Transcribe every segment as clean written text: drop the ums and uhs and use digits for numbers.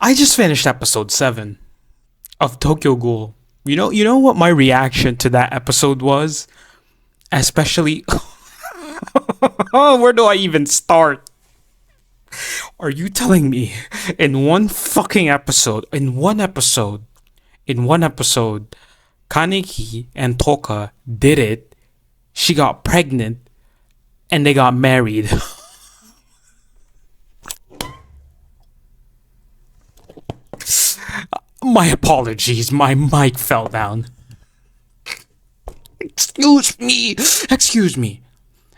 I just finished episode 7 of Tokyo Ghoul. You know what my reaction to that episode was? Especially oh, where do I even start? Are you telling me in one fucking episode, in one episode, Kaneki and Toka did it, she got pregnant, and they got married? My apologies, my mic fell down. Excuse me. Excuse me.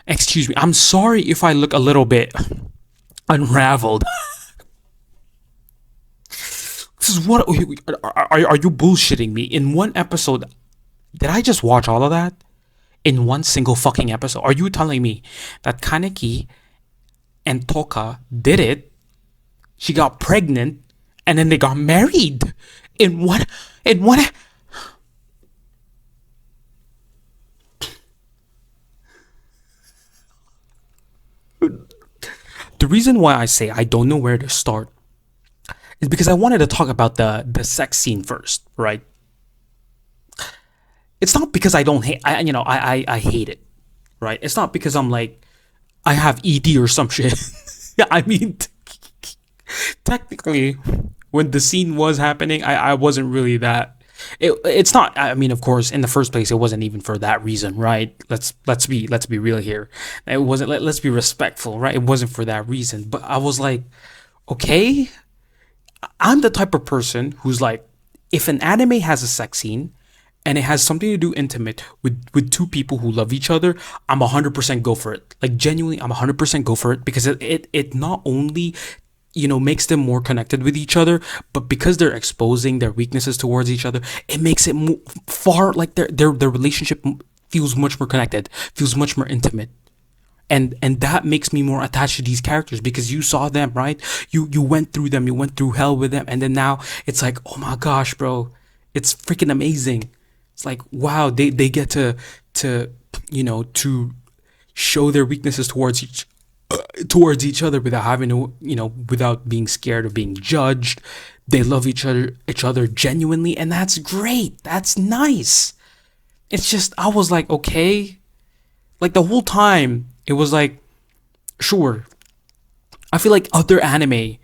Excuse me. I'm sorry if I look a little bit unraveled. This is what are you bullshitting me? In one episode, did I just watch all of that? In one single fucking episode? Are you telling me that Kaneki and Toka did it? She got pregnant and then they got married in one. The reason why I say I don't know where to start is because I wanted to talk about the sex scene first, right? It's not because I don't hate I hate it, right? It's not because I'm like I have ED or some shit. Yeah, I mean, technically, when the scene was happening, I wasn't really that. It's not. I mean, of course, in the first place, it wasn't even for that reason, right? Let's be real here. It wasn't. Let's be respectful, right? It wasn't for that reason. But I was like, okay, I'm the type of person who's like, if an anime has a sex scene and it has something to do intimate with two people who love each other, I'm 100% go for it. Like genuinely, I'm 100% go for it because it not only makes them more connected with each other, but because they're exposing their weaknesses towards each other, it makes it far like their relationship feels much more connected, feels much more intimate. And that makes me more attached to these characters because you saw them, right? You went through them, you went through hell with them, and then now it's like, oh my gosh, bro, it's freaking amazing. It's like, wow, they get to show their weaknesses towards each other without having to, without being scared of being judged. They love each other genuinely, and that's great. That's nice. It's just I was like, okay, like the whole time it was like, sure. I feel like other anime,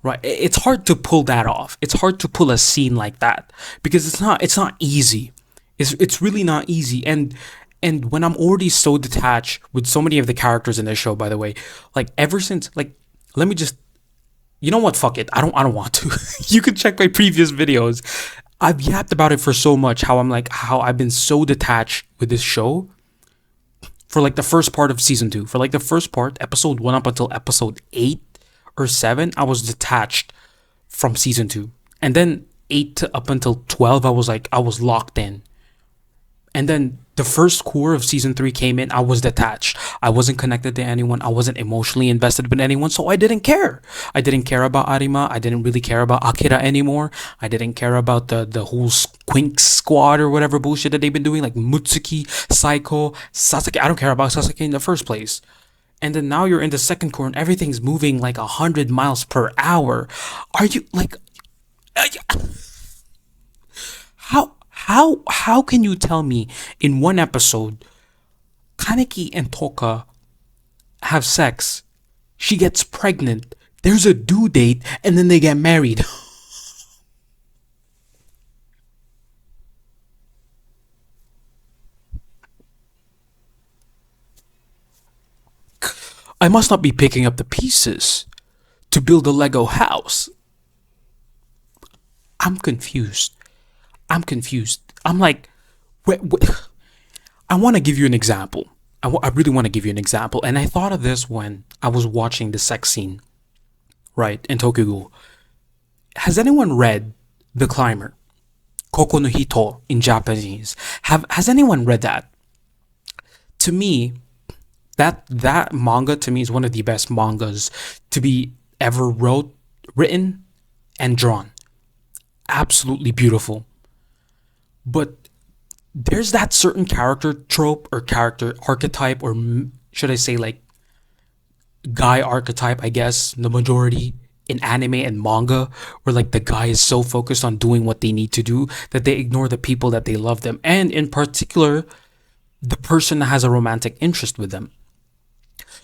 right? It's hard to pull that off. It's hard to pull a scene like that because it's not easy. It's really not easy. And when I'm already so detached with so many of the characters in this show, by the way, like ever since, like, let me just, you know what? Fuck it. I don't want to. You can check my previous videos. I've yapped about it for so much. How I've been so detached with this show for like the first part of season 2. For like the first part, episode 1 up until episode 8 or 7, I was detached from season 2, and then 8 to up until 12, I was locked in. And then the first core of season 3 came in. I was detached. I wasn't connected to anyone. I wasn't emotionally invested with anyone. So I didn't care. I didn't care about Arima. I didn't really care about Akira anymore. I didn't care about the whole Squink squad or whatever bullshit that they've been doing, like Mutsuki, Saiko, Sasaki. I don't care about Sasaki in the first place. And then now you're in the second core and everything's moving like 100 miles per hour. Are you like, how can you tell me in one episode Kaneki and Toka have sex, she gets pregnant, there's a due date, and then they get married? I must not be picking up the pieces to build a Lego house. I'm confused. I'm confused. I'm like, I want to give you an example. I really want to give you an example. And I thought of this when I was watching the sex scene, right, in Tokyo Ghoul. Has anyone read The Climber? Koko no Hito in Japanese. Has anyone read that? To me, that manga to me is one of the best mangas to be ever written, and drawn. Absolutely beautiful. But there's that certain character trope or character archetype, or should I say like guy archetype, I guess, the majority in anime and manga, where like the guy is so focused on doing what they need to do that they ignore the people that they love them, and in particular the person that has a romantic interest with them.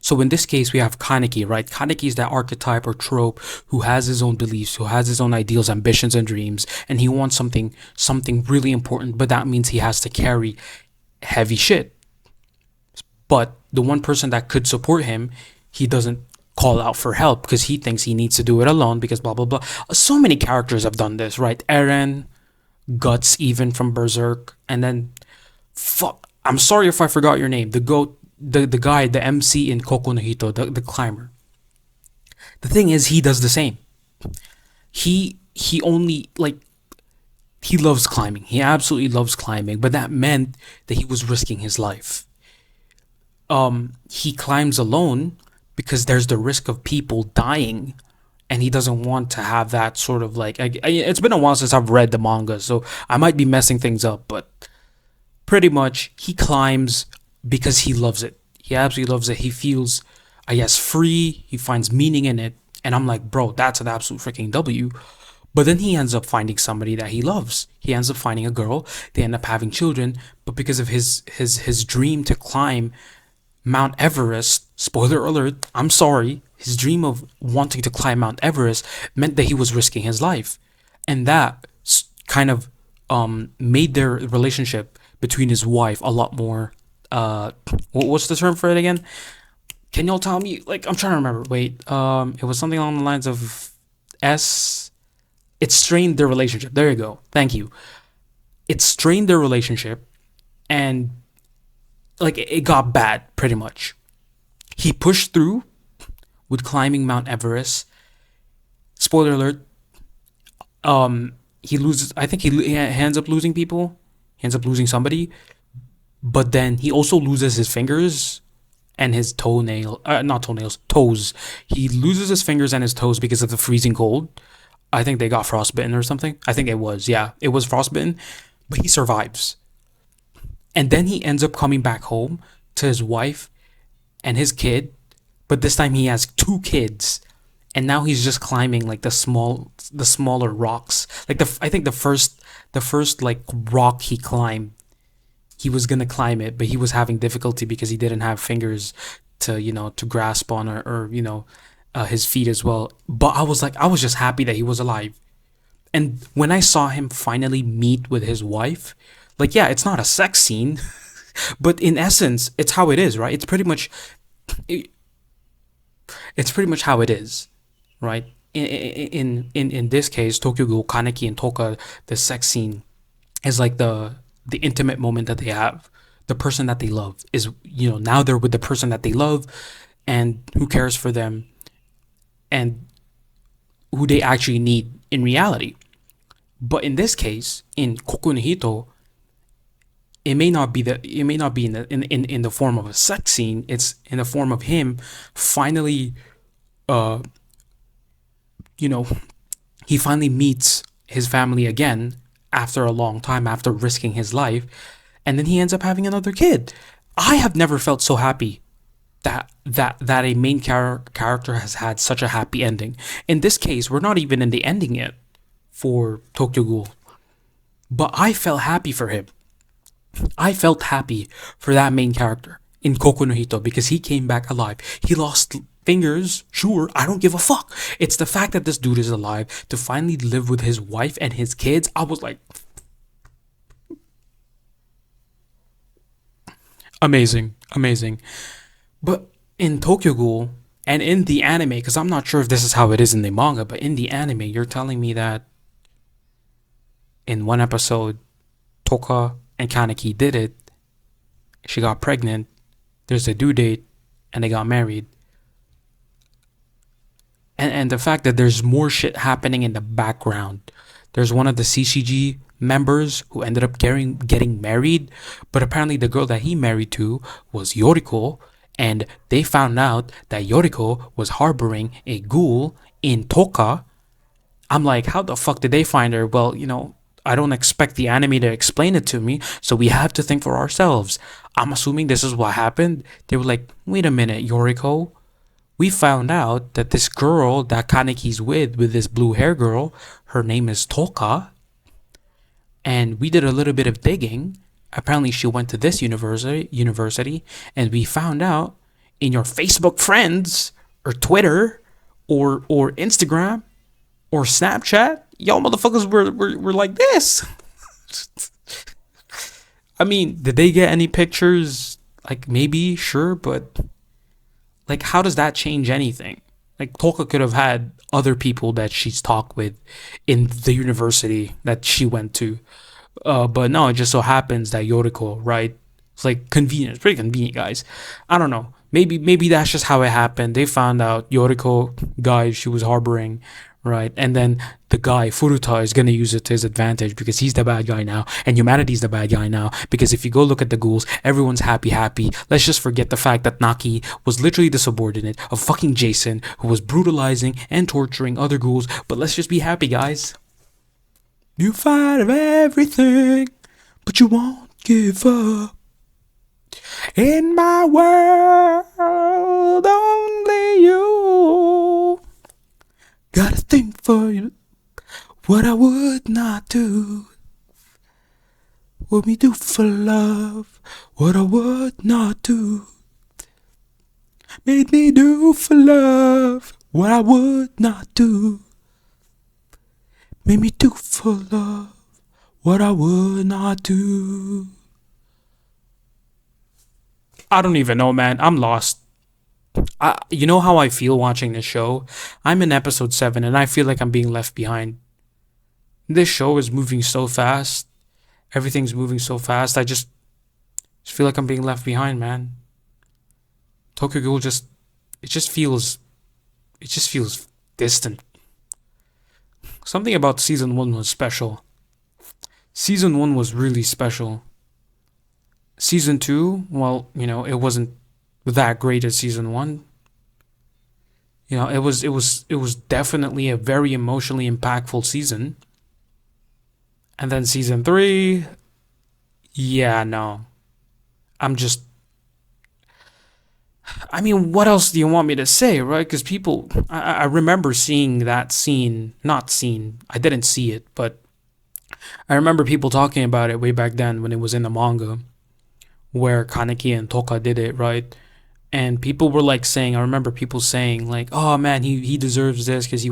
So in this case, we have Kaneki, right? Kaneki is that archetype or trope who has his own beliefs, who has his own ideals, ambitions, and dreams, and he wants something really important, but that means he has to carry heavy shit. But the one person that could support him, he doesn't call out for help because he thinks he needs to do it alone because blah blah blah. So many characters have done this, right? Eren, Guts, even from Berserk, and then fuck. I'm sorry if I forgot your name. The goat, the guy, the MC in Koku no Hito, the climber. The thing is, he does the same. He only like he loves climbing. He absolutely loves climbing, but that meant that he was risking his life. He climbs alone because there's the risk of people dying, and he doesn't want to have that sort of like. It's been a while since I've read the manga, so I might be messing things up, but pretty much he climbs because he loves it. He absolutely loves it. He feels, I guess, free. He finds meaning in it, and I'm like, bro, that's an absolute freaking W. But then he ends up finding somebody that he loves. He ends up finding a girl. They end up having children. But because of his dream to climb Mount Everest, spoiler alert, I'm sorry, his dream of wanting to climb Mount Everest meant that he was risking his life. And that kind of made their relationship between his wife a lot more. What's the term for it again? Can y'all tell me? Like, I'm trying to remember. Wait, it was something along the lines of S. It strained their relationship. There you go. Thank you. It strained their relationship, and like it got bad pretty much. He pushed through with climbing Mount Everest. Spoiler alert. He loses. I think he ends up losing people. He ends up losing somebody, but then he also loses his fingers and his not toenails, toes. He loses his fingers and his toes because of the freezing cold. I think they got frostbitten or something. I think it was, yeah, it was frostbitten, but he survives. And then he ends up coming back home to his wife and his kid, but this time he has two kids. And now he's just climbing like the smaller rocks. Like I think the first like rock he climbed, he was gonna climb it, but he was having difficulty because he didn't have fingers to grasp on, or his feet as well. But I was just happy that he was alive. And when I saw him finally meet with his wife, like, yeah, it's not a sex scene, but in essence, it's how it is, right? It's pretty much how it is, right? In this case, Tokyo Ghoul, Kaneki, and Toka, the sex scene is like the intimate moment that they have. The person that they love is, now they're with the person that they love, and who cares for them, and who they actually need in reality. But in this case, in Koku no Hito, it may not be in the form of a sex scene. It's in the form of him finally, he finally meets his family again after a long time, after risking his life, and then he ends up having another kid. I have never felt so happy that a main character has had such a happy ending. In this case, we're not even in the ending yet for Tokyo Ghoul, but I felt happy for him. I felt happy for that main character in Koku no Hito because he came back alive. He lost fingers, sure, I don't give a fuck. It's the fact that this dude is alive to finally live with his wife and his kids. I was like, amazing. But in Tokyo Ghoul and in the anime, because I'm not sure if this is how it is in the manga, but in the anime, you're telling me that in one episode, Toka and Kaneki did it. She got pregnant. There's a due date, and they got married. And the fact that there's more shit happening in the background. There's one of the CCG members who ended up getting married, but apparently the girl that he married to was Yoriko, and they found out that Yoriko was harboring a ghoul in Toka. I'm like, how the fuck did they find her? Well, I don't expect the anime to explain it to me, so we have to think for ourselves. I'm assuming this is what happened. They were like, wait a minute, Yoriko, we found out that this girl that Kaneki's with this blue hair girl, her name is Toka, and we did a little bit of digging. Apparently, she went to this university, and we found out in your Facebook friends or Twitter or Instagram or Snapchat, y'all motherfuckers were like this. I mean, did they get any pictures? Like maybe, sure, but like how does that change anything? Like Tolka could have had other people that she's talked with in the university that she went to. But no, it just so happens that Yoriko, right? It's like convenient. It's pretty convenient, guys. I don't know. Maybe that's just how it happened. They found out Yoriko guy she was harboring, right? And then the guy Furuta is gonna use it to his advantage because he's the bad guy now, and humanity's the bad guy now. Because if you go look at the ghouls, everyone's happy. Let's just forget the fact that Naki was literally the subordinate of fucking Jason, who was brutalizing and torturing other ghouls. But let's just be happy, guys. You fight of everything, but you won't give up. In my world, only you. Got a thing for you. What I would not do. What me do for love. What I would not do. Made me do for love. What I would not do. Made me do for love. What I would not do. I don't even know, man. I'm lost. You know how I feel watching this show? I'm in episode 7 and I feel like I'm being left behind. This show is moving so fast. Everything's moving so fast. I just feel like I'm being left behind, man. Tokyo Ghoul it just feels distant. Something about season 1 was special. Season 1 was really special. Season 2, well, it wasn't that great as season 1. It was definitely a very emotionally impactful season. And then season 3, yeah, no. I mean, what else do you want me to say, right? Because I remember seeing that scene, not scene, I didn't see it, but I remember people talking about it way back then when it was in the manga, where Kaneki and Toka did it, right? And people were like saying, I remember people saying like, oh man, he deserves this because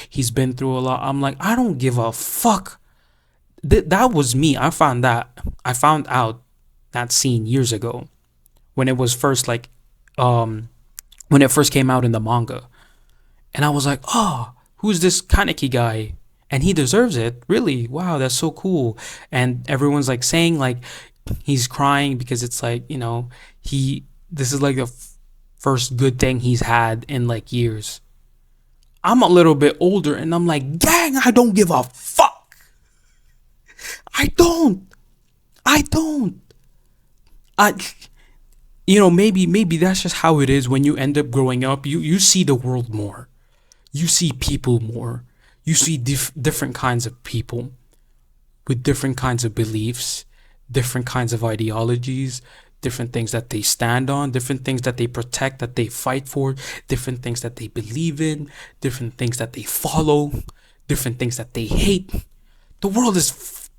he's been through a lot. I'm like, I don't give a fuck. That was me. I found out that scene years ago when it was first when it first came out in the manga. And I was like, oh, who's this Kaneki guy? And he deserves it. Really? Wow, that's so cool. And everyone's like saying like he's crying because it's like, this is like the first good thing he's had in like years. I'm a little bit older and I'm like, gang, I don't give a fuck. I don't. Maybe that's just how it is when you end up growing up. You see the world more. You see people more. You see different kinds of people with different kinds of beliefs, different kinds of ideologies, different things that they stand on, different things that they protect, that they fight for, different things that they believe in, different things that they follow, different things that they hate. The world is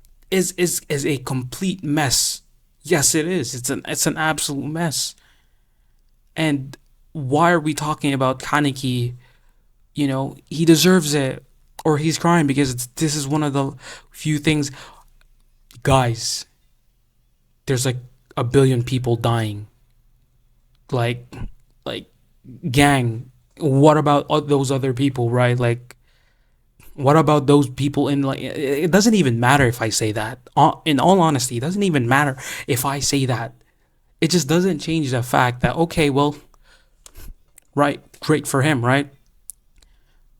a complete mess. Yes, it is. It's an absolute mess. And why are we talking about Kaneki? He deserves it, or he's crying because this is one of the few things. Guys, there's like a billion people dying. Like, gang. What about those other people, right? Like, what about those people in like? It doesn't even matter if I say that. In all honesty, it doesn't even matter if I say that. It just doesn't change the fact that okay, well, right, great for him, right?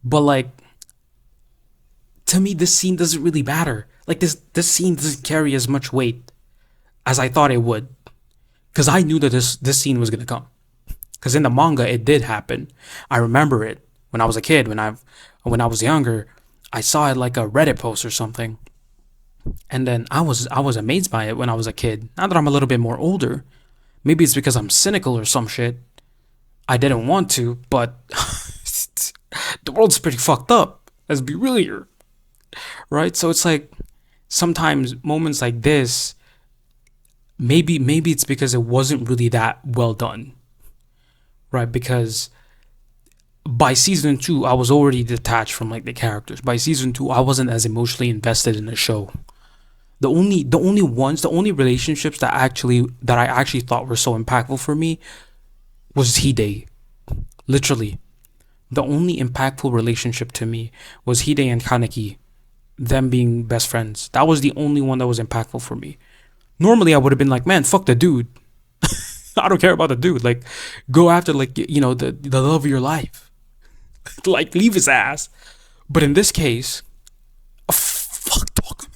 But like, to me, this scene doesn't really matter. Like this scene doesn't carry as much weight as I thought it would, because I knew that this scene was gonna come. Because in the manga, it did happen. I remember it when I was a kid. When I was younger, I saw it like a Reddit post or something, and then I was amazed by it when I was a kid. Now that I'm a little bit more older, maybe it's because I'm cynical or some shit. I didn't want to, but the world's pretty fucked up. Let's be real here, right? So it's like sometimes moments like this, maybe it's because it wasn't really that well done, right? Because by season two, I was already detached from like the characters. By season two, I wasn't as emotionally invested in the show. The only relationships that I actually thought were so impactful for me was Hide. Literally, the only impactful relationship to me was Hide and Kaneki, them being best friends. That was the only one that was impactful for me. Normally, I would have been like, man, fuck the dude. I don't care about the dude. Like, go after like the love of your life. Like, leave his ass. But in this case, fuck talk.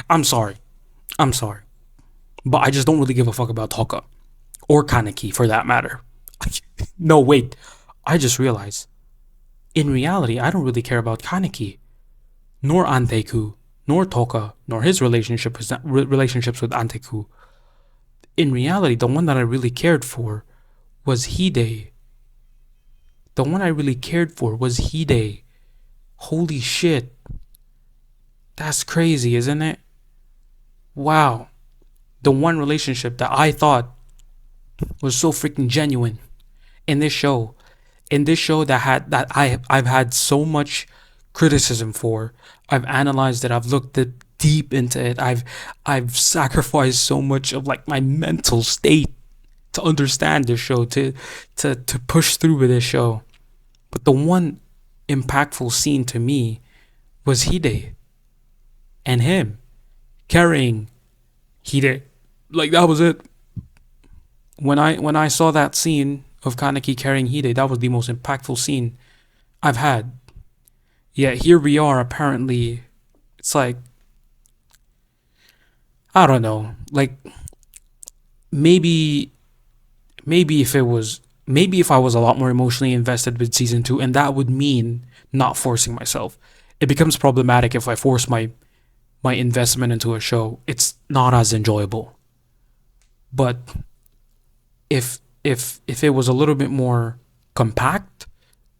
I'm sorry. I'm sorry. But I just don't really give a fuck about Toka or Kaneki for that matter. No, wait. I just realized. In reality, I don't really care about Kaneki, nor Anteku, nor Toka, nor his relationships with Anteku. In reality, the one that I really cared for was Hide. The one I really cared for was Hide. Holy shit. That's crazy, isn't it? Wow. The one relationship that I thought was so freaking genuine in this show. In this show I've had so much criticism for. I've analyzed it. I've looked deep into it. I've sacrificed so much of like my mental state to understand this show, to push through with this show. But the one impactful scene to me was Hide and him carrying Hide. Like that was it. When I saw that scene of Kaneki carrying Hide, that was the most impactful scene I've had. Yet here we are. Apparently, it's like I don't know. Like maybe maybe if I was a lot more emotionally invested with season two, and that would mean not forcing myself. It becomes problematic if I force my investment into a show. It's not as enjoyable. But if it was a little bit more compact,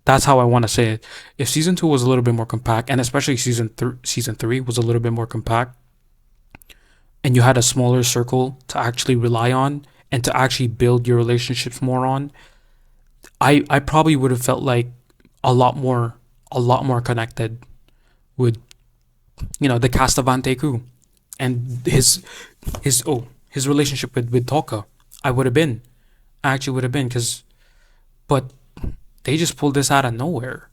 that's how I want to say it. If season two was a little bit more compact, and especially season three was a little bit more compact, and you had a smaller circle to actually rely on and to actually build your relationships more on, I probably would have felt like a lot more connected with the cast of Anteku and his relationship with Toka. I would have been. I actually would have been because, but they just pulled this out of nowhere.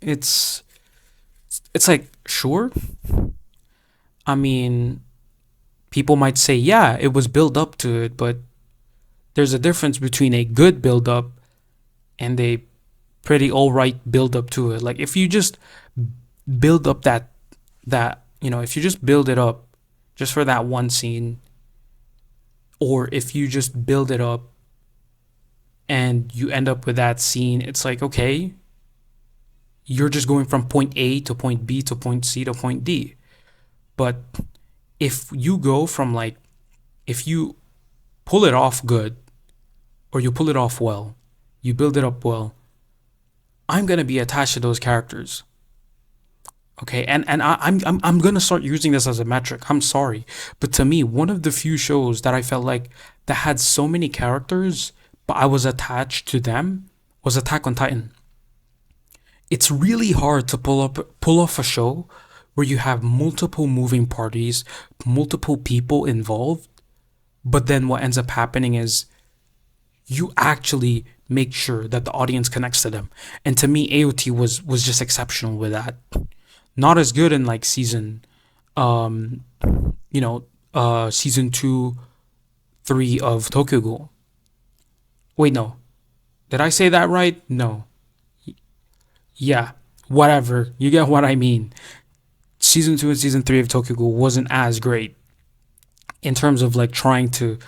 It's it's like sure. I mean, people might say yeah, it was built up to it, but there's a difference between a good build up and a pretty alright build up to it. Like if you just build up if you just build it up just for that one scene, or if you just build it up and you end up with that scene, it's like okay, you're just going from point A to point B to point C to point D. But if you go from like if you pull it off good or you pull it off well, you build it up well, I'm gonna be attached to those characters. Okay, and I'm gonna start using this as a metric. I'm sorry, but to me, one of the few shows that I felt like that had so many characters, but I was attached to them, was Attack on Titan. It's really hard to pull off a show where you have multiple moving parties, multiple people involved, but then what ends up happening is you actually make sure that the audience connects to them. And to me, AOT was just exceptional with that. Not as good in like um, season two, three of Tokyo Ghoul. Wait, no, did I say that right? No, yeah, whatever. You get what I mean. Season two and season three of Tokyo Ghoul wasn't as great in terms of like trying to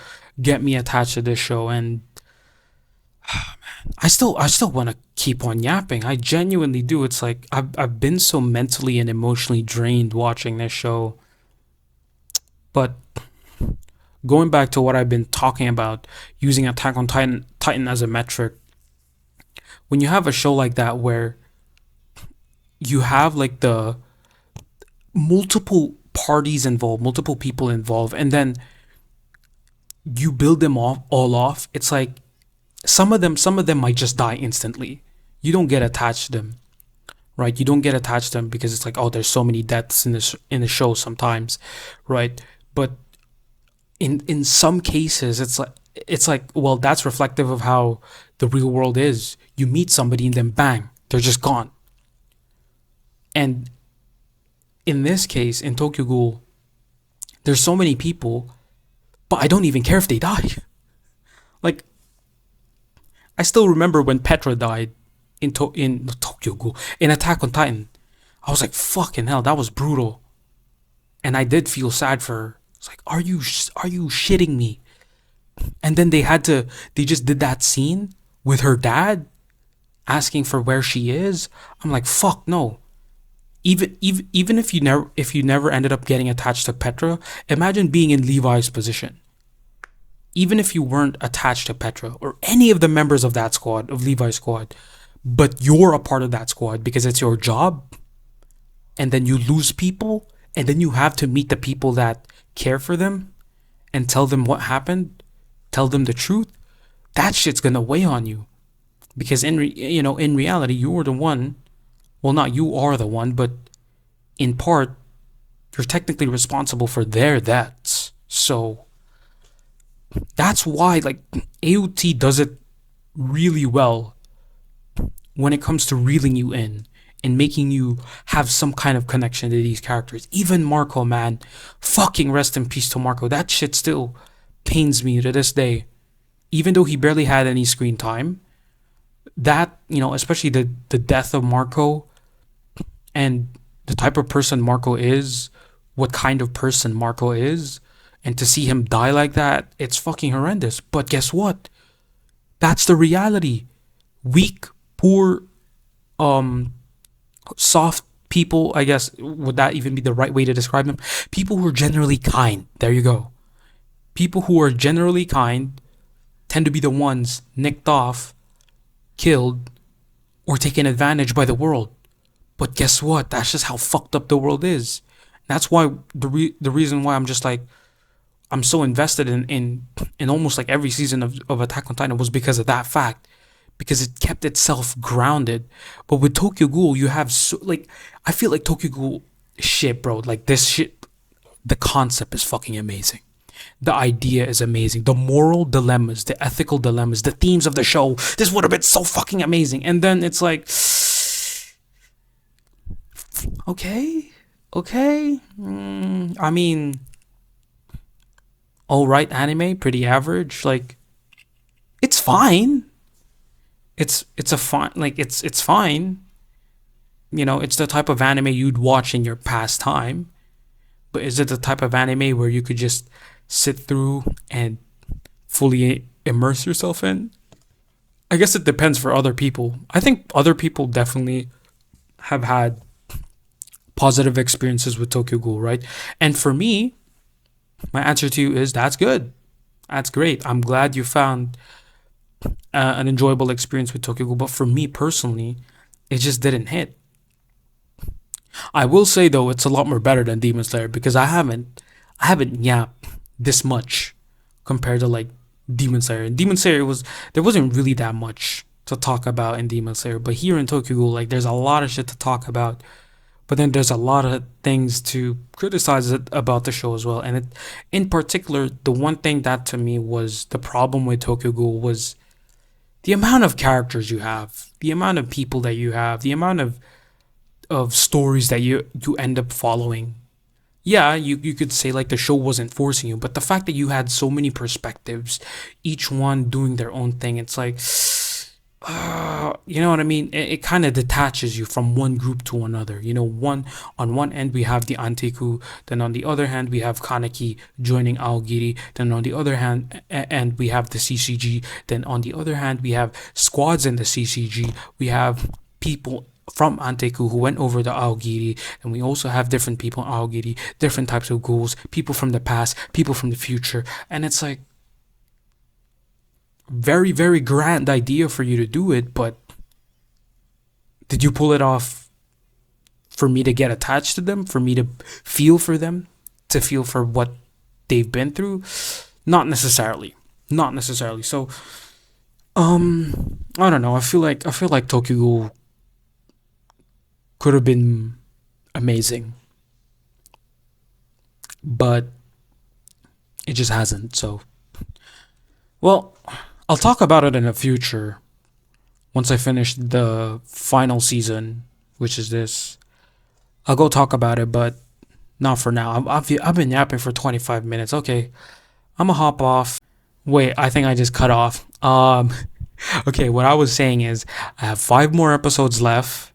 get me attached to this show, and I still want to keep on yapping. I genuinely do. It's like I've been so mentally and emotionally drained watching this show, but Going back to what I've been talking about, using Attack on Titan as a metric, when you have a show like that where you have like the multiple parties involved, multiple people involved, and then you build them all off, it's like some of them might just die instantly. You don't get attached to them, right? You don't get attached to them because it's like, oh, there's so many deaths in the show sometimes, right? But in some cases, it's like, well, that's reflective of how the real world is. You meet somebody and then bang, they're just gone. And in this case, in Tokyo Ghoul, there's so many people, but I don't even care if they die. Like, I still remember when Petra died in Tokyo Ghoul, in Attack on Titan. I was like, fucking hell, that was brutal. And I did feel sad for her. It's like, are you shitting me? And then they just did that scene with her dad asking for where she is. I'm like, fuck no. Even if you never ended up getting attached to Petra, imagine being in Levi's position. Even if you weren't attached to Petra or any of the members of that squad, of Levi's squad, but you're a part of that squad because it's your job, and then you lose people, and then you have to meet the people that care for them and tell them what happened, tell them the truth. That shit's gonna weigh on you because in reality, you're the one. Well, not you are the one, but in part, you're technically responsible for their deaths. So that's why, like, AOT does it really well when it comes to reeling you in and making you have some kind of connection to these characters. Even Marco, man, fucking rest in peace to Marco. That shit still pains me to this day. Even though he barely had any screen time, that, especially the death of Marco and the type of person Marco is, what kind of person Marco is, and to see him die like that, it's fucking horrendous. But guess what? That's the reality. Weak, poor, soft people, I guess, would that even be the right way to describe them? People who are generally kind. There you go. People who are generally kind tend to be the ones nicked off, killed, or taken advantage by the world. But guess what? That's just how fucked up the world is. That's why the reason why I'm just like, I'm so invested in almost like every season of Attack on Titan was because of that fact. Because it kept itself grounded. But with Tokyo Ghoul, you have I feel like Tokyo Ghoul shit, bro. Like this shit, the concept is fucking amazing. The idea is amazing. The moral dilemmas, the ethical dilemmas, the themes of the show. This would have been so fucking amazing. And then it's like, okay. I mean, all right, anime, pretty average. Like, it's fine. It's a fine, like, it's fine. It's the type of anime you'd watch in your pastime. But is it the type of anime where you could just sit through and fully immerse yourself in? I guess it depends for other people. I think other people definitely have had positive experiences with Tokyo Ghoul, right? And for me, my answer to you is that's good. That's great. I'm glad you found an enjoyable experience with Tokyo Ghoul. But for me personally, it just didn't hit. I will say though, it's a lot more better than Demon Slayer because I haven't yapped this much compared to like Demon Slayer. And Demon Slayer there wasn't really that much to talk about in Demon Slayer, but here in Tokyo Ghoul, like, there's a lot of shit to talk about. But then there's a lot of things to criticize about the show as well. And in particular, the one thing that to me was the problem with Tokyo Ghoul was the amount of characters you have, the amount of people that you have, the amount of stories that you end up following. Yeah, you could say like the show wasn't forcing you, but the fact that you had so many perspectives, each one doing their own thing, it's like, you know what I mean? It kind of detaches you from one group to another. On one end we have the Anteku, then on the other hand we have Kaneki joining Aogiri, then on the other hand and we have the CCG, then on the other hand we have squads in the CCG, we have people from Anteku who went over the Aogiri, and we also have different people in Aogiri, different types of ghouls, people from the past, people from the future, and it's like very very grand idea for you to do it, but did you pull it off for me to get attached to them, for me to feel for them, to feel for what they've been through? Not necessarily. Not necessarily. So, I don't know. I feel like Tokyo Ghoul could have been amazing, but it just hasn't. So, well, I'll talk about it in the future once I finish the final season, which is this. I'll go talk about it, but not for now. I've been yapping for 25 minutes. Okay, I'm gonna hop off. Wait, I think I just cut off. Okay, what I was saying is I have 5 more episodes left,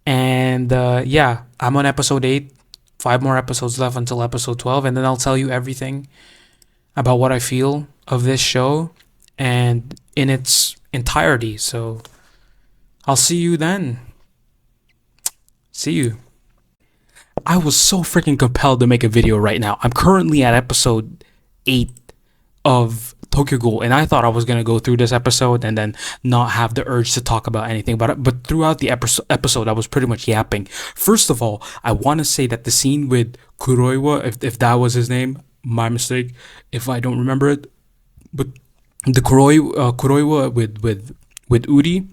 and yeah, I'm on episode 8. 5 more episodes left until episode 12, and then I'll tell you everything about what I feel of this show and in its entirety. So I'll see you then. See you. I was so freaking compelled to make a video right now. I'm currently at episode 8 of Tokyo Ghoul, and I thought I was gonna go through this episode and then not have the urge to talk about anything. But throughout the episode, I was pretty much yapping. First of all, I want to say that the scene with Kuroiwa, if that was his name, my mistake, if I don't remember it, but the Kuroiwa with Uri,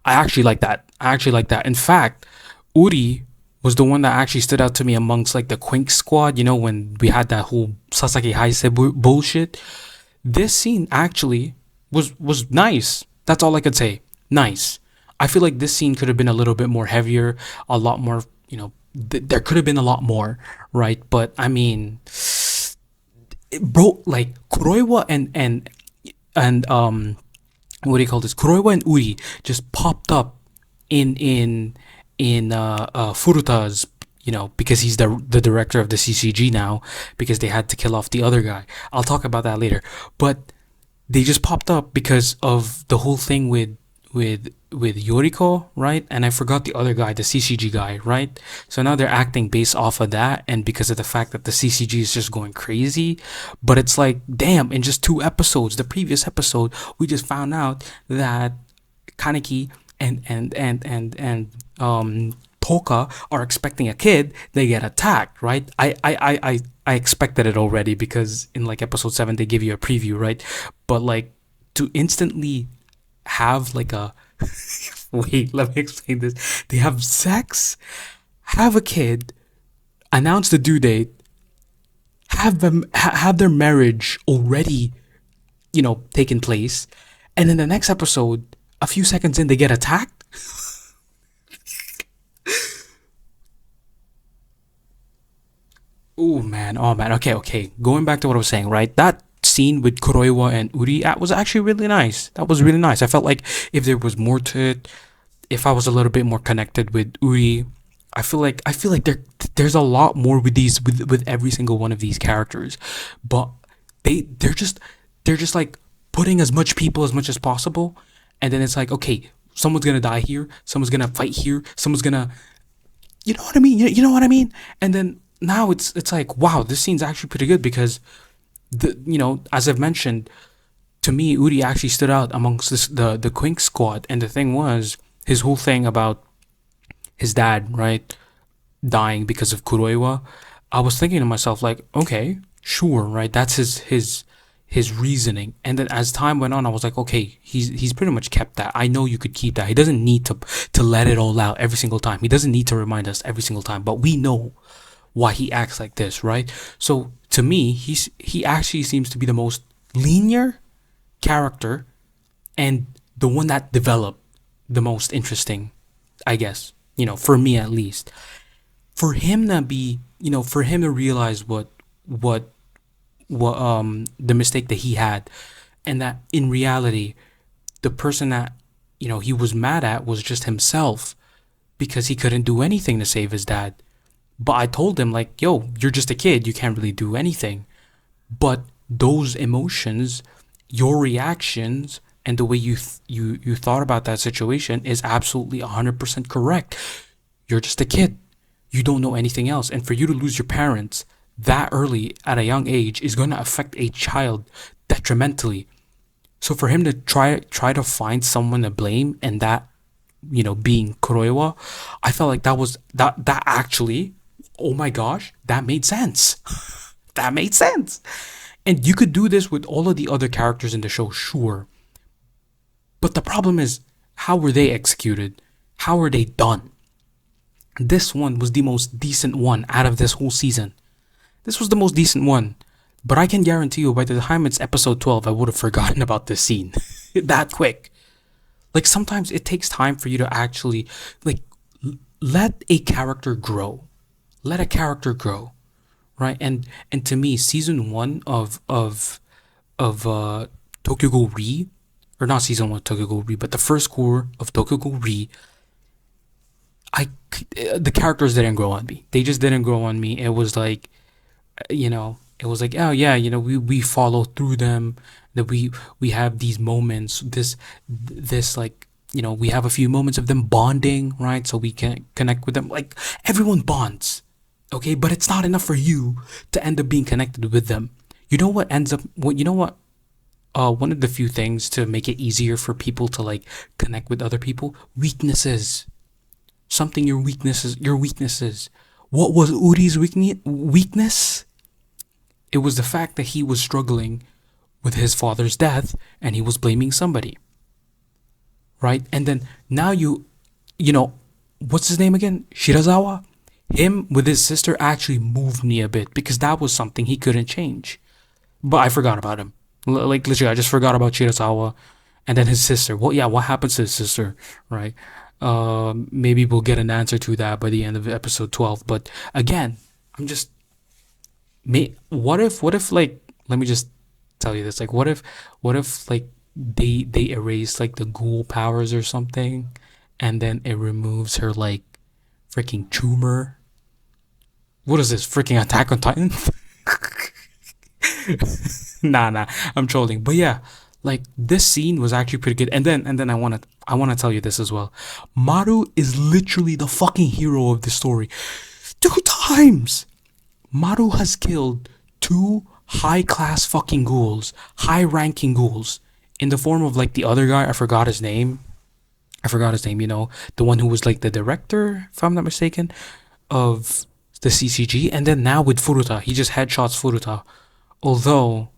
I actually like that. I actually like that. In fact, Uri was the one that actually stood out to me amongst like the Quink squad, you know, when we had that whole Sasaki Heise bullshit. This scene actually was nice. That's all I could say. Nice. I feel like this scene could have been a little bit more heavier, a lot more, you know, there could have been a lot more, right? But I mean, bro, like Kuroiwa and what do you call this? Kuroiwa and Uri just popped up in Furuta's, you know, because he's the director of the CCG now, because they had to kill off the other guy. I'll talk about that later. But they just popped up because of the whole thing with Yoriko, right? And I forgot the other guy, the CCG guy, right? So now they're acting based off of that, and because of the fact that the CCG is just going crazy. But it's like, damn, in just 2 episodes, the previous episode, we just found out that Kaneki and Toka are expecting a kid. They get attacked, right? I expected it already, because in like episode 7 they give you a preview, right? But like, to instantly have like a wait, let me explain this. They have sex, have a kid, announce the due date, have their marriage already, you know, taken place, and in the next episode, a few seconds in, they get attacked. Oh man, oh man. Okay. Going back to what I was saying, right? That scene with Kuroiwa and Uri, that was actually really nice. That was really nice. I felt like if there was more to it, if I was a little bit more connected with Uri, I feel like there's a lot more with with every single one of these characters, but they're just like putting as much people as much as possible, and then it's like, okay, someone's gonna die here, someone's gonna fight here, someone's gonna, you know what I mean? You know what I mean? And then now it's like, wow, this scene's actually pretty good, because as I've mentioned, to me, Uri actually stood out amongst the Quink squad, and the thing was his whole thing about his dad, right, dying because of Kuroiwa. I was thinking to myself, like, okay, sure, right, that's his reasoning. And then as time went on, I was like, okay, he's pretty much kept that. I know you could keep that. He doesn't need to let it all out every single time. He doesn't need to remind us every single time. But we know why he acts like this, right? So to me, he actually seems to be the most linear character, and the one that developed the most interesting, I guess, for me at least. For him to be, for him to realize what the mistake that he had, and that in reality the person that he was mad at was just himself, because he couldn't do anything to save his dad. But I told him, like, yo, you're just a kid, you can't really do anything. But those emotions, your reactions, and the way you thought about that situation is absolutely 100% correct. You're just a kid. You don't know anything else. And for you to lose your parents that early at a young age is going to affect a child detrimentally. So for him to try to find someone to blame, and that, being Kuroiwa, I felt like that actually, oh my gosh, that made sense. That made sense. And you could do this with all of the other characters in the show, sure. But the problem is, how were they executed? How were they done? This one was the most decent one out of this whole season. This was the most decent one. But I can guarantee you, by the time it's episode 12, I would have forgotten about this scene. That quick. Like, sometimes it takes time for you to actually, like, let a character grow. Let a character grow. Right? And to me, season one of Tokyo Ghoul Re, or not season one of Tokyo Ghoul Re, but the first core of Tokyo Ghoul Re, I the characters didn't grow on me. They just didn't grow on me. It was like, it was like, oh yeah, we follow through them. That we have these moments. This like, we have a few moments of them bonding, right? So we can connect with them. Like, everyone bonds, okay, but it's not enough for you to end up being connected with them. You know what ends up? What you know what? One of the few things to make it easier for people to like connect with other people: weaknesses. Something your weaknesses. What was Uri's weakness? It was the fact that he was struggling with his father's death and he was blaming somebody. Right? And then now what's his name again? Shirazawa? Him with his sister actually moved me a bit, because that was something he couldn't change. But I forgot about him. Like, literally, I just forgot about Shirazawa. And then his sister. Well, yeah, what happens to his sister? Right? Maybe we'll get an answer to that by the end of episode 12. But again, I'm just, what if like, let me just tell you this, like, what if like they erase like the ghoul powers or something, and then it removes her like freaking tumor? What is this, freaking Attack on Titan? Nah, I'm trolling. But yeah, like, this scene was actually pretty good. And then I wanna tell you this as well. Maru is literally the fucking hero of the story. 2 times Maru has killed 2 high-class fucking ghouls, high-ranking ghouls, in the form of like the other guy. I forgot his name. The one who was like the director, if I'm not mistaken, of the CCG. And then now with Furuta, he just headshots Furuta. Although,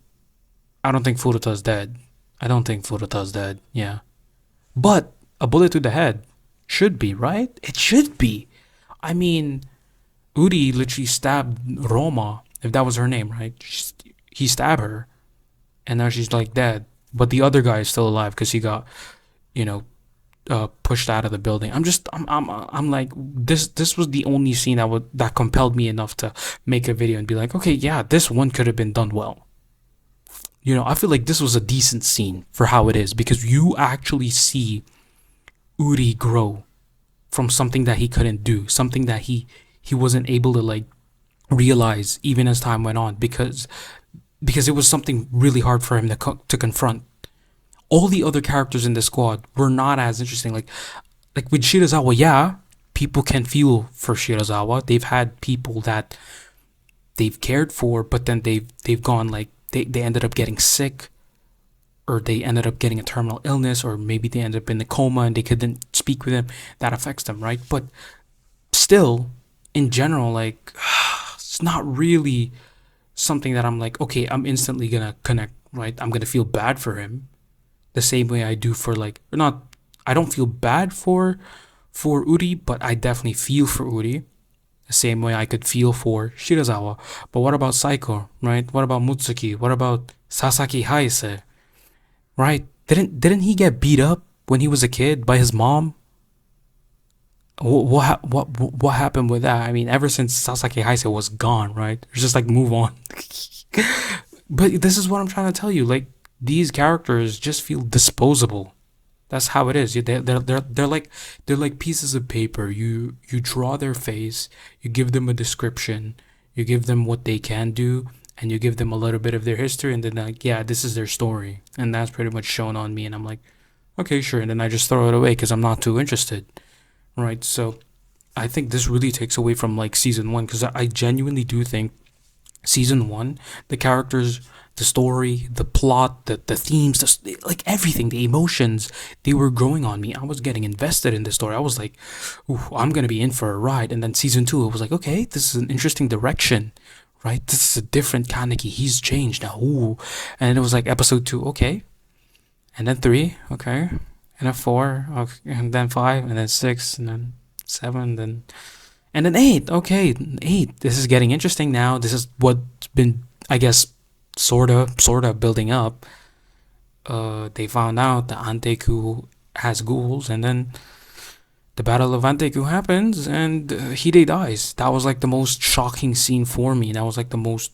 I don't think Furuta's dead. Yeah. But a bullet to the head should be, right? It should be. I mean, Uri literally stabbed Roma, if that was her name, right? He stabbed her, and now she's like dead. But the other guy is still alive because he got, pushed out of the building. I'm like, this was the only scene that compelled me enough to make a video and be like, okay, yeah, this one could have been done well. I feel like this was a decent scene for how it is, because you actually see Uri grow from something that he couldn't do, something that he wasn't able to like realize even as time went on, because it was something really hard for him to confront. All the other characters in the squad were not as interesting. Like with Shirazawa, yeah, people can feel for Shirazawa. They've had people that they've cared for, but then they've gone like, they ended up getting sick, or they ended up getting a terminal illness, or maybe they ended up in a coma and they couldn't speak with him. That affects them, right? But still, in general, like, it's not really something that I'm like, okay, I'm instantly gonna connect, right? I'm gonna feel bad for him the same way I do for like, or not, I don't feel bad for Uri, but I definitely feel for Uri the same way I could feel for Shirazawa. But what about Saiko, right? What about Mutsuki? What about Sasaki Haise, right? Didn't he get beat up when he was a kid by his mom? What happened with that? I mean, ever since Sasaki Haise was gone, right? It's just like, move on. But this is what I'm trying to tell you. Like, these characters just feel disposable. That's how it is. They're like pieces of paper. You draw their face, you give them a description, you give them what they can do, and you give them a little bit of their history, and then like, yeah, this is their story, and that's pretty much shown on me, and I'm like, okay, sure, and then I just throw it away because I'm not too interested, right? So I think this really takes away from like season one, because I genuinely do think season one, the characters, the story, the plot, the themes, like everything, the emotions, they were growing on me. I was getting invested in the story. I was like, ooh, I'm gonna be in for a ride. And then season two, it was like, okay, this is an interesting direction, right? This is a different Kaneki. He's changed now. Ooh. And it was like episode two, okay. And then three, okay. And then four, okay. And then five, and then six, and then seven, and then eight. Okay, eight. This is getting interesting now. This is what's been, I guess, sorta building up. They found out that Anteku has ghouls, and then the Battle of Anteku happens, and Hide dies. That was like the most shocking scene for me. That was like the most,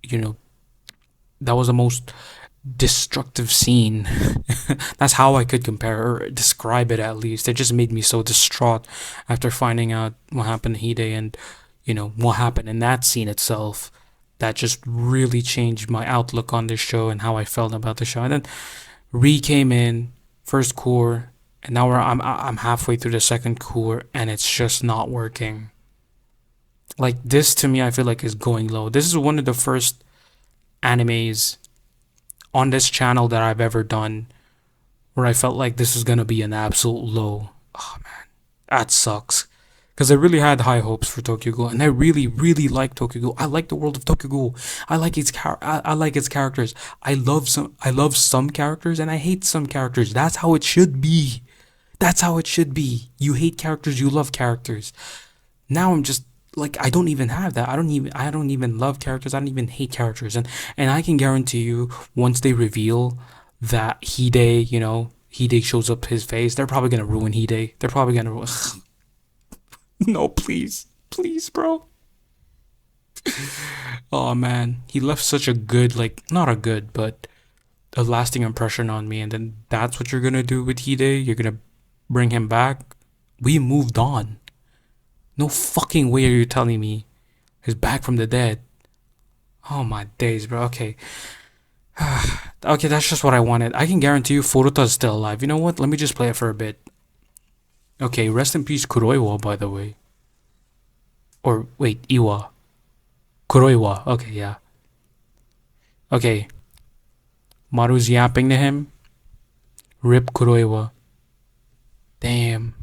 you know, that was the most destructive scene. That's how I could compare or describe it, at least. It just made me so distraught after finding out what happened to Hide, and what happened in that scene itself. That just really changed my outlook on this show and how I felt about the show. And then Re came in first core, and now I'm halfway through the second core, and it's just not working. Like this to me, I feel like is going low. This is one of the first animes on this channel that I've ever done where I felt like this is gonna be an absolute low. Oh man, that sucks. Because I really had high hopes for Tokyo Ghoul, and I really, really like Tokyo Ghoul. I like the world of Tokyo Ghoul. I like I like its characters. I love some characters, and I hate some characters. That's how it should be. That's how it should be. You hate characters, you love characters. Now I'm just like, I don't even have that. I don't even love characters. I don't even hate characters. And I can guarantee you, once they reveal that Hide shows up his face, they're probably gonna ruin Hide. They're probably gonna no, please. Please, bro. Oh man, he left such a good, like, not a good, but a lasting impression on me. And then that's what you're gonna do with Hide? You're gonna bring him back? We moved on. No fucking way are you telling me he's back from the dead. Oh my days, bro. Okay. Okay, that's just what I wanted. I can guarantee you Furuta is still alive. You know what? Let me just play it for a bit. Okay, rest in peace Kuroiwa, by the way. Or, wait, Iwa. Kuroiwa. Okay, yeah. Okay. Maru's yapping to him. Rip Kuroiwa. Damn.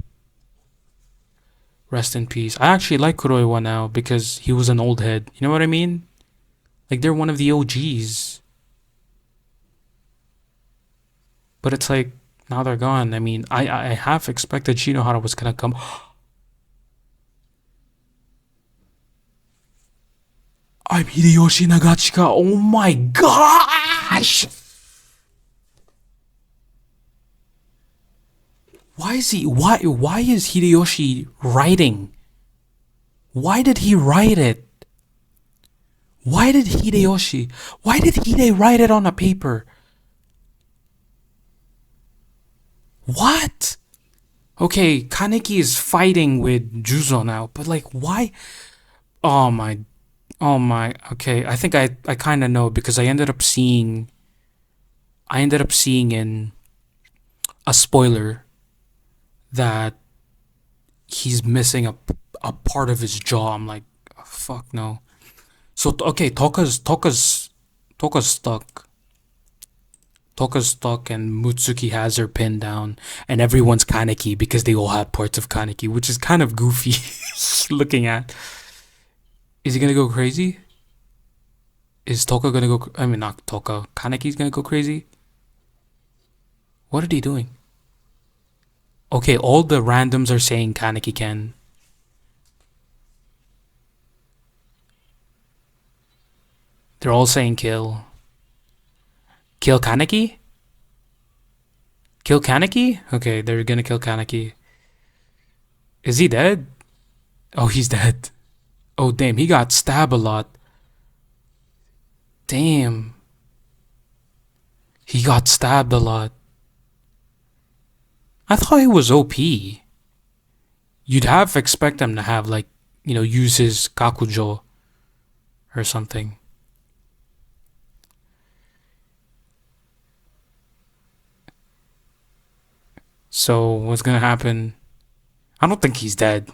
Rest in peace. I actually like Kuroiwa now because he was an old head. You know what I mean? Like, they're one of the OGs. But it's like, now they're gone. I mean, I half expected Shinohara was gonna come. I'm Hideyoshi Nagachika. Oh my gosh! Why is Hideyoshi writing? Why did he write it? Why did Hide write it on a paper? What? Okay, Kaneki is fighting with Juzo now, but like, why? Oh my, oh my. Okay, I think I kind of know, because I ended up seeing in a spoiler that he's missing a part of his jaw. I'm like, oh, fuck no. So okay, Toka's stuck. Toka's stuck, and Mutsuki has her pinned down, and everyone's Kaneki because they all had parts of Kaneki, which is kind of goofy looking at. Is he gonna go crazy? Is Toka gonna go? I mean, not Toka. Kaneki's gonna go crazy. What are they doing? Okay, all the randoms are saying Kaneki can. They're all saying kill. Kill Kaneki? Kill Kaneki? Okay, they're gonna kill Kaneki. Is he dead? Oh, he's dead. Oh, damn, he got stabbed a lot. Damn. He got stabbed a lot. I thought he was OP. You'd have expect him to have, like, use his Kakujo or something. So what's gonna happen? I don't think he's dead.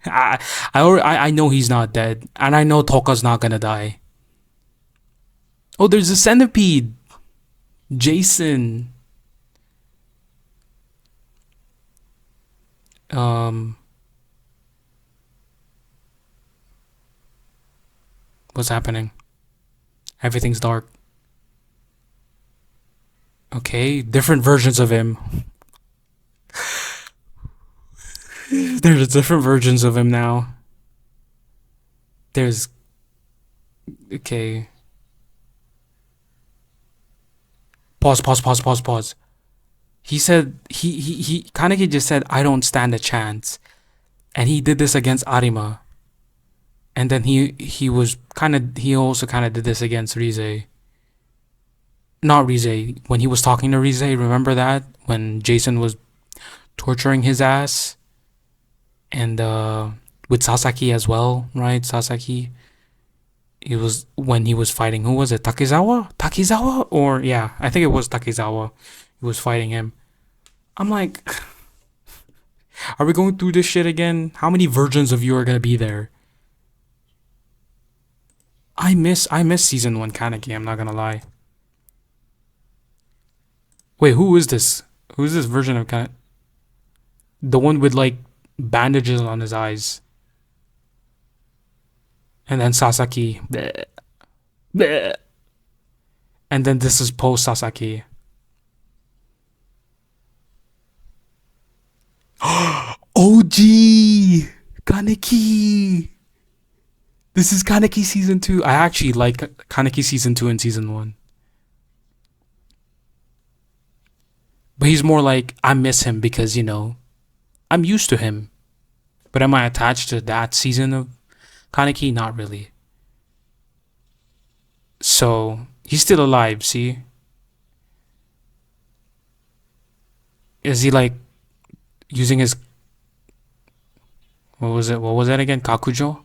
I I know he's not dead, and I know Toka's not gonna die. Oh, there's a centipede. Jason. Um, what's happening? Everything's dark. Okay, different versions of him. There's different versions of him now. There's okay. Pause. Pause. Pause. Pause. Pause. He said he Kaneki just said I don't stand a chance, and he did this against Arima, and then he also kind of did this against Rize. Not Rize, when he was talking to Rize. Remember that when Jason was torturing his ass, and with Sasaki as well, right? Sasaki. It was when he was fighting. Who was it? Takizawa? Takizawa? Or yeah, I think it was Takizawa. He was fighting him. I'm like, are we going through this shit again? How many versions of you are gonna be there? I miss season one Kaneki, I'm not gonna lie. Wait, who is this? Who's this version of Kaneki? The one with like bandages on his eyes. And then Sasaki. Bleh, bleh. And then this is post Sasaki. OG Kaneki. This is Kaneki season 2. I actually like Kaneki season 2 and season 1. But he's more like I miss him because, I'm used to him. But am I attached to that season of Kaneki? Not really. So he's still alive, see? Is he like using his what was it? What was that again? Kakujo?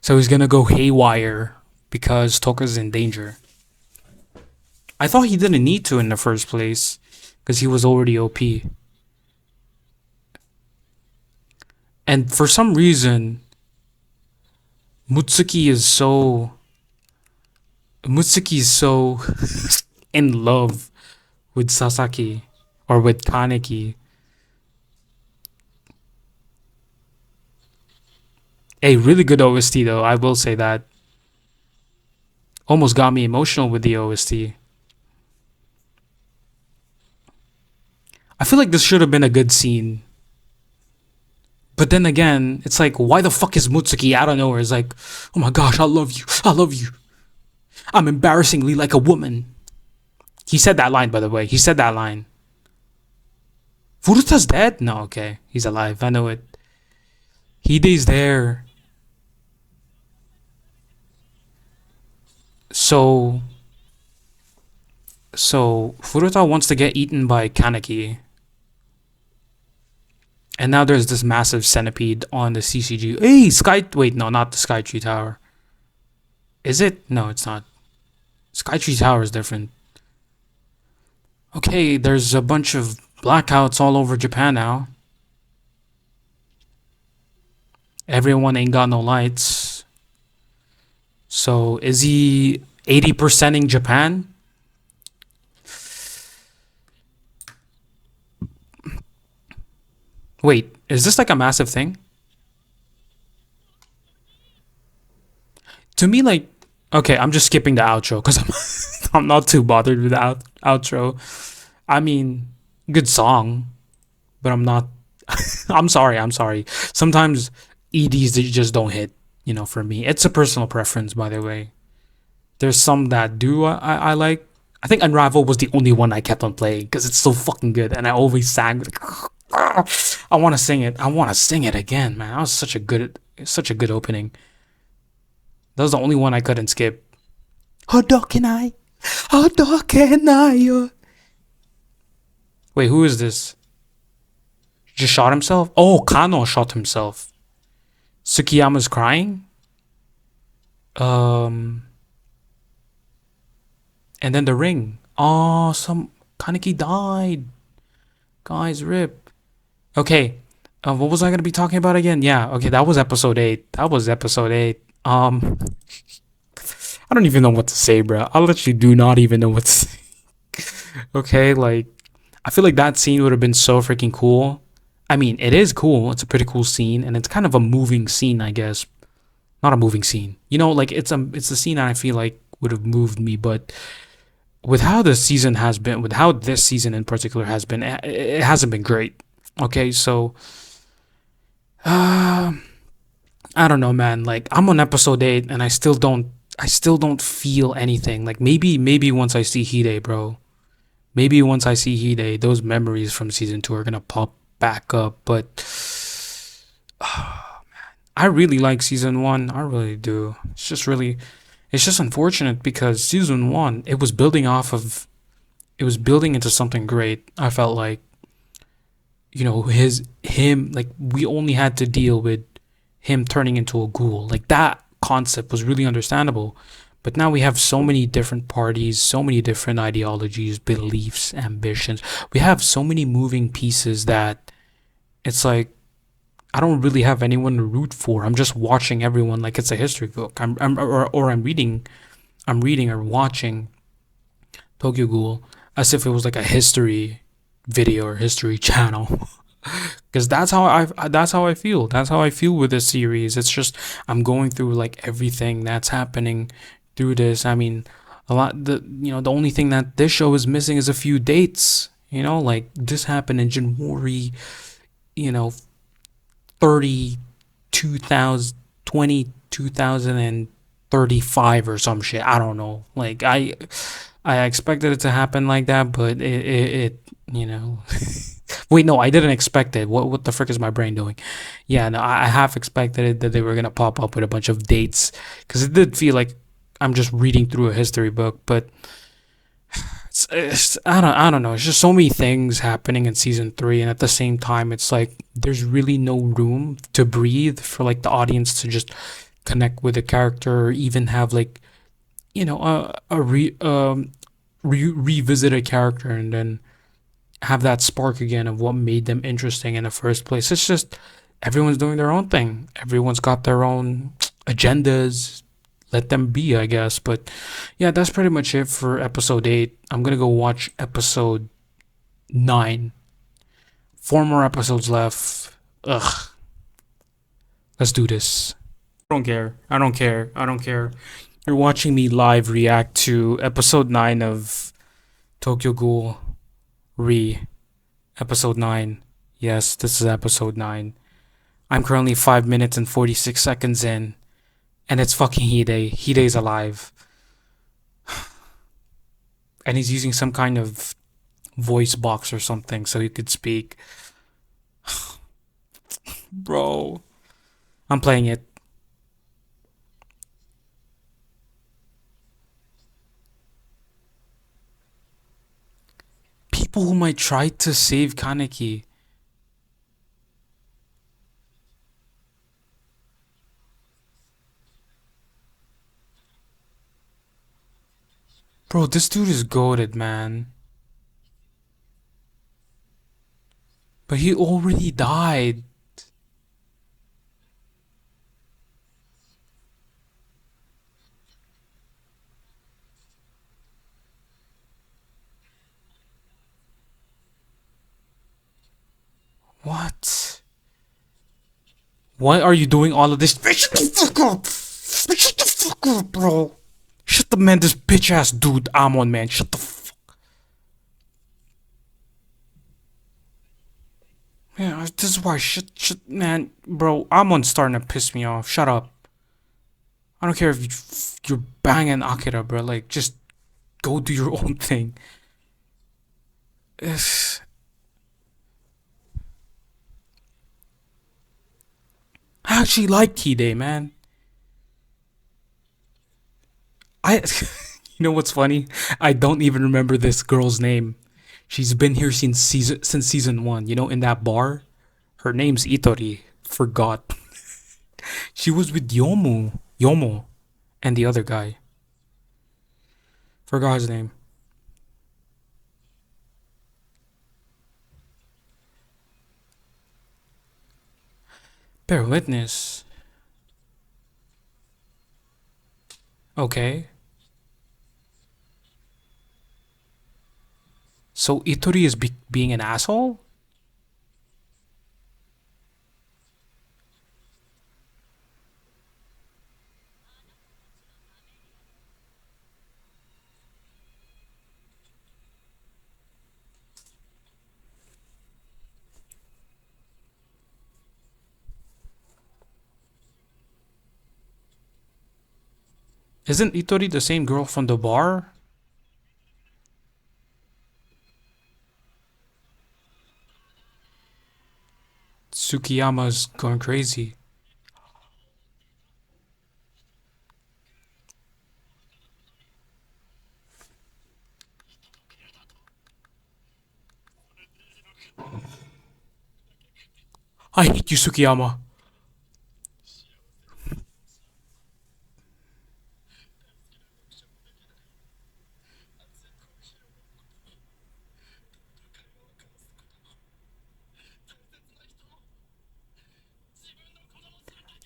So he's gonna go haywire because Toka's in danger. I thought he didn't need to in the first place because he was already OP. And for some reason, Mutsuki is so in love with Sasaki or with Kaneki. A really good OST though, I will say that. Almost got me emotional with the OST. I feel like this should have been a good scene. But then again, it's like, why the fuck is Mutsuki out of nowhere? It's like, oh my gosh, I love you. I love you. I'm embarrassingly like a woman. He said that line, by the way. He said that line. Furuta's dead? No, okay. He's alive. I know it. Hide's there. So Furuta wants to get eaten by Kaneki. And now there's this massive centipede on the CCG. Hey, wait, no, not the Skytree Tower. Is it? No, it's not. Skytree Tower is different. Okay, there's a bunch of blackouts all over Japan now. Everyone ain't got no lights. So is he 80%ing Japan? Wait, is this like a massive thing? To me, like, okay, I'm just skipping the outro because I'm not too bothered with the outro. I mean, good song, but I'm not. I'm sorry. I'm sorry. Sometimes EDs just don't hit. For me, it's a personal preference. By the way, there's some that do I like. I think Unravel was the only one I kept on playing because it's so fucking good, and I always sang. I want to sing it. I want to sing it again, man. That was such a good opening. That was the only one I couldn't skip. How dark can I? How dark can I? Wait, who is this? Just shot himself? Oh, Kano shot himself. Tsukiyama's crying. And then the ring. Oh, some Kaneki died. Guys, rip. Okay. What was I gonna be talking about again? Yeah. Okay, that was episode 8. That was episode 8. I don't even know what to say, bro. I literally do not even know what to say. Okay, like I feel like that scene would have been so freaking cool. I mean, it is cool. It's a pretty cool scene, and it's kind of a moving scene, I guess. Not a moving scene, like it's a scene that I feel like would have moved me, but with how the season has been, with how this season in particular has been, it hasn't been great. Okay, so uh, I don't know, man. Like I'm on episode 8, and I still don't feel anything. Like maybe once I see Hide, bro. Maybe once I see Hide, those memories from season 2 are gonna pop back up. But I really like season 1. I really do. It's just unfortunate because season 1, it was building into something great. I felt like, him, like, we only had to deal with him turning into a ghoul. Like, that concept was really understandable. But now we have so many different parties, so many different ideologies, beliefs, ambitions. We have so many moving pieces that it's like I don't really have anyone to root for. I'm just watching everyone like it's a history book. Or I'm reading or watching Tokyo Ghoul as if it was like a history video or history channel. Because that's how I feel. That's how I feel with this series. It's just I'm going through like everything that's happening through this. I mean, the only thing that this show is missing is a few dates. Like this happened in January, you know, 30 2000 2035 or some shit. I don't know. Like I expected it to happen like that, but it you know wait, no, I didn't expect it. What the frick is my brain doing? Yeah, no, I half expected it that they were gonna pop up with a bunch of dates because it did feel like I'm just reading through a history book, but I don't know. It's just so many things happening in season 3, and at the same time, it's like there's really no room to breathe for like the audience to just connect with the character or even have like revisit a character and then have that spark again of what made them interesting in the first place. It's just everyone's doing their own thing. Everyone's got their own agendas. Let them be, I guess. But yeah, that's pretty much it for episode 8. I'm gonna go watch episode 9. 4 more episodes left. Ugh. Let's do this. I don't care. I don't care. I don't care. You're watching me live react to episode 9 of Tokyo Ghoul Re. Episode 9. Yes, this is episode 9. I'm currently 5 minutes and 46 seconds in, and it's fucking Hide. Hide's alive. And he's using some kind of voice box or something so he could speak. Bro. I'm playing it. People who might try to save Kaneki. Bro, this dude is goated, man. But he already died. What? Why are you doing all of this? Shut the fuck up! Shut the fuck up, bro! Shut the man, this bitch ass dude, Amon, man. Shut the fuck. Man, this is why shit, man, bro. Amon's starting to piss me off. Shut up. I don't care if you're banging Akira, bro. Like, just go do your own thing. Ugh. I actually like Hide, man. I, you know what's funny? I don't even remember this girl's name. She's been here since season 1. In that bar. Her name's Itori. Forgot. She was with Yomo, and the other guy. Forgot his name. Bear witness. Okay. So Itori is being an asshole? Isn't Itori the same girl from the bar? Tsukiyama's going crazy. I hate you, Tsukiyama.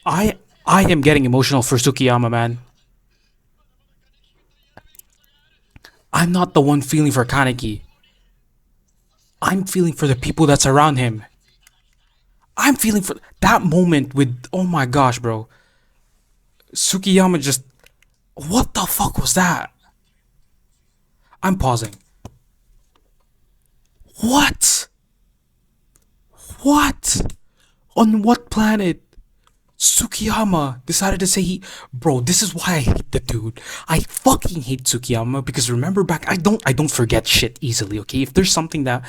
I I am getting emotional for Tsukiyama, man. I'm not the one feeling for Kaneki. I'm feeling for the people that surround him. I'm feeling for that moment with oh my gosh, bro. Tsukiyama just what the fuck was that? I'm pausing. What? What? On what planet? Tsukiyama decided to say he bro, this is why I hate the dude. I fucking hate Tsukiyama because remember back I don't forget shit easily, okay? If there's something that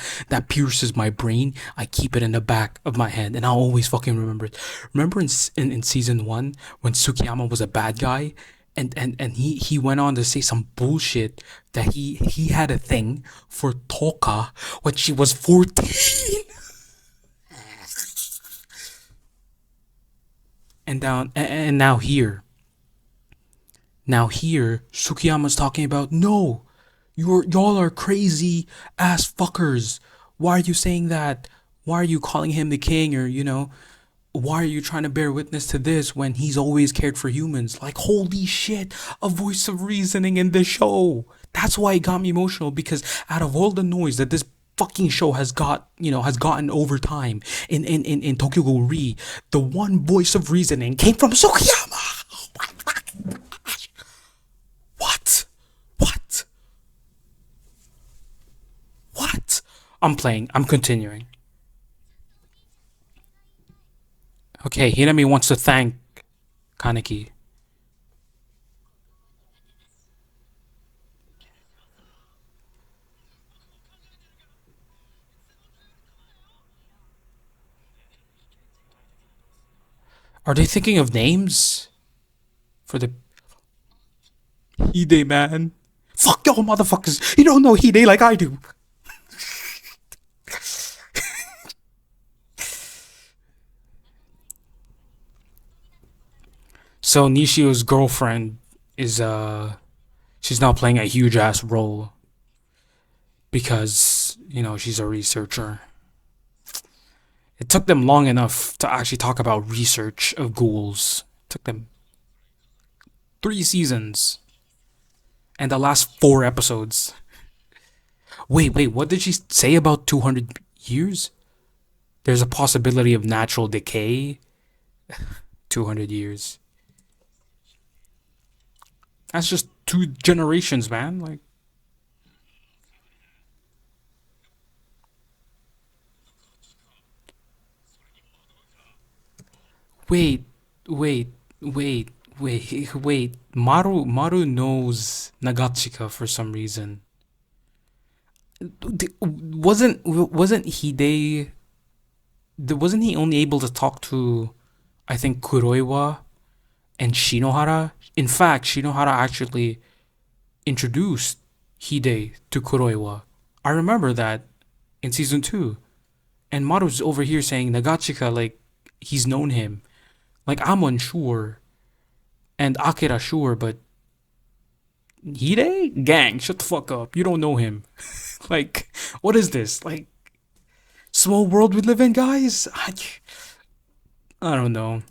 pierces my brain, I keep it in the back of my head and I'll always fucking remember it. Remember in season 1 when Tsukiyama was a bad guy and he went on to say some bullshit that he had a thing for Toka when she was 14. And now here, Sukiyama's talking about no, y'all are crazy ass fuckers. Why are you saying that? Why are you calling him the king? Or why are you trying to bear witness to this when he's always cared for humans? Like holy shit, a voice of reasoning in the show. That's why it got me emotional because out of all the noise that this fucking show has gotten over time in Tokyo Ghoul Re, the one voice of reasoning came from Sukiyama. What? What? What? I'm playing. I'm continuing. Okay, Hinami wants to thank Kaneki. Are they thinking of names for the Hide man? Fuck y'all motherfuckers. You don't know Hide like I do. So Nishio's girlfriend is she's now playing a huge ass role because, she's a researcher. It took them long enough to actually talk about research of ghouls. It took them 3 seasons and the last 4 episodes. Wait, what did she say about 200 years? There's a possibility of natural decay. 200 years. That's just 2 generations, man. Like, wait, wait, wait. Maru knows Nagachika for some reason. Wasn't wasn't he only able to talk to I think Kuroiwa and Shinohara? In fact, Shinohara actually introduced Hide to Kuroiwa. I remember that in season 2. And Maru's over here saying Nagachika like he's known him. Like I'm unsure and Akira sure, but Hide? Gang, shut the fuck up. You don't know him. Like, what is this? Like, small world we live in, guys? I don't know.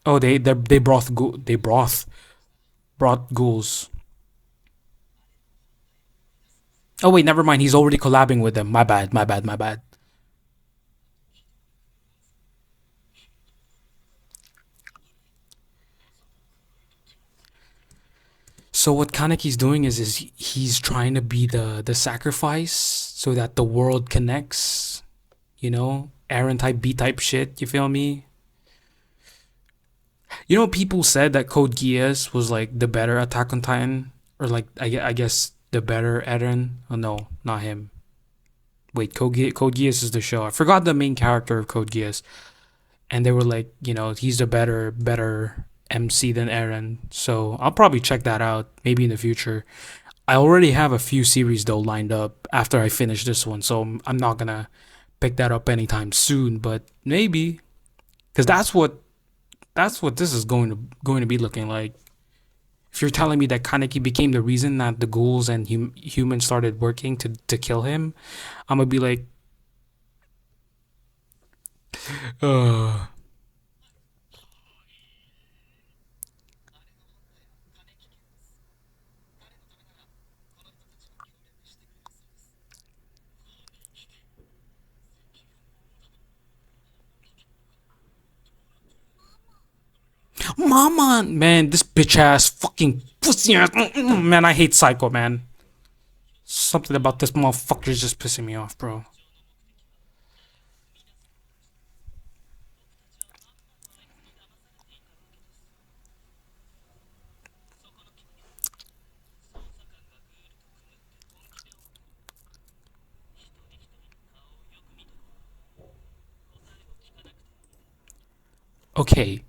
Oh, they brought ghouls. Oh wait, never mind. He's already collabing with them. My bad. My bad. My bad. So what Kaneki's doing is he's trying to be the sacrifice so that the world connects. You know, Aaron type B type shit. You feel me? You know, people said that Code Geass was like the better Attack on Titan, or like I guess the better Eren. Oh no, not him. Wait, Code Geass is the show. I forgot the main character of Code Geass, and they were like, you know, he's a better MC than Eren. So I'll probably check that out maybe in the future. I already have a few series though lined up after I finish this one, so I'm not gonna pick that up anytime soon. But maybe because that's what this is going to be looking like. If you're telling me that Kaneki became the reason that the ghouls and humans started working to kill him, I'm gonna be like, uh, Mama, man, this bitch ass fucking pussy ass, man, I hate Psycho, man. Something about this motherfucker is just pissing me off, bro. Okay,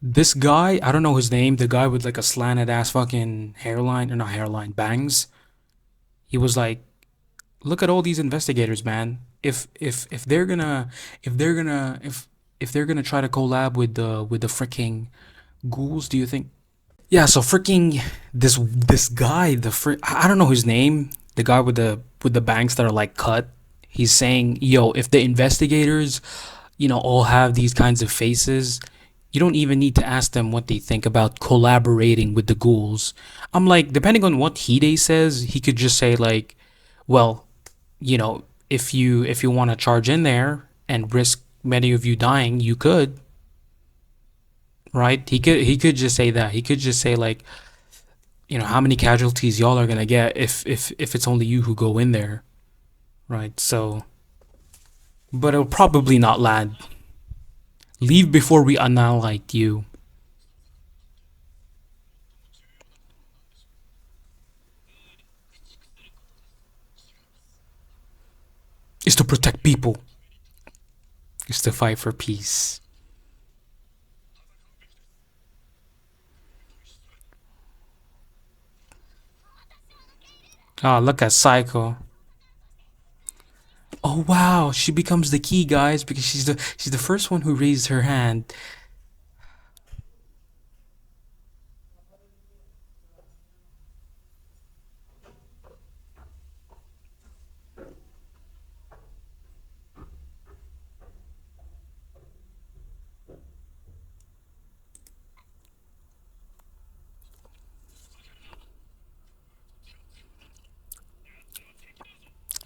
this guy, I don't know his name, the guy with like a slanted ass fucking hairline, or not hairline, bangs. He was like, look at all these investigators, man. If they're gonna if they're gonna if they're gonna try to collab with the freaking ghouls, do you think? Yeah, so freaking this guy, I don't know his name, the guy with the bangs that are like cut. He's saying, "Yo, if the investigators, all have these kinds of faces, you don't even need to ask them what they think about collaborating with the ghouls." I'm like, depending on what Hide says, he could just say like, "Well, if you want to charge in there and risk many of you dying, you could." Right? He could just say that. He could just say like, how many casualties y'all are gonna get if it's only you who go in there, right? So, but it'll probably not land. Leave before we annihilate you is to protect people, is to fight for peace. Oh, look at Psycho. Oh wow, she becomes the key, guys, because she's the first one who raised her hand.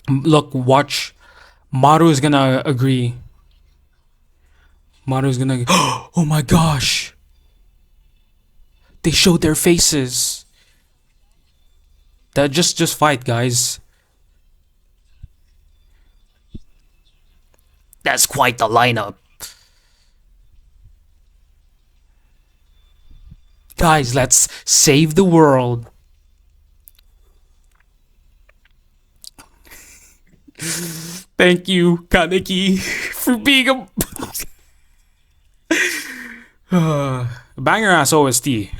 Look, watch. Maru is gonna agree. Maru is gonna. Oh my gosh! They showed their faces. That just fight, guys. That's quite the lineup. Guys, let's save the world. Thank you, Kaneki, for being a banger ass OST.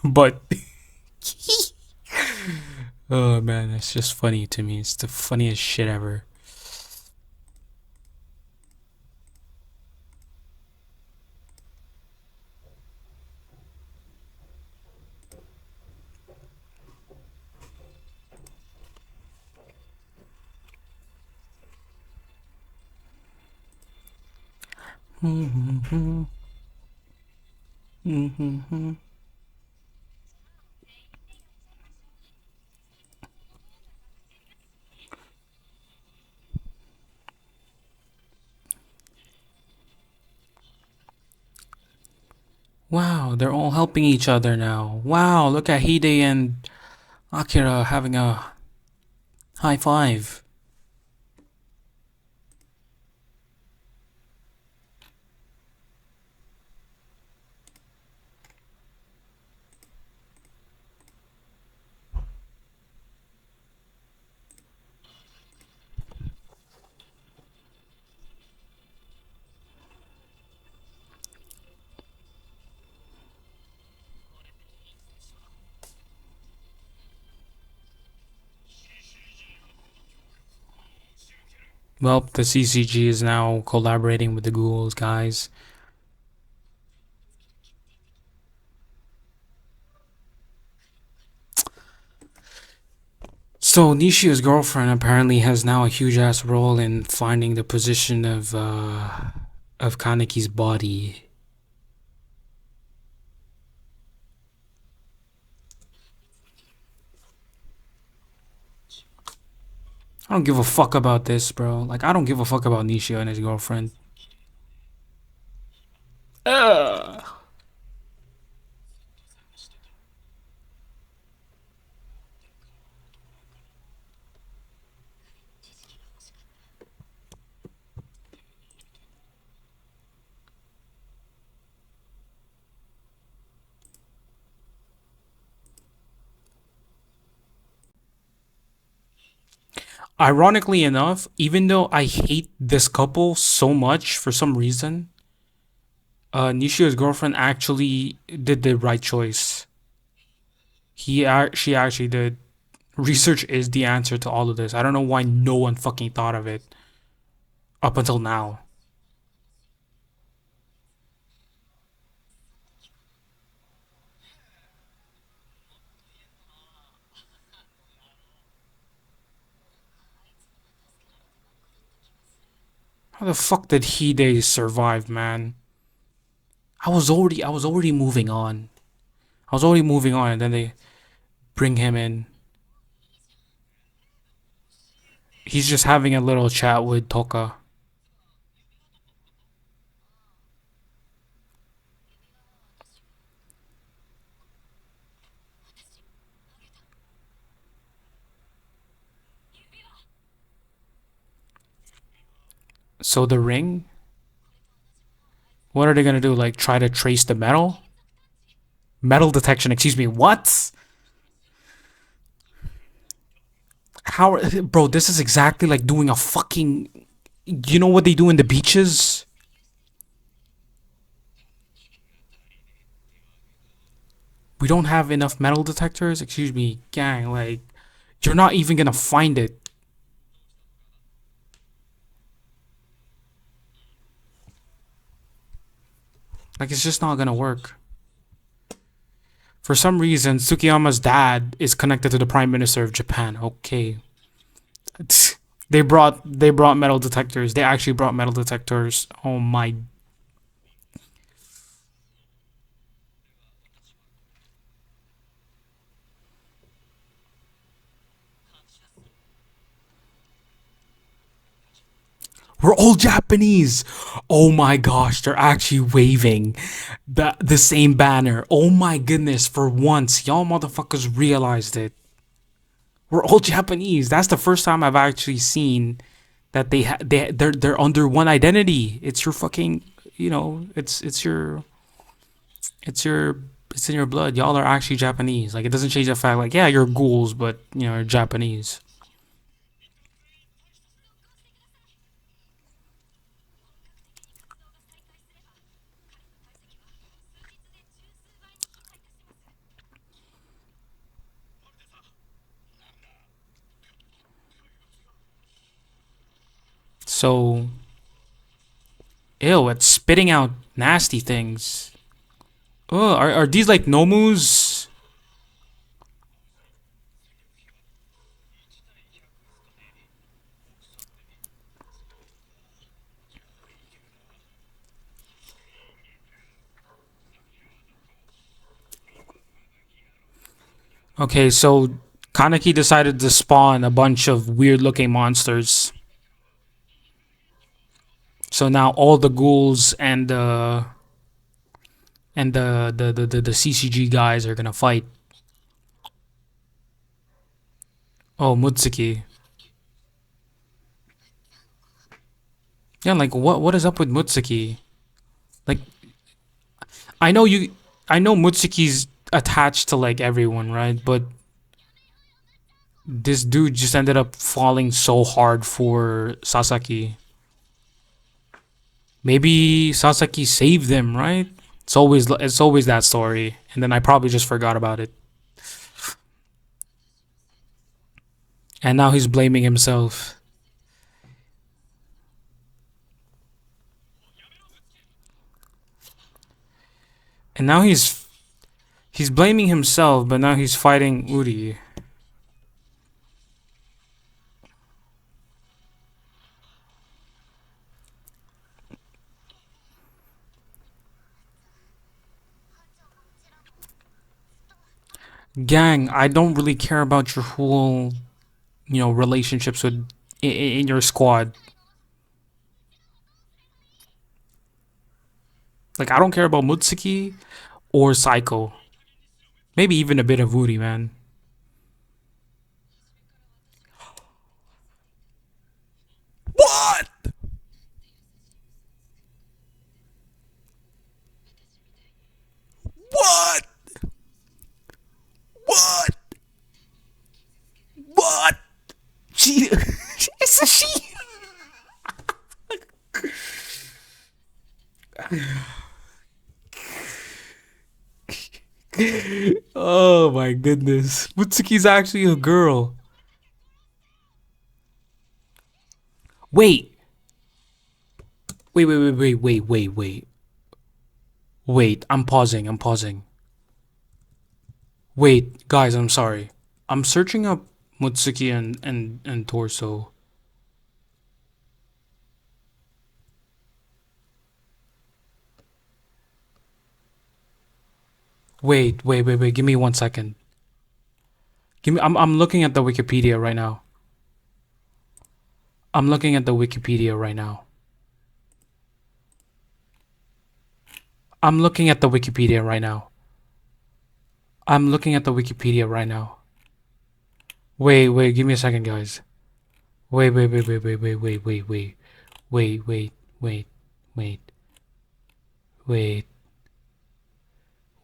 But oh man, it's just funny to me. It's the funniest shit ever. Wow, they're all helping each other now. Wow, look at Hide and Akira having a high five. Well, the CCG is now collaborating with the ghouls, guys. So Nishio's girlfriend apparently has now a huge ass role in finding the position of Kaneki's body. I don't give a fuck about this, bro. Like, I don't give a fuck about Nishio and his girlfriend. Ugh. Ironically enough, even though I hate this couple so much for some reason, Nishio's girlfriend actually did the right choice. She actually did. Research is the answer to all of this. I don't know why no one fucking thought of it up until now. How the fuck did Hide survive, man? I was already moving on. I was already moving on, and then they bring him in. He's just having a little chat with Toka. So the ring, what are they gonna do? Like try to trace the metal? Metal detection, excuse me. What? How, bro, this is exactly like doing a fucking, you know what they do in the beaches? We don't have enough metal detectors. Excuse me, gang. Like, you're not even gonna find it. Like, it's just not gonna work. For some reason, Tsukiyama's dad is connected to the Prime Minister of Japan. Okay, they brought metal detectors. They actually brought metal detectors. Oh my. We're all Japanese. Oh my gosh, they're actually waving the same banner. Oh my goodness, for once, y'all motherfuckers realized it. We're all Japanese. That's the first time I've actually seen that they're under one identity. It's your fucking, it's your it's in your blood. Y'all are actually Japanese. Like, it doesn't change the fact, like, yeah, you're ghouls, but you're Japanese. So, ew, it's spitting out nasty things. Oh, are these like nomus? Okay, so Kaneki decided to spawn a bunch of weird looking monsters. So now all the ghouls and the CCG guys are gonna fight. Oh, Mutsuki. Yeah, like what is up with Mutsuki? Like I know you I know Mutsuki's attached to like everyone, right? But this dude just ended up falling so hard for Sasaki. Maybe Sasaki saved them, right? It's always that story, and then I probably just forgot about it. And now he's blaming himself. And now he's blaming himself, but now he's fighting Uri. Gang, I don't really care about your whole, relationships with in your squad. Like I don't care about Mutsuki or Psycho. Maybe even a bit of Uri, man. What? What? What? What? She. It's a she. Oh my goodness. Mutsuki's actually a girl. Wait. Wait. Wait, I'm pausing. I'm pausing. Wait, guys, I'm sorry. I'm searching up Mutsuki and Torso. Wait. Give me 1 second. I'm looking at the Wikipedia right now. I'm looking at the Wikipedia right now. I'm looking at the Wikipedia right now. I'm looking at the Wikipedia right now. Wait, give me a second, guys. Wait. Wait, wait, wait, wait, wait,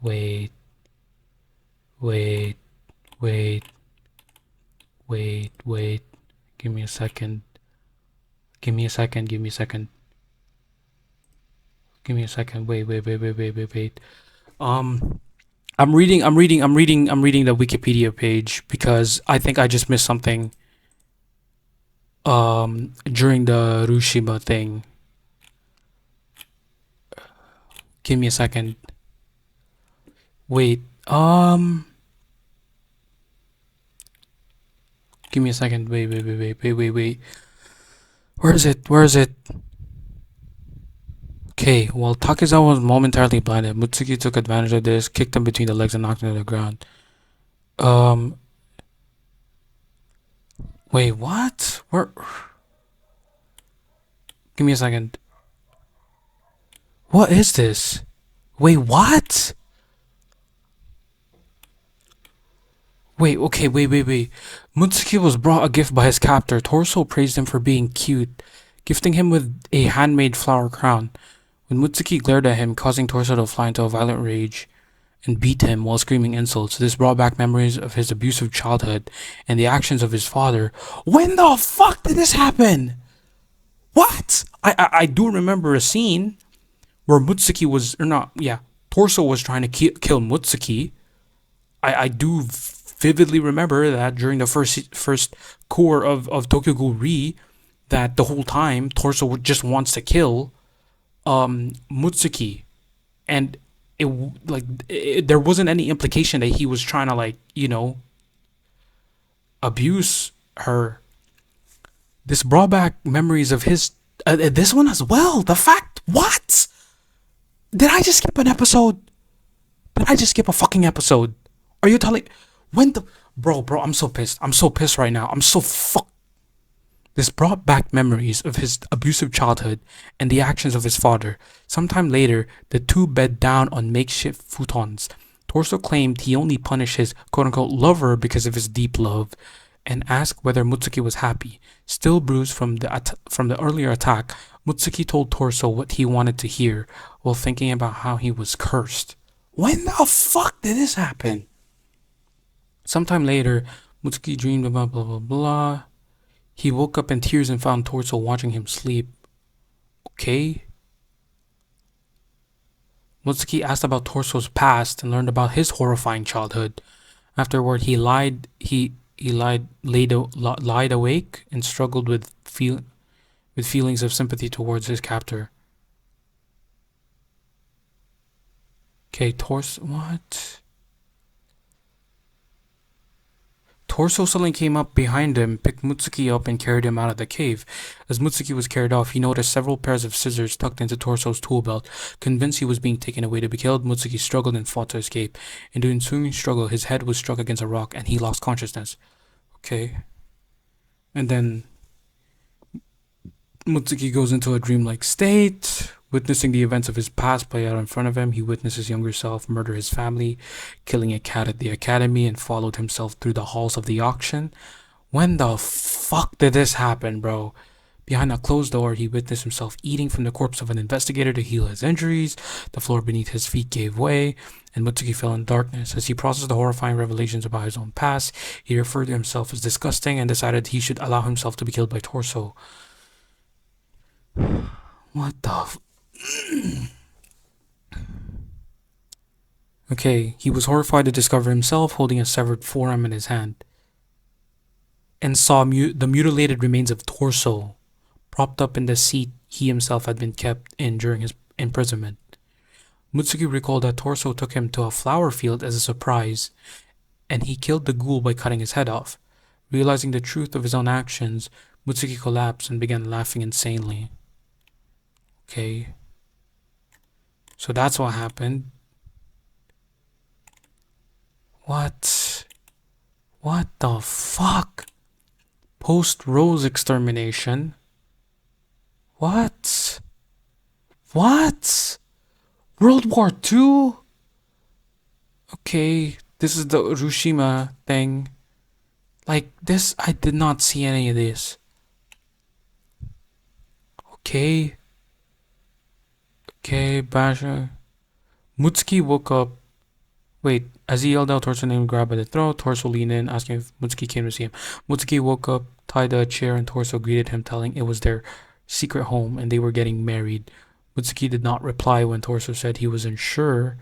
wait, wait, wait, wait. Give me a second. Give me a second. Give me a second. Give me a second. Wait. Um, I'm reading the Wikipedia page because I think I just missed something. During the Rushima thing. Give me a second. Wait. Give me a second. Wait. Where is it? Where is it? Okay, well, Takezawa was momentarily blinded. Mutsuki took advantage of this, kicked him between the legs, and knocked him to the ground. Um, wait, what? Where? Give me a second. What is this? Wait, what? Wait. Mutsuki was brought a gift by his captor. Torso praised him for being cute, gifting him with a handmade flower crown. When Mutsuki glared at him, causing Torso to fly into a violent rage and beat him while screaming insults. This brought back memories of his abusive childhood and the actions of his father. When the fuck did this happen? What? I do remember a scene where Mutsuki was, or not, yeah, Torso was trying to kill Mutsuki. I do vividly remember that during the first core of Tokyo Ghoul Re, that the whole time Torso just wants to kill Mutsuki, and it there wasn't any implication that he was trying to abuse her. This brought back memories of his this one as well. The fact, what? Did I just skip an episode? Did I just skip a fucking episode? Are you telling? When the bro, I'm so pissed. I'm so pissed right now. I'm so fuck. This brought back memories of his abusive childhood and the actions of his father. Sometime later, the two bed down on makeshift futons. Torso claimed he only punished his quote unquote lover because of his deep love and asked whether Mutsuki was happy. Still bruised from the earlier attack, Mutsuki told Torso what he wanted to hear while thinking about how he was cursed. When the fuck did this happen? Sometime later, Mutsuki dreamed about blah blah blah. He woke up in tears and found Torso watching him sleep. Okay. Mutsuki asked about Torso's past and learned about his horrifying childhood. Afterward, lied awake and struggled with feelings of sympathy towards his captor. Okay, Torso, what? Torso suddenly came up behind him, picked Mutsuki up, and carried him out of the cave. As Mutsuki was carried off, he noticed several pairs of scissors tucked into Torso's tool belt. Convinced he was being taken away to be killed, Mutsuki struggled and fought to escape. In the ensuing struggle, his head was struck against a rock and he lost consciousness. Okay. And then Mutsuki goes into a dreamlike state. Witnessing the events of his past play out in front of him, he witnessed his younger self murder his family, killing a cat at the academy, and followed himself through the halls of the auction. When the fuck did this happen, bro? Behind a closed door, he witnessed himself eating from the corpse of an investigator to heal his injuries. The floor beneath his feet gave way, and Mutsuki fell in darkness. As he processed the horrifying revelations about his own past, he referred to himself as disgusting and decided he should allow himself to be killed by Torso. What the Okay, he was horrified to discover himself holding a severed forearm in his hand and saw the mutilated remains of Torso propped up in the seat he himself had been kept in during his imprisonment. Mutsuki recalled that Torso took him to a flower field as a surprise, and he killed the ghoul by cutting his head off. Realizing the truth of his own actions, Mutsuki collapsed and began laughing insanely. Okay. So that's what happened. What? What the fuck? Post-Rose extermination? What? What? World War II? Okay, this is the Hiroshima thing. Like, this, I did not see any of this. Okay. Okay, Basha. Mutsuki woke up. Wait, as he yelled out, Torso named grabbed by the throat. Torso leaned in, asking if Mutsuki came to see him. Mutsuki woke up, tied a chair, and Torso greeted him, telling it was their secret home and they were getting married. Mutsuki did not reply when Torso said he wasn't sure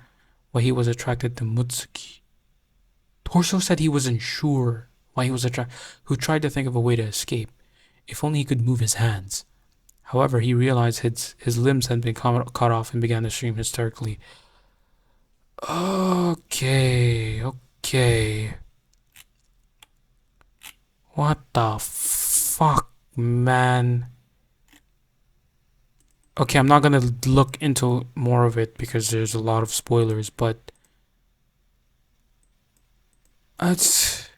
why he was attracted to Mutsuki. Torso said he wasn't sure why he was attracted, who tried to think of a way to escape. If only he could move his hands. However, he realized his limbs had been cut off and began to scream hysterically. Okay. What the fuck, man? Okay, I'm not gonna look into more of it because there's a lot of spoilers, but it's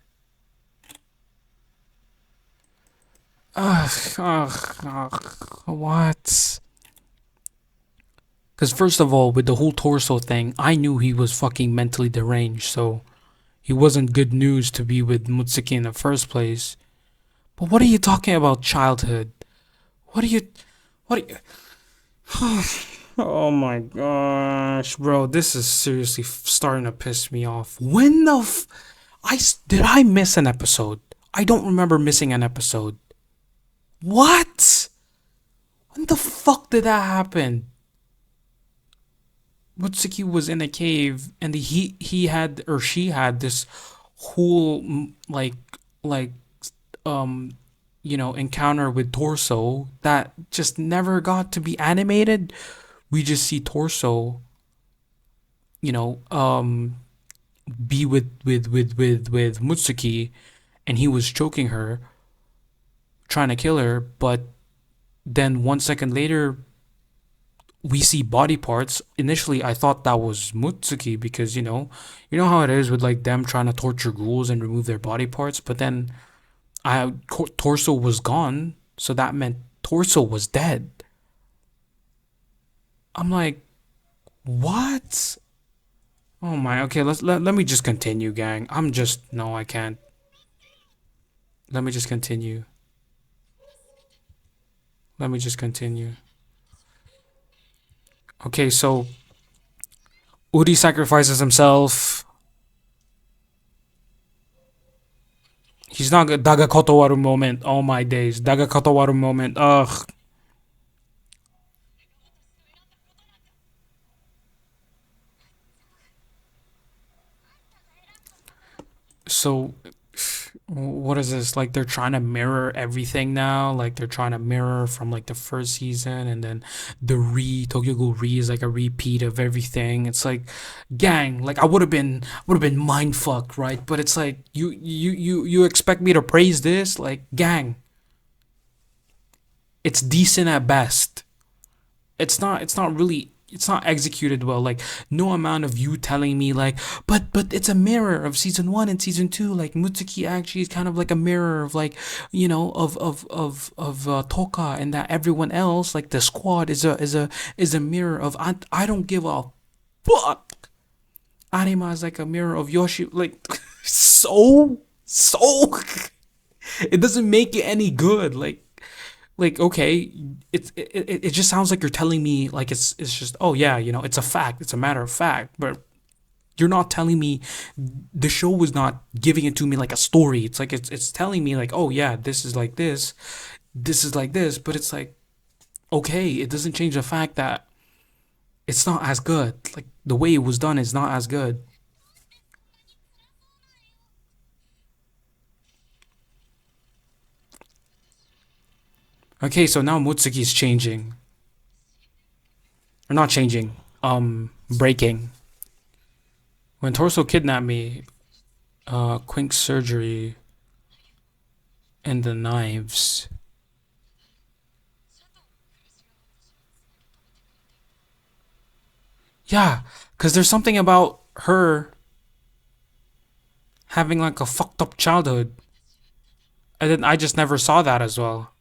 what? Because first of all, with the whole Torso thing, I knew he was fucking mentally deranged, so he wasn't good news to be with Mutsuki in the first place. But what are you talking about, childhood? What are you... Oh my gosh, bro, this is seriously starting to piss me off. When the did I miss an episode? I don't remember missing an episode. What? When the fuck did that happen? Mutsuki was in a cave and he had or she had this whole like encounter with Torso that just never got to be animated. We just see Torso be with Mutsuki, and he was choking her, trying to kill her, but then 1 second later we see body parts. Initially, I thought that was Mutsuki because you know how it is with like them trying to torture ghouls and remove their body parts. But then torso was gone, so that meant torso was dead. I'm like, what? Oh my. Okay, let me just continue, gang. I'm just no, I can't. Let me just continue. Let me just continue. Okay, so Uri sacrifices himself. He's not good. Daga Kotowaru moment. Oh my days. Daga Kotowaru moment. Ugh. So what is this? Like they're trying to mirror everything now. Like they're trying to mirror from like the first season, and then the Tokyo Ghoul re is like a repeat of everything. It's like, gang. Like I would have been mind fucked, right? But it's like you expect me to praise this? Like, gang. It's decent at best. It's not executed well. Like no amount of you telling me like but it's a mirror of season 1 and season 2. Like Mutsuki actually is kind of like a mirror of like of Toka, and that everyone else like the squad is a mirror of I don't give a fuck. Arima is like a mirror of Yoshi. Like so it doesn't make it any good. Like okay, it just sounds like you're telling me like it's just, oh yeah, it's a fact, it's a matter of fact, but you're not telling me. The show was not giving it to me like a story. It's like it's telling me like, oh yeah, this is like this is like this, but it's like, okay, it doesn't change the fact that it's not as good. Like the way it was done is not as good. Okay, so now Mutsuki's changing, or not changing, breaking. When Torso kidnapped me, Quink's surgery and the knives. Yeah, because there's something about her having like a fucked up childhood. And then I just never saw that as well.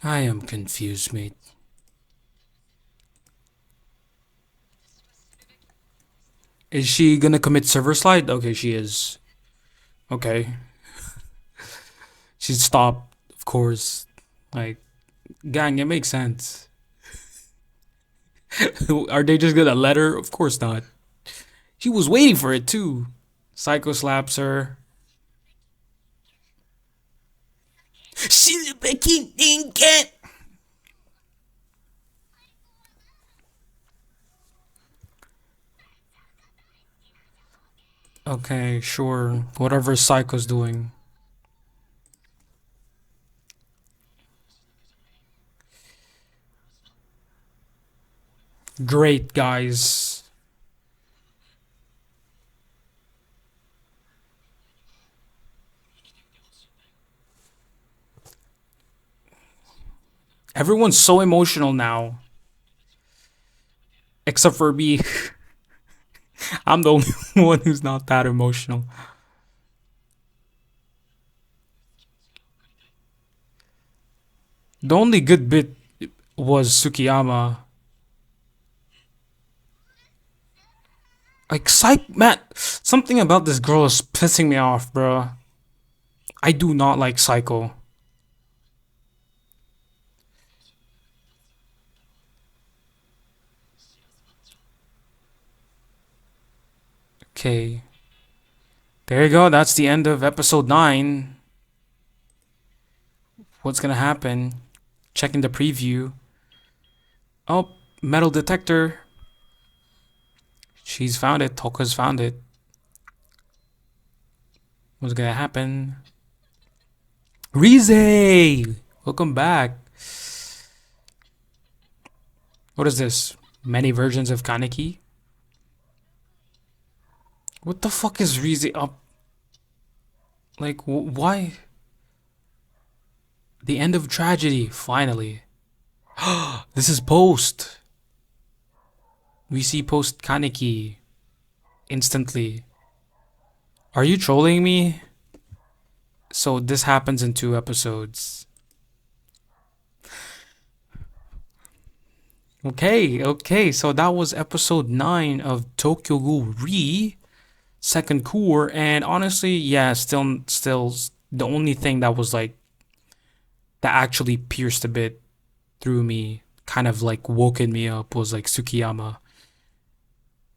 I am confused, mate. Is she gonna commit server slide? Okay, she is. Okay. She stopped, of course. Like, gang, it makes sense. Are they just gonna let her? Of course not. She was waiting for it too. Psycho slaps her. Okay, sure. Whatever Psycho's doing. Great, guys. Everyone's so emotional now, except for me. I'm the only one who's not that emotional. The only good bit was Sukiyama. Like, psych, man. Something about this girl is pissing me off, bro. I do not like Psycho. Okay. There you go. That's the end of episode 9. What's gonna happen? Checking the preview. Oh, metal detector. She's found it. Toka's found it. What's gonna happen? Rize! Welcome back. What is this? Many versions of Kaneki? What the fuck is Rize up? Like, why? The end of tragedy, finally. This is post. We see post Kaneki instantly. Are you trolling me? So this happens in 2 episodes. Okay. So that was episode 9 of Tokyo Ghoul Re second core, and honestly, yeah, still, the only thing that was like that actually pierced a bit through me, kind of like woken me up, was like Tsukiyama.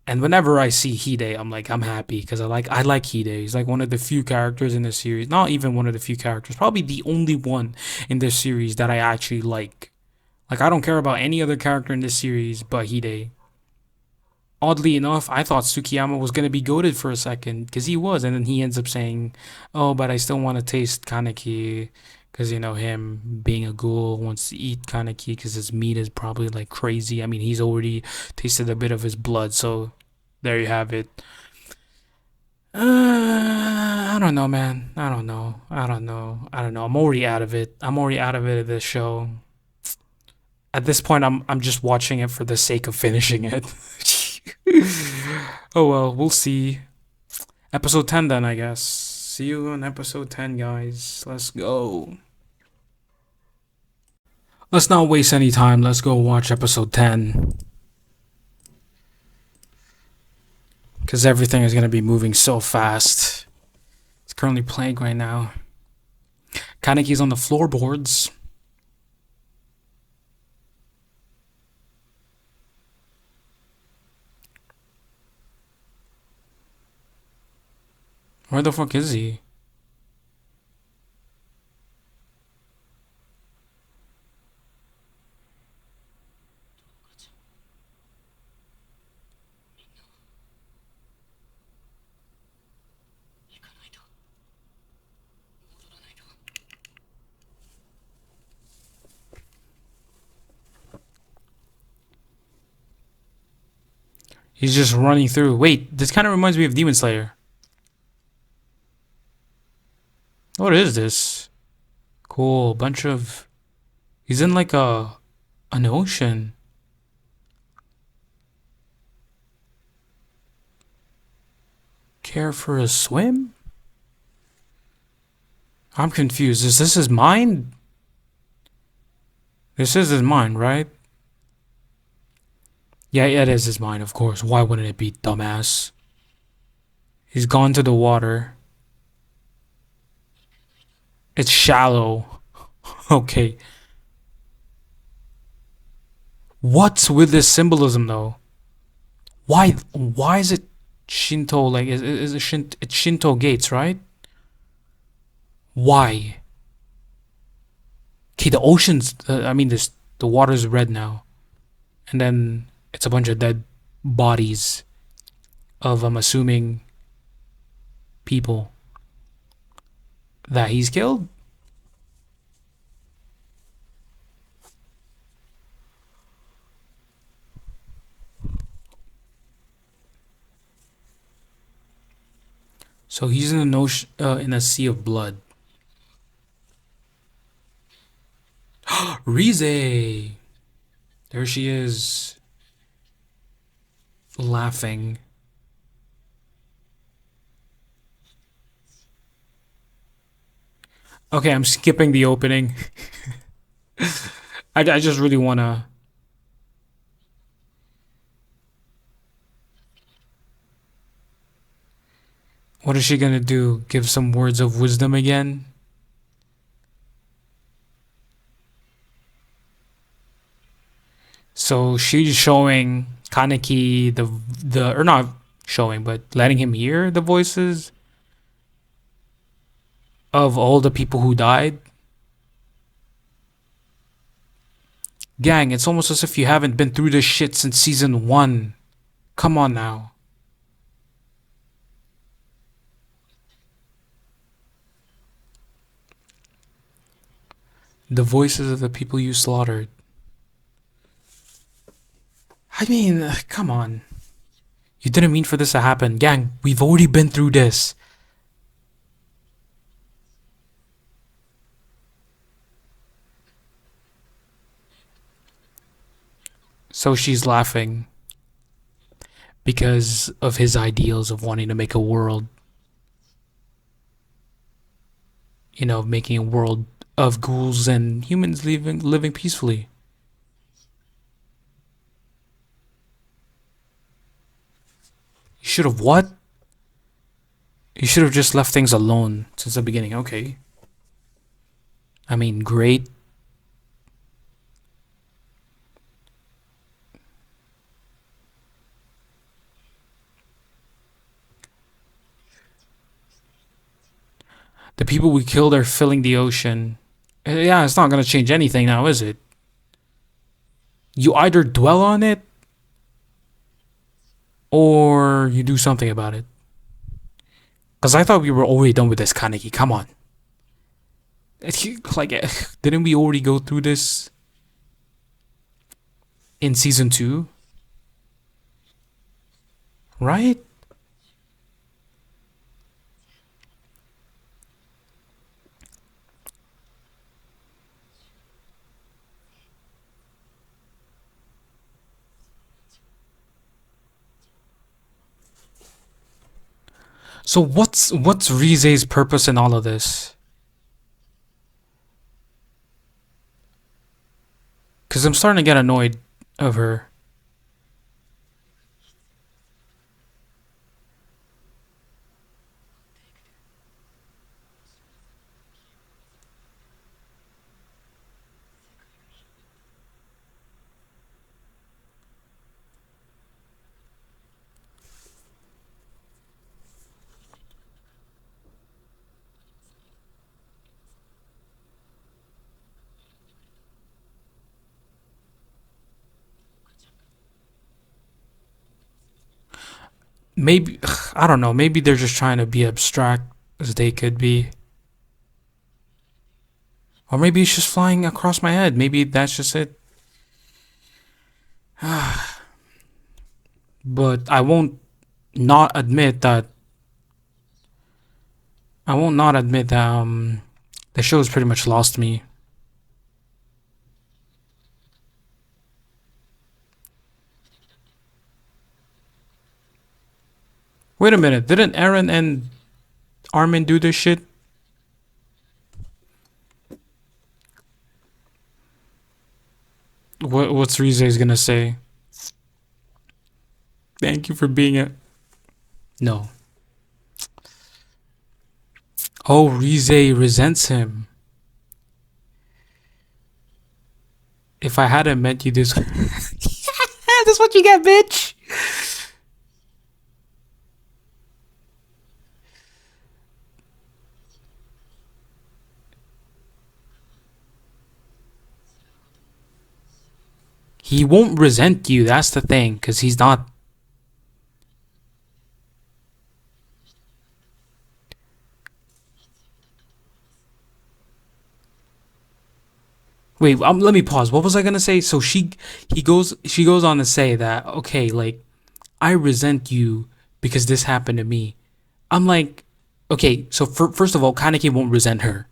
And whenever I see Hide, I'm like, I'm happy because I like Hide. He's like one of the few characters in this series, not even one of the few characters, probably the only one in this series that I actually like. Like I don't care about any other character in this series but Hide. Oddly enough, I thought Tsukiyama was gonna be goaded for a second because he was, and then he ends up saying, "Oh, but I still want to taste kaneki." Because him being a ghoul wants to eat kaneki because his meat is probably like crazy. I mean, he's already tasted a bit of his blood, so there you have it. I don't know, man. I don't know. I'm already out of it. I'm already out of it at this show. At this point, I'm just watching it for the sake of finishing it. Oh well, we'll see. Episode 10 then, I guess. See you on episode 10, guys. Let's go. Let's not waste any time. Let's go watch episode 10. Because everything is going to be moving so fast. It's currently playing right now. Kaneki's on the floorboards. Where the fuck is he? He's just running through. Wait, this kind of reminds me of Demon Slayer. What is this? Cool, bunch of. He's in like an ocean. Care for a swim? I'm confused. Is this his mind? This is his mind, right? Yeah, it is his mind, of course. Why wouldn't it be, dumbass? He's gone to the water. It's shallow. Okay. What's with this symbolism, though? Why is it Shinto? Like, is it it's Shinto gates, right? Why? Okay, the ocean's. I mean, the water's red now, and then it's a bunch of dead bodies of, I'm assuming, people that he's killed. So he's in an ocean, in a sea of blood. Rize, there she is, laughing. Okay, I'm skipping the opening. I just really wanna. What is she gonna do? Give some words of wisdom again? So she's showing Kaneki the or not showing, but letting him hear the voices of all the people who died. Gang, it's almost as if you haven't been through this shit since season 1. Come on now. The voices of the people you slaughtered. I mean, come on. You didn't mean for this to happen. Gang, we've already been through this. So she's laughing because of his ideals of wanting to make a world, making a world of ghouls and humans living peacefully. You should have what? You should have just left things alone since the beginning. Okay. I mean, great. The people we killed are filling the ocean. Yeah, it's not gonna change anything now, is it? You either dwell on it or you do something about it. Because I thought we were already done with this, Kaneki. Come on. Like, didn't we already go through this in season 2? Right? So what's Rize's purpose in all of this? Because I'm starting to get annoyed of her. Maybe I don't know. Maybe they're just trying to be abstract as they could be, or maybe it's just flying across my head. Maybe that's just it. But not admit that. I won't not admit that the show's pretty much lost me. Wait a minute. Didn't Aaron and Armin do this shit? What's Rize's gonna say? Thank you for being a no. Oh, Rize resents him. If I hadn't met you this, that's what you get, bitch. He won't resent you. That's the thing, because he's not. Wait, let me pause. What was I gonna say? So she goes on to say that okay, like I resent you because this happened to me. I'm like, okay, so first of all, Kaneki won't resent her.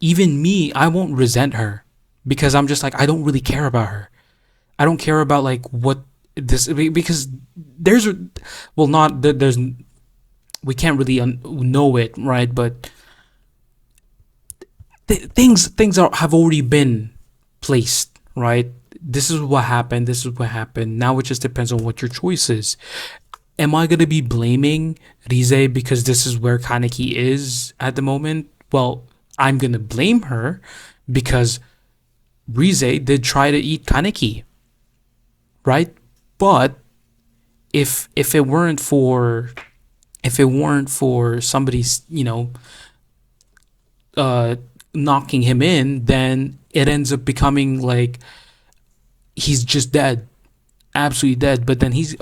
Even me, I won't resent her because I'm just like I don't really care about her. I don't care about like what this because there's well not there's we can't really know it right, but things have already been placed right. This is what happened. This is what happened. Now it just depends on what your choice is. Am I gonna be blaming Rize because this is where Kaneki is at the moment? Well, I'm gonna blame her because Rize did try to eat Kaneki, right? But if it weren't for somebody's uh knocking him in, then it ends up becoming like he's just dead, absolutely dead. But then he's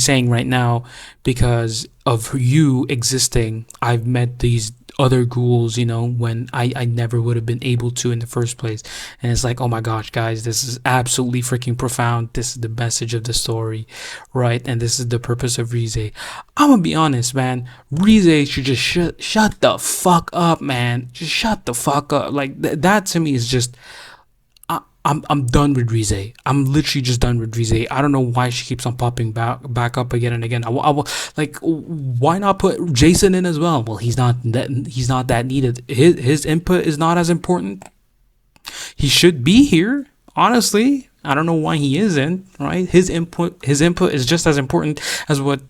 saying right now because of you existing, I've met these other ghouls, when I never would have been able to in the first place. And it's like, oh my gosh, guys, this is absolutely freaking profound. This is the message of the story, right? And this is the purpose of Rize. I'm gonna be honest, man. Rize should just shut the fuck up, man. Just shut the fuck up. Like that to me is just I'm done with Rize. I'm literally just done with Rize. I don't know why she keeps on popping back up again and again. Like, why not put Jason in as well? Well, he's not that needed. His input is not as important. He should be here. Honestly, I don't know why he isn't. Right? His input is just as important as what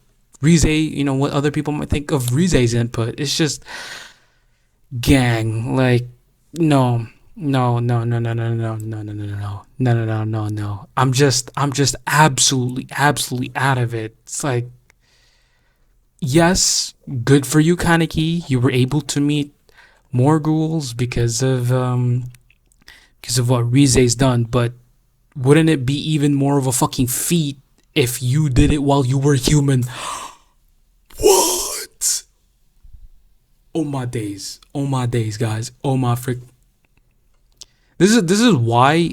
Rize, what other people might think of Rize's input. It's just gang. Like, no, no. I'm just absolutely out of it. It's like, yes, good for you, Kaneki. You were able to meet more ghouls because of what Rize's done, but wouldn't it be even more of a fucking feat if you did it while you were human? What? Oh my days. Oh my days, guys. Oh my frick. This is why,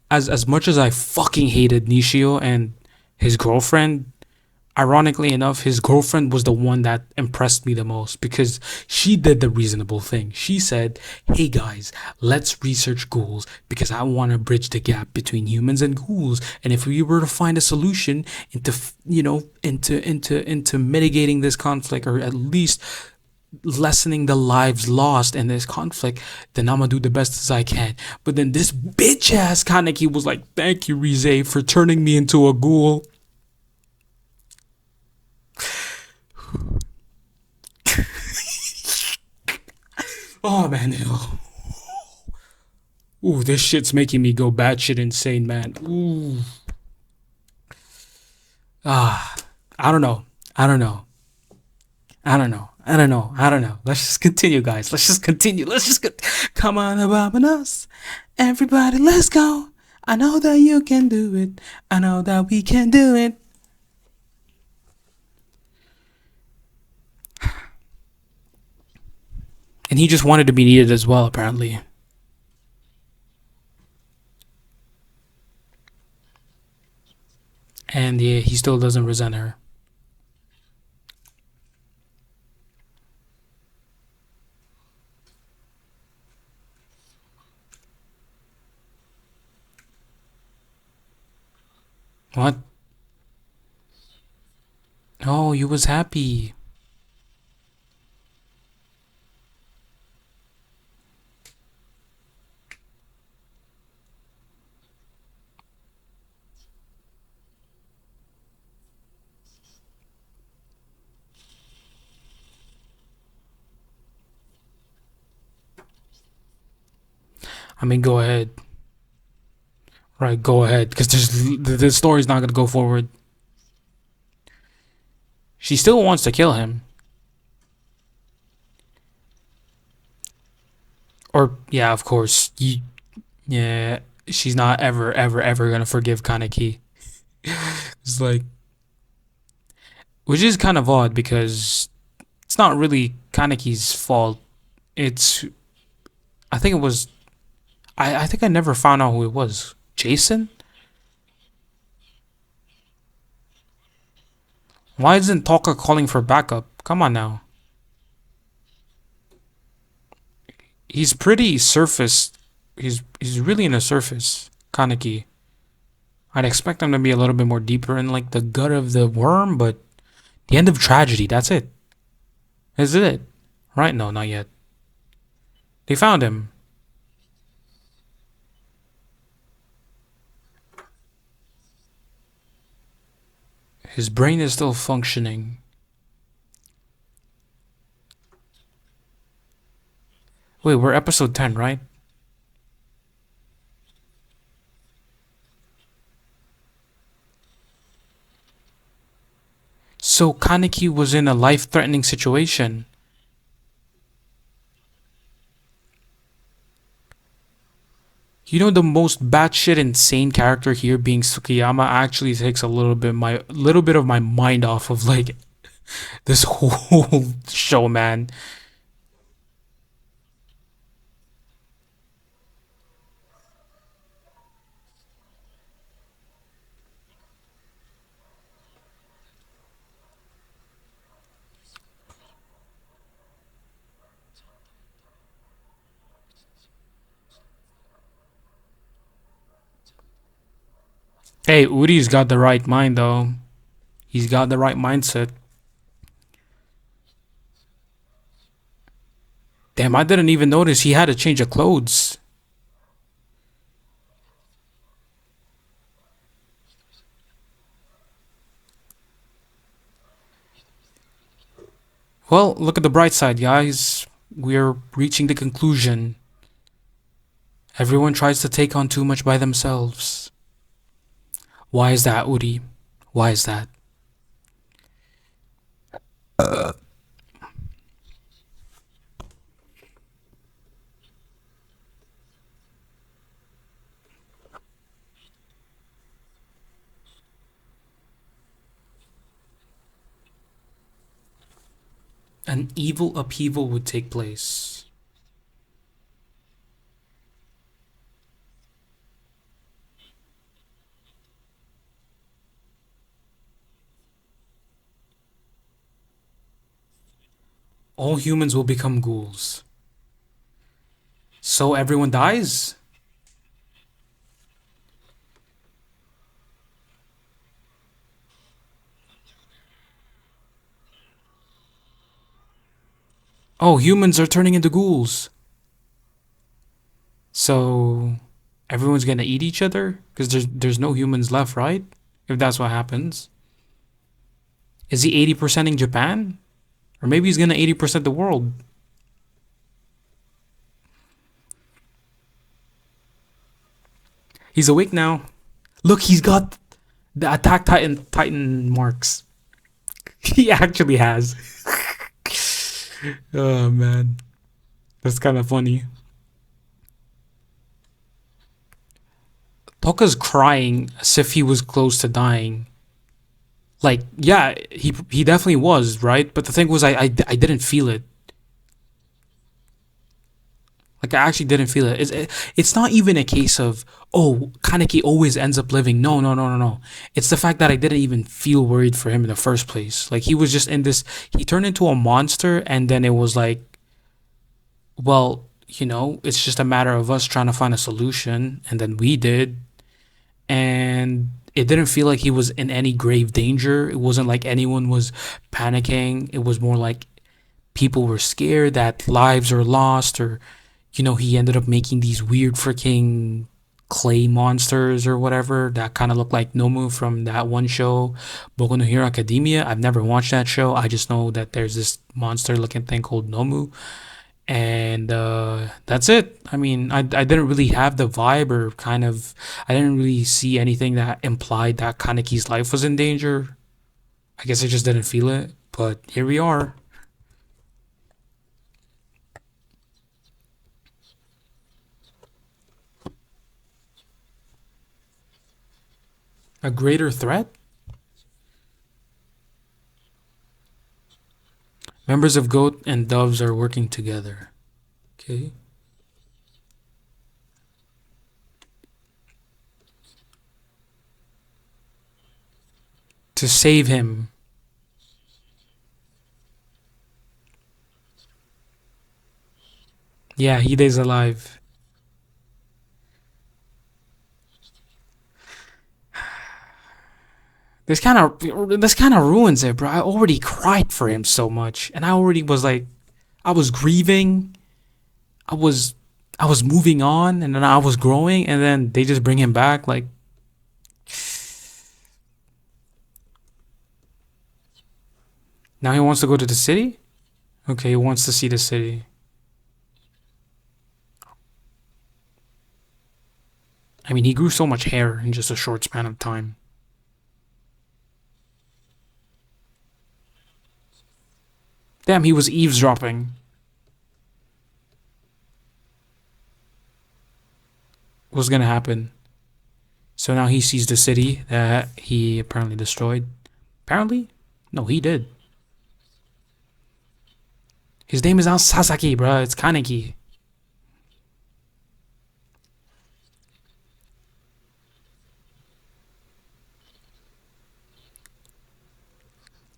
as much as I fucking hated Nishio and his girlfriend, ironically enough, his girlfriend was the one that impressed me the most because she did the reasonable thing. She said, "Hey guys, let's research ghouls because I want to bridge the gap between humans and ghouls. And if we were to find a solution into mitigating this conflict, or at least lessening the lives lost in this conflict, then I'm gonna do the best as I can." But then this bitch ass Kaneki was like, "Thank you, Rize, for turning me into a ghoul." Oh man, ooh, this shit's making me go batshit insane, man. Ooh, ah, I don't know, I don't know, I don't know. Let's just continue, guys. Let's just continue. Come on, above us, everybody. Let's go. I know that you can do it. I know that we can do it. And he just wanted to be needed as well, apparently. And yeah, he still doesn't resent her. What? Oh, you was happy. I mean, go ahead. Right, go ahead, because the story's not gonna go forward. She still wants to kill him, or yeah, of course. Yeah, she's not ever gonna forgive Kaneki. It's like, which is kind of odd because it's not really Kaneki's fault. It's I think it was I think I never found out who it was. Jason? Why isn't Toka calling for backup? Come on now. He's pretty surface. He's really in the surface, Kaneki. I'd expect him to be a little bit more deeper in like the gut of the worm, but the end of tragedy, that's it. Is it? Right? No, not yet. They found him. His brain is still functioning. Wait, we're episode 10, right? So Kaneki was in a life-threatening situation. The most batshit insane character here being Sukiyama actually takes a little bit of my mind off of like this whole show, man. Hey, Udi's got the right mind though. He's got the right mindset. Damn, I didn't even notice he had a change of clothes. Well, look at the bright side, guys. We're reaching the conclusion. Everyone tries to take on too much by themselves. Why is that, Udi? Why is that? An evil upheaval would take place. All humans will become ghouls. So everyone dies? Oh, humans are turning into ghouls. So everyone's gonna eat each other? Because there's no humans left, right? If that's what happens. Is he 80%ing Japan? Or maybe he's gonna 80% the world. He's awake now. Look, he's got the attack Titan marks. He actually has. Oh man. That's kind of funny. Toka's crying as if he was close to dying. Like, yeah, he definitely was, right? But the thing was, I didn't feel it. Like, I actually didn't feel it. It's not even a case of, oh, Kaneki always ends up living. No, no, no, no, no. It's the fact that I didn't even feel worried for him in the first place. Like, he was just in this, he turned into a monster, and then it was like, well, it's just a matter of us trying to find a solution, and then we did. And it didn't feel like he was in any grave danger. It wasn't like anyone was panicking. It was more like people were scared that lives are lost, or he ended up making these weird freaking clay monsters or whatever that kind of look like Nomu from that one show, Boku no Hero Academia. I've never watched that show. I just know that there's this monster looking thing called Nomu, and that's it. I mean, I didn't really have the vibe, or kind of, I didn't really see anything that implied that Kaneki's life was in danger. I guess I just didn't feel it, but here we are. A greater threat? Members of Goat and Doves are working together. Okay. To save him. Yeah, he is alive. This kind of ruins it, bro. I already cried for him so much, and I already was like, I was grieving. I was I was moving on, and then I was growing, and then they just bring him back. Like, now he wants to go to the city. Okay, he wants to see the city. I mean, he grew so much hair in just a short span of time. Damn, he was eavesdropping. What's gonna happen? So now he sees the city that he apparently destroyed. Apparently? No, he did. His name is not Sasaki, bro. It's Kaneki.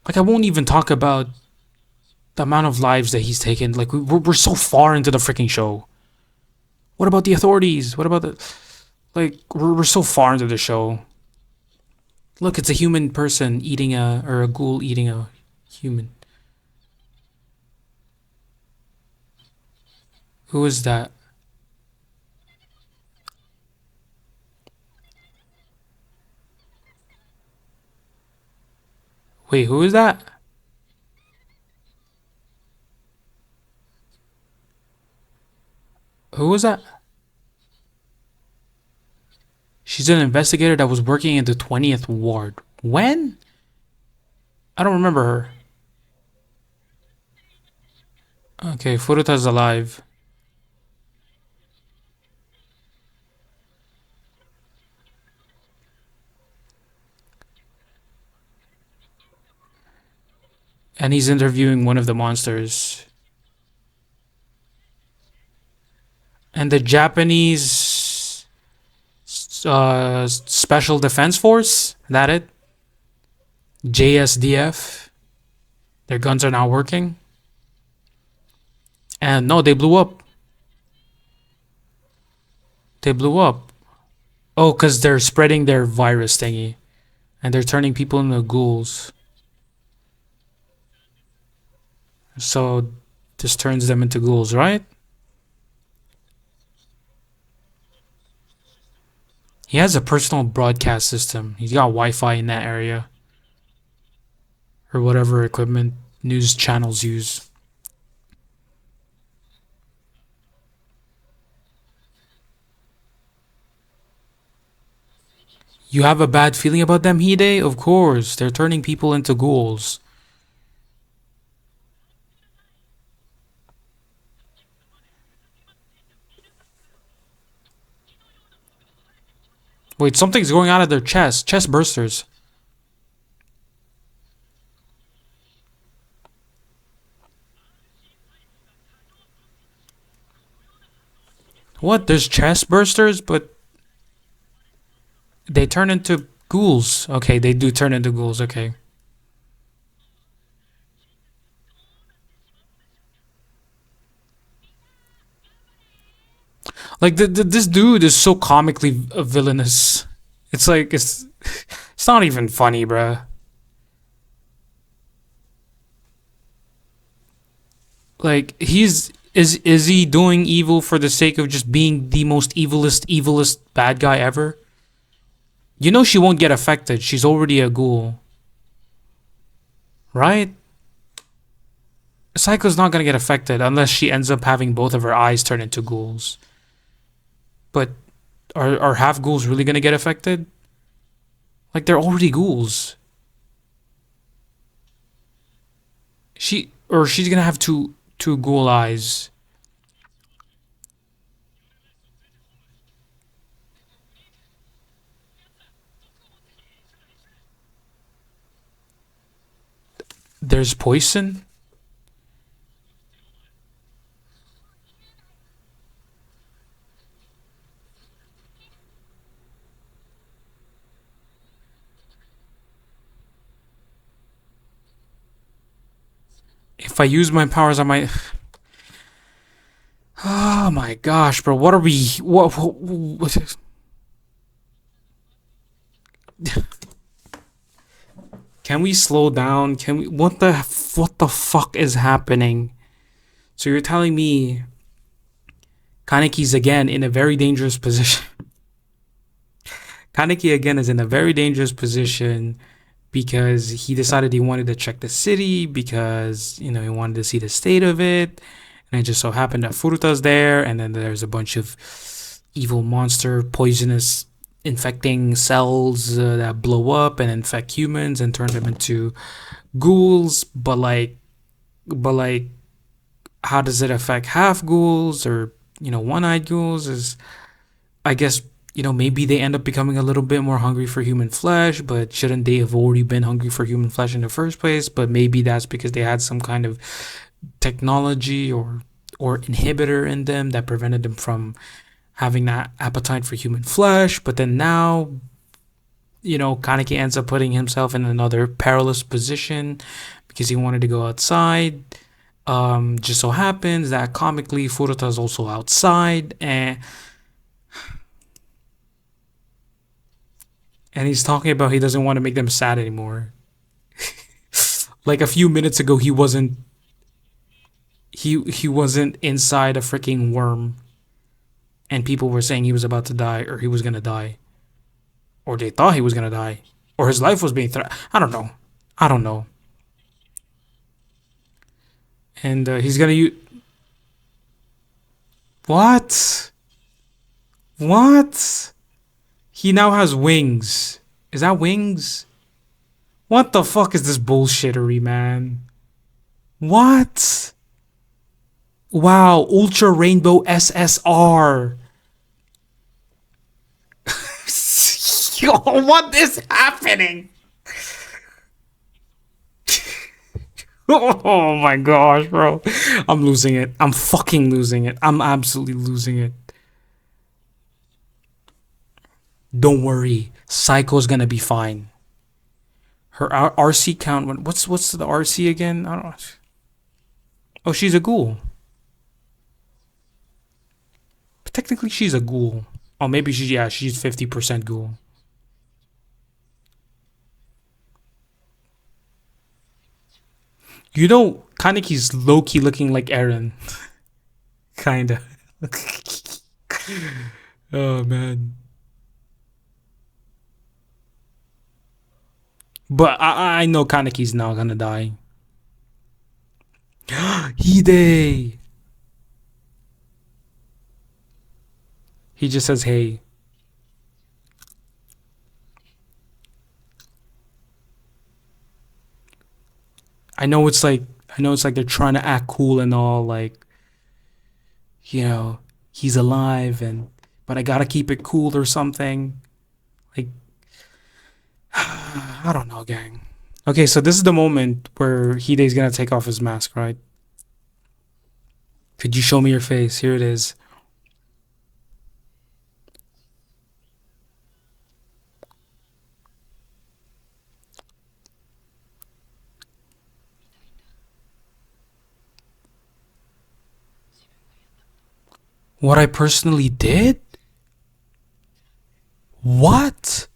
Like, I won't even talk about the amount of lives that he's taken. Like, we're so far into the freaking show. What about the authorities? What about the. Like, we're so far into the show. Look, it's a human person eating a or a ghoul eating a human. Who is that? Wait, who is that? Who was that? She's an investigator that was working in the 20th ward. When? I don't remember her. Okay, Furuta's alive. And he's interviewing one of the monsters. And the Japanese Special Defense Force? That it? JSDF? Their guns are not working? And no, they blew up. They blew up. Oh, because they're spreading their virus thingy. And they're turning people into ghouls. So this turns them into ghouls, right? He has a personal broadcast system. He's got Wi-Fi in that area. Or whatever equipment news channels use. You have a bad feeling about them, Hide? Of course. They're turning people into ghouls. Wait, something's going out of their chest. Chest bursters. What? There's chest bursters, but they turn into ghouls. Okay, they do turn into ghouls. Okay. Like this dude is so comically villainous. It's like it's not even funny, bruh. Like is he doing evil for the sake of just being the most evilest bad guy ever? You know she won't get affected. She's already a ghoul, right? Psycho's not gonna get affected unless she ends up having both of her eyes turn into ghouls. But are half ghouls really gonna get affected? Like they're already ghouls. She's gonna have two ghoul eyes. There's poison. If I use my powers, I might. Oh my gosh, bro! What are we? What can we slow down? Can we? What the fuck is happening? So you're telling me Kaneki's again in a very dangerous position. Kaneki again is in a very dangerous position because he decided he wanted to check the city because he wanted to see the state of it, and it just so happened that Furuta's there, and then there's a bunch of evil monster poisonous infecting cells that blow up and infect humans and turn them into ghouls. But like, how does it affect half ghouls or one-eyed ghouls? Is I guess maybe they end up becoming a little bit more hungry for human flesh, but shouldn't they have already been hungry for human flesh in the first place? But maybe that's because they had some kind of technology or inhibitor in them that prevented them from having that appetite for human flesh. But then now, Kaneki ends up putting himself in another perilous position because he wanted to go outside. Just so happens that comically Furuta is also outside, and And he's talking about he doesn't want to make them sad anymore. Like a few minutes ago, he wasn't inside a freaking worm, and people were saying he was about to die or he was gonna die, or they thought he was gonna die, or his life was being threatened. I don't know. I don't know. And he's gonna use what? What? He now has wings. Is that wings? What the fuck is this bullshittery, man? What? Wow, Ultra Rainbow SSR. Yo, what is happening? Oh my gosh, bro. I'm losing it. I'm fucking losing it. I'm absolutely losing it. Don't worry. Psycho's gonna be fine. Her RC count went. What's the RC again? I don't know. Oh, she's a ghoul. But technically, she's a ghoul. Oh, maybe she's 50% ghoul. You know, Kaneki's low key looking like Eren. Kinda. Oh man. But I know Kaneki's now gonna die. Hide. He just says hey. I know it's like they're trying to act cool and all, like, you know, he's alive and but I gotta keep it cool or something. Like I don't know, gang. Okay, so this is the moment where Hide's gonna take off his mask, right? Could you show me your face? Here it is. What I personally did? What?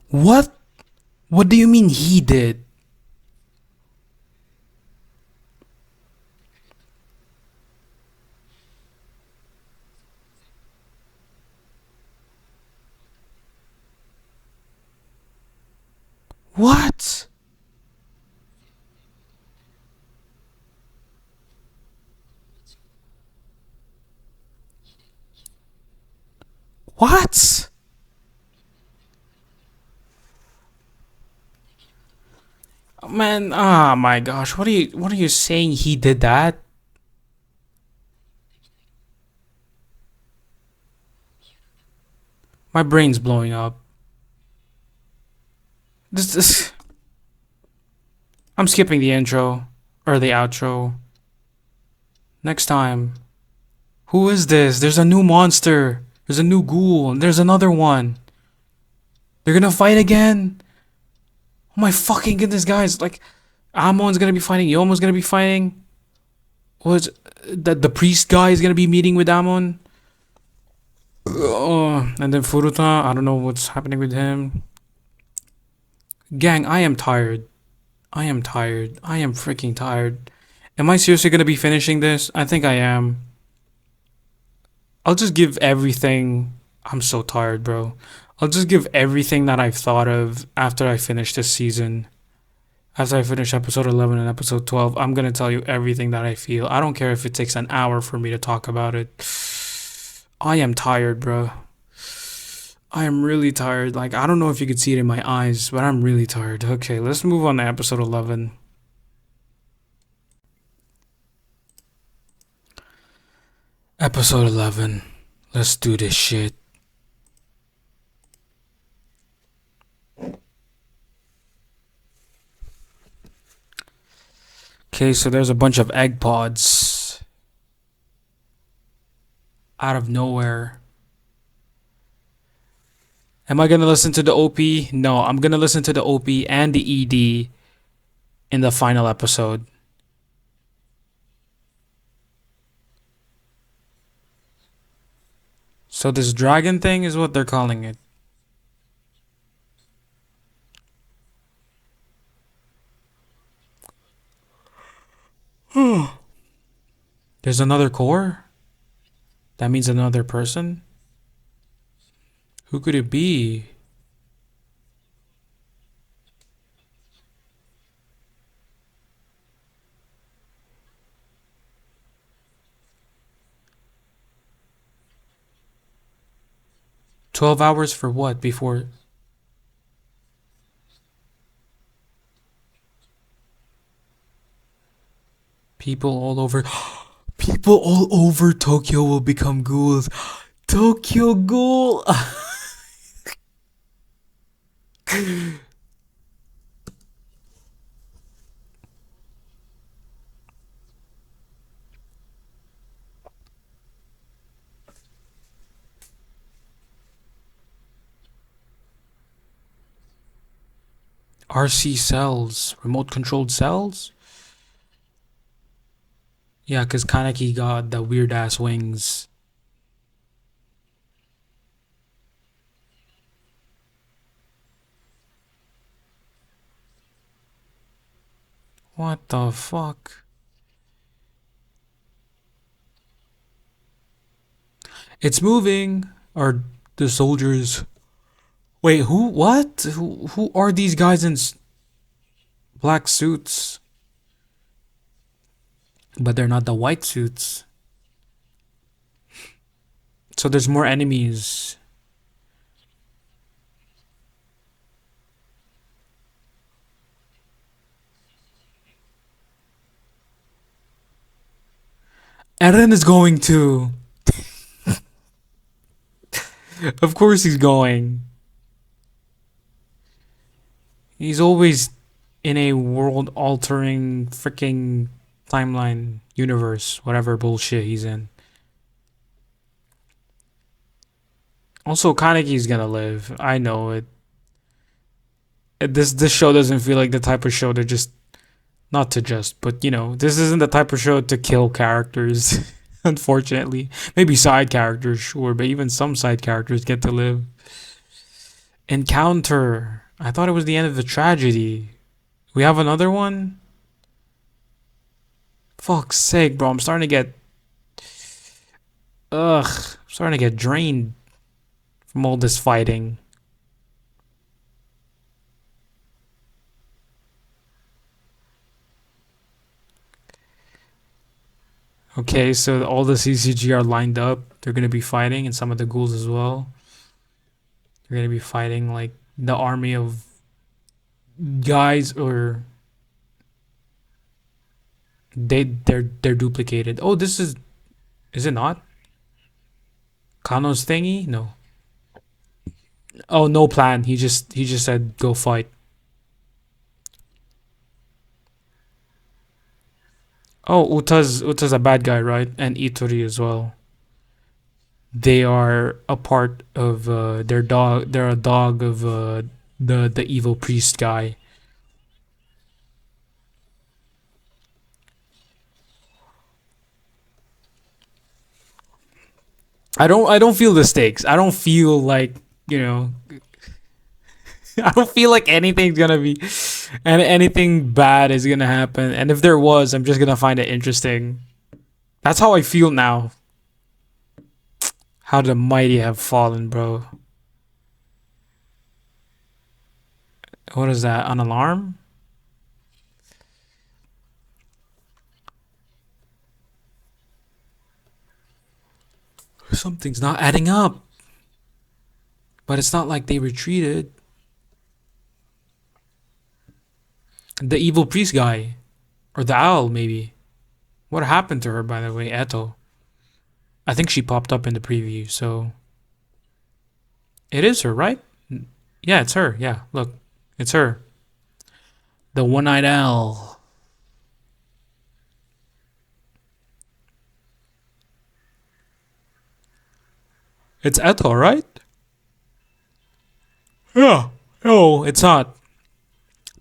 What? What do you mean he did? What? What? Man, oh my gosh. What are you saying he did that? My brain's blowing up. This I'm skipping the intro or the outro. Next time. Who is this? There's a new monster. There's a new ghoul and there's another one. They're gonna fight again? Oh my fucking goodness, guys. Like, Amon's gonna be fighting, Yomo's gonna be fighting. What's the priest guy is gonna be meeting with Amon? And then Furuta, I don't know what's happening with him. Gang, I am tired. I am tired. I am freaking tired. Am I seriously gonna be finishing this? I think I am. I'll just give everything. I'm so tired, bro. I'll just give everything that I've thought of after I finish this season. After I finish episode 11 and episode 12, I'm gonna tell you everything that I feel. I don't care if it takes an hour for me to talk about it. I am tired, bro. I am really tired. Like, I don't know if you could see it in my eyes, but I'm really tired. Okay, let's move on to episode 11. Episode 11. Let's do this shit. Okay, so there's a bunch of egg pods. out of nowhere. Am I gonna listen to the OP? No, I'm gonna listen to the OP and the ED in the final episode. So this dragon thing is what they're calling it. There's another core? That means another person? Who could it be? 12 hours for what? Before people all over. People all over Tokyo will become ghouls. Tokyo Ghoul! RC cells. Remote controlled cells? Yeah, because Kaneki got the weird ass wings. What the fuck? It's moving. Are the soldiers. Wait, who? What? Who are these guys in black suits? But they're not the white suits. So there's more enemies. Eren is going to. Of course he's going. He's always in a world altering freaking timeline universe, whatever bullshit he's in. Also, Kaneki's gonna live. I know it. This show doesn't feel like the type of show to just not to just, but this isn't the type of show to kill characters. Unfortunately, maybe side characters, sure, but even some side characters get to live. Encounter. I thought it was the end of the tragedy. We have another one. Fuck's sake, bro! I'm starting to get I'm starting to get drained from all this fighting. Okay, so all the CCG are lined up. They're gonna be fighting, and some of the ghouls as well. They're gonna be fighting like the army of guys, or they're duplicated. Oh, this is it not Kano's thingy? No. Oh, no plan. He just said go fight. Oh, Uta's a bad guy, right? And Itori as well. They are a part of their dog. They're a dog of the evil priest guy. I don't feel the stakes. I don't feel like you know. I don't feel like anything's gonna be, and anything bad is gonna happen. And if there was, I'm just gonna find it interesting. That's how I feel now. How the mighty have fallen, bro. What is that? An alarm? Something's not adding up. But it's not like they retreated. The evil priest guy. Or the owl, maybe. What happened to her, by the way, Eto? I think she popped up in the preview, so. It is her, right? Yeah, it's her. Yeah, look. It's her. The one eyed owl. It's Eto, right? Yeah. No, it's not.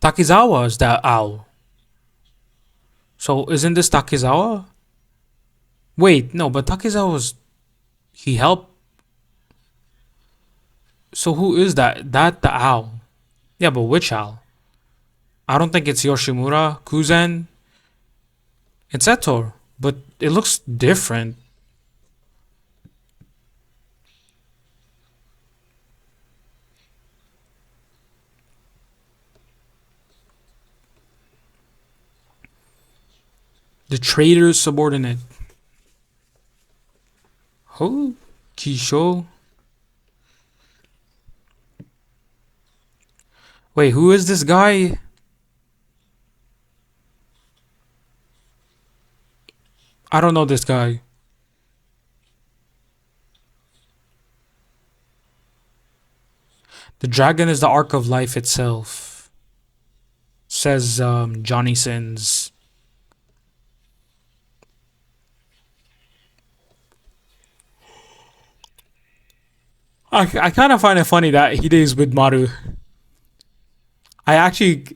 Takizawa is that owl. So isn't this Takizawa? Wait, no, but Takizawa was he helped. So who is that? That the owl. Yeah, but which owl? I don't think it's Yoshimura, Kuzen. It's Eto, but it looks different. The traitor's subordinate. Who? Kisho. Wait, who is this guy? I don't know this guy. The dragon is the arc of life itself, says Johnny Sins. I kind of find it funny that Hide is with Maru. I actually,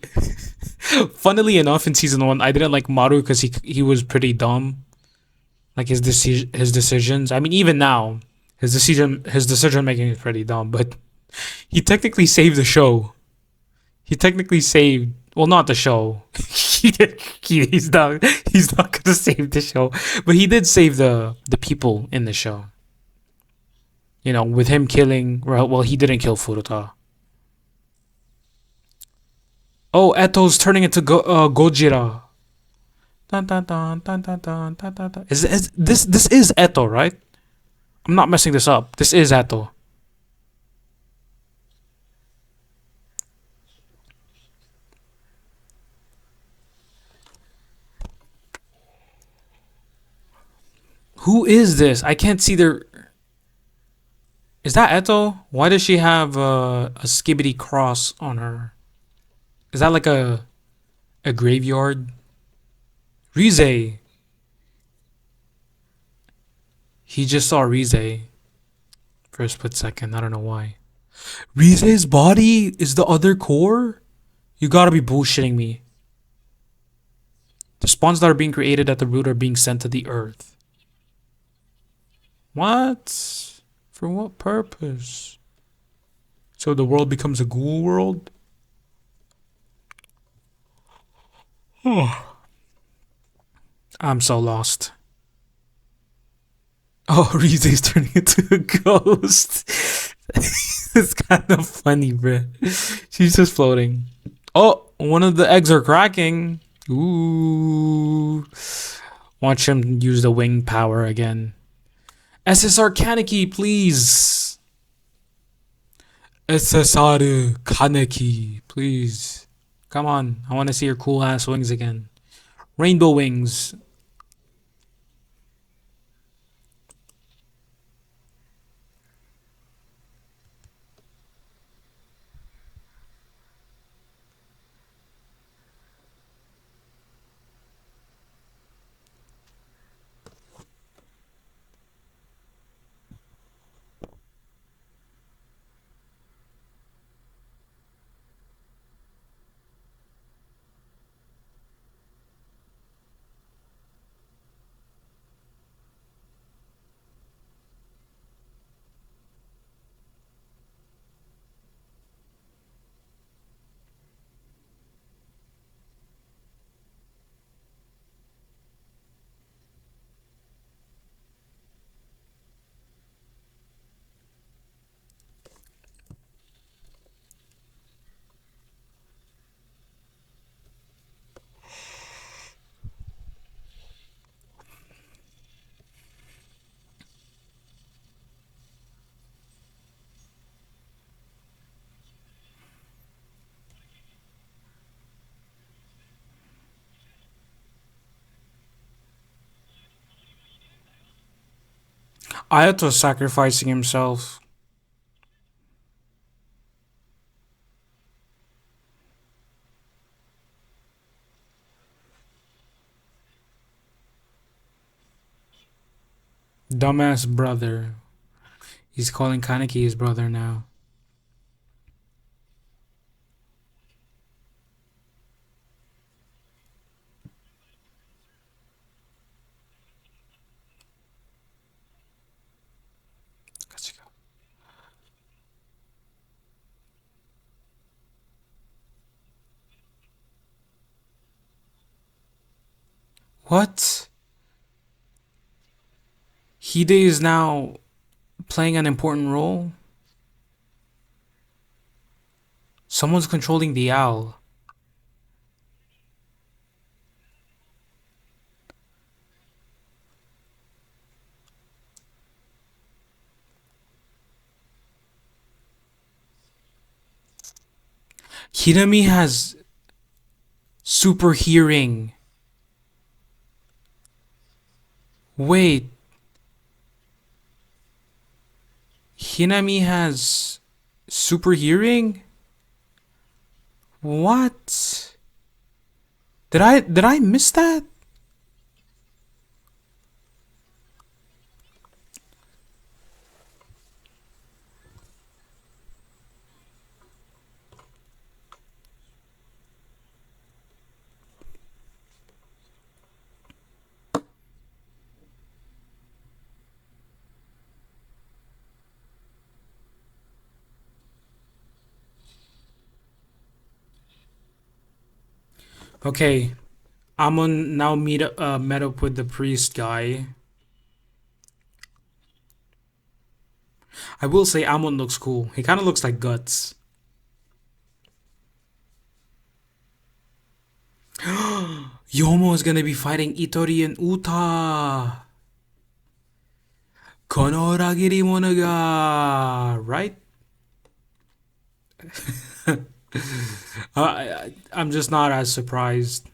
funnily enough, in season one, I didn't like Maru because he was pretty dumb. Like his decisions. I mean, even now, his decision making is pretty dumb. But he technically saved the show. He technically saved. Well, not the show. He's not gonna save the show, but he did save the people in the show. You know, with him killing. Well, he didn't kill Furuta. Oh, Eto's turning into Gojira. Dun, dun, dun, dun, dun, dun, dun, dun, dun. This is Eto, right? I'm not messing this up. This is Eto. Who is this? I can't see their. Is that Eto? Why does she have a skibbity cross on her? Is that like a graveyard? Rize. He just saw Rize for a split second. I don't know why. Rize's body is the other core? You gotta be bullshitting me. The spawns that are being created at the root are being sent to the earth. What? For what purpose? So the world becomes a ghoul world? Oh, I'm so lost. Oh, Rize's turning into a ghost. It's kind of funny, bruh. She's just floating. Oh, one of the eggs are cracking. Ooh. Watch him use the wing power again. SSR Kaneki, please. SSR Kaneki, please. Come on. I want to see your cool ass wings again. Rainbow wings. Ayato sacrificing himself. Dumbass brother. He's calling Kaneki his brother now. What? Hide is now playing an important role? Someone's controlling the owl. Hinami has super hearing. Wait, Hinami has super hearing? What? Did I miss that? Okay, Amon now met up with the priest guy. I will say Amon looks cool. He kind of looks like Guts. Yomo is gonna be fighting Itori and Uta. Kono ragiri mono ga, right? I'm just not as surprised.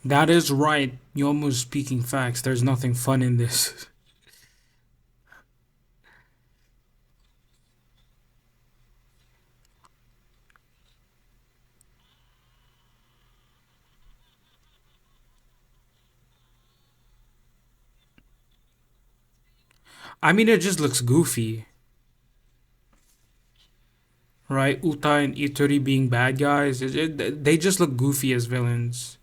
That is right. Yomu's speaking facts. There's nothing fun in this. I mean, it just looks goofy, right? Uta and Itori being bad guys. They just look goofy as villains.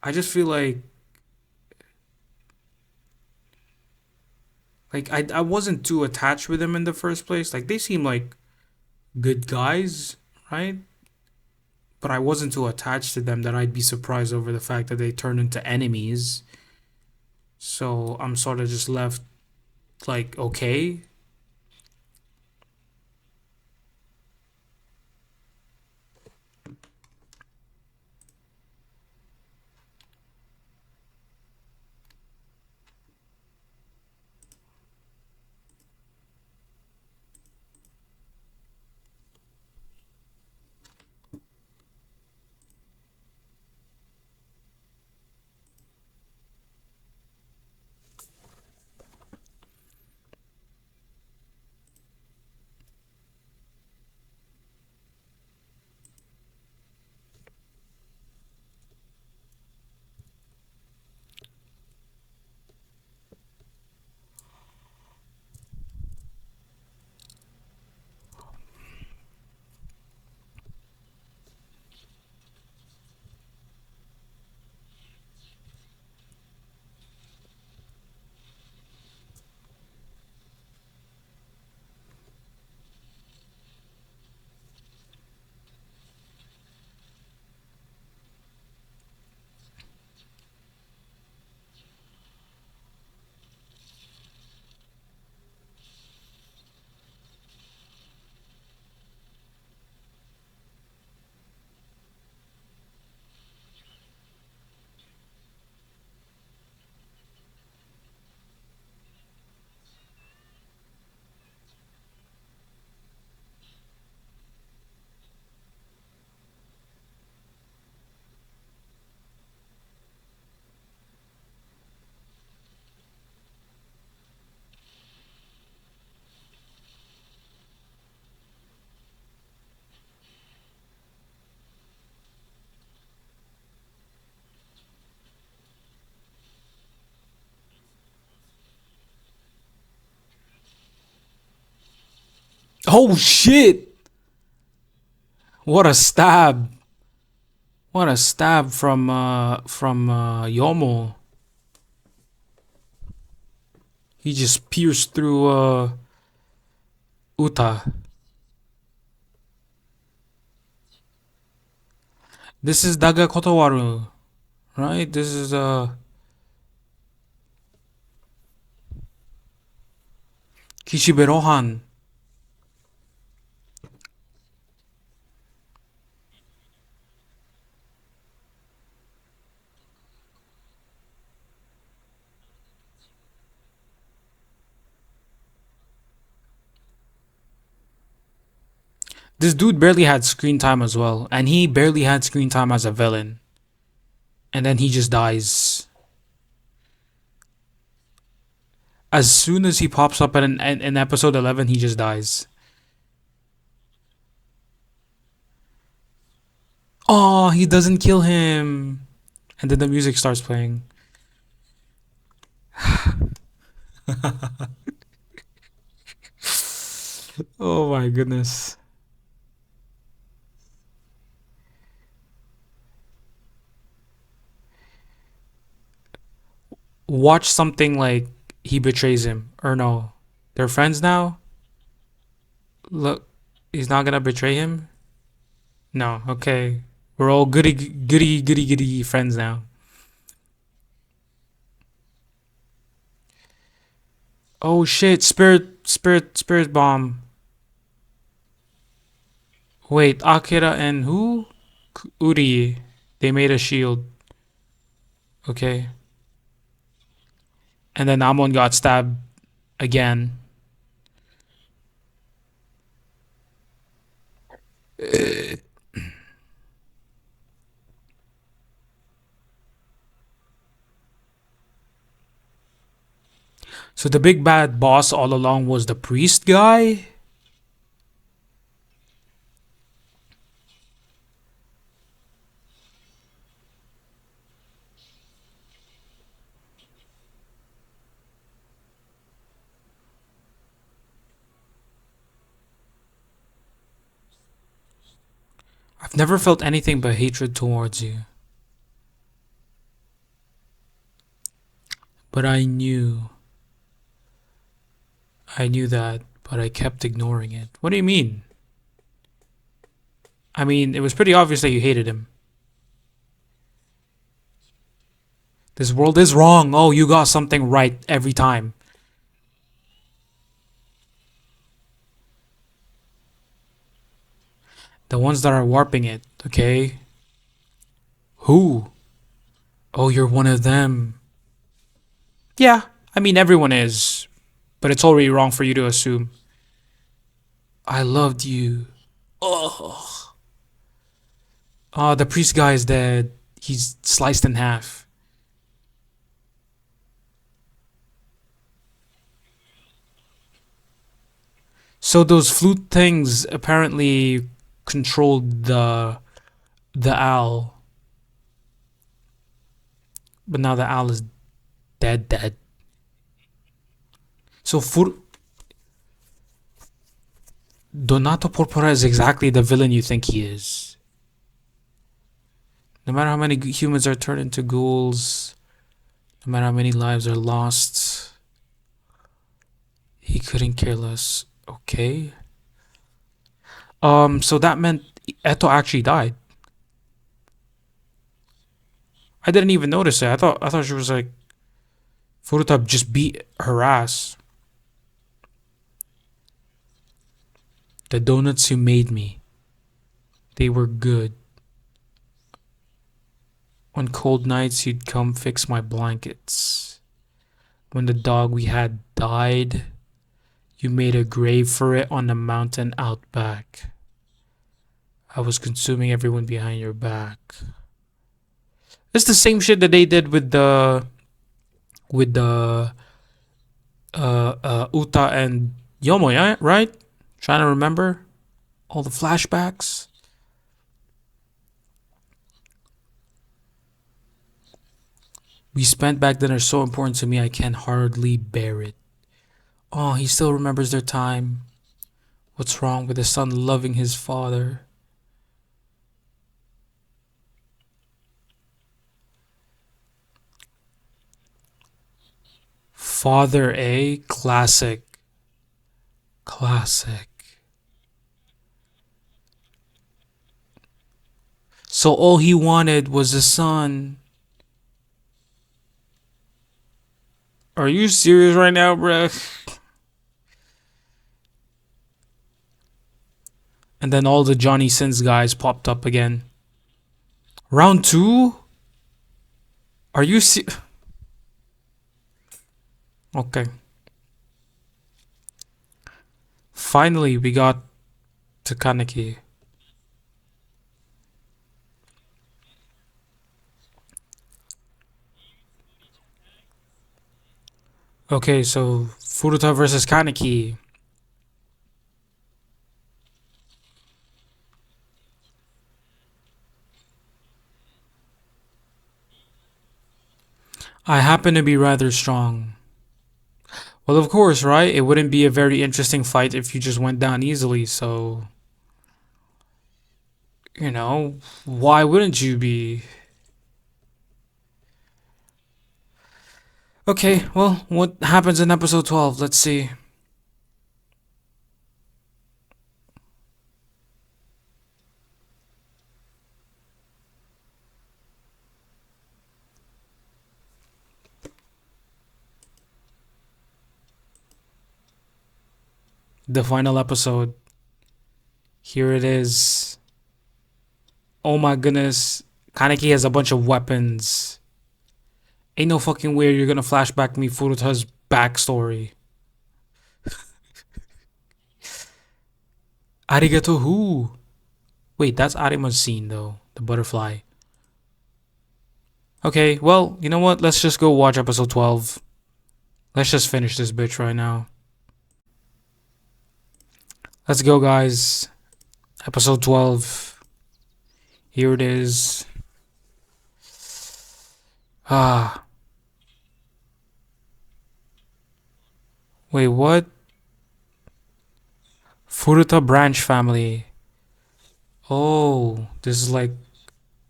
I just feel like I wasn't too attached with them in the first place. Like they seem like good guys, right? But I wasn't too attached to them that I'd be surprised over the fact that they turned into enemies. So I'm sort of just left like, okay. Oh shit! What a stab! What a stab from Yomo. He just pierced through Uta. This is Daga Kotowaru, right? This is Kishibe Rohan. This dude barely had screen time as well, and he barely had screen time as a villain. And then he just dies. As soon as he pops up in episode 11, he just dies. Oh, he doesn't kill him. And then the music starts playing. Oh my goodness. Watch something like he betrays him. Or no. They're friends now? Look, he's not gonna betray him? No, okay. We're all goody friends now. Oh shit, spirit bomb. Wait, Akira and who? Uri. They made a shield. Okay. And then Amon got stabbed again. So the big bad boss all along was the priest guy? I've never felt anything but hatred towards you. But I knew that, but I kept ignoring it. What do you mean? I mean, it was pretty obvious that you hated him. This world is wrong. Oh, you got something right every time. The ones that are warping it, okay? Who? Oh, you're one of them. Yeah, I mean, everyone is. But it's already wrong for you to assume. I loved you. Oh. Oh, the priest guy is dead. He's sliced in half. So those flute things apparently controlled the owl, but now the owl is dead. So Donato Porpora is exactly the villain you think he is. No matter how many humans are turned into ghouls, no matter how many lives are lost, he couldn't care less. Okay. So that meant Eto actually died. I didn't even notice it. I thought she was like Furuta just beat her ass. The donuts you made me, they were good. On cold nights, you'd come fix my blankets. When the dog we had died, you made a grave for it on the mountain out back. I was consuming everyone behind your back. It's the same shit that they did with the Uta and Yomo, yeah, right? Trying to remember all the flashbacks. We spent back then are so important to me I can hardly bear it. Oh, he still remembers their time. What's wrong with the son loving his father? Father A, classic. Classic. So all he wanted was a son. Are you serious right now, bruh? And then all the Johnny Sins guys popped up again. Round two? Are you Okay. Finally, we got to Kaneki. Okay, so Furuta versus Kaneki. I happen to be rather strong. Well, of course, right? It wouldn't be a very interesting fight if you just went down easily, so. Why wouldn't you be? Okay, well, what happens in episode 12? Let's see. The final episode. Here it is. Oh my goodness. Kaneki has a bunch of weapons. Ain't no fucking way you're gonna flashback me Furuta's backstory. Arigato who? Wait, that's Arima's scene though. The butterfly. Okay, well, you know what? Let's just go watch episode 12. Let's just finish this bitch right now. Let's go, guys. Episode 12. Here it is. Ah. Wait, what? Furuta branch family. Oh, this is like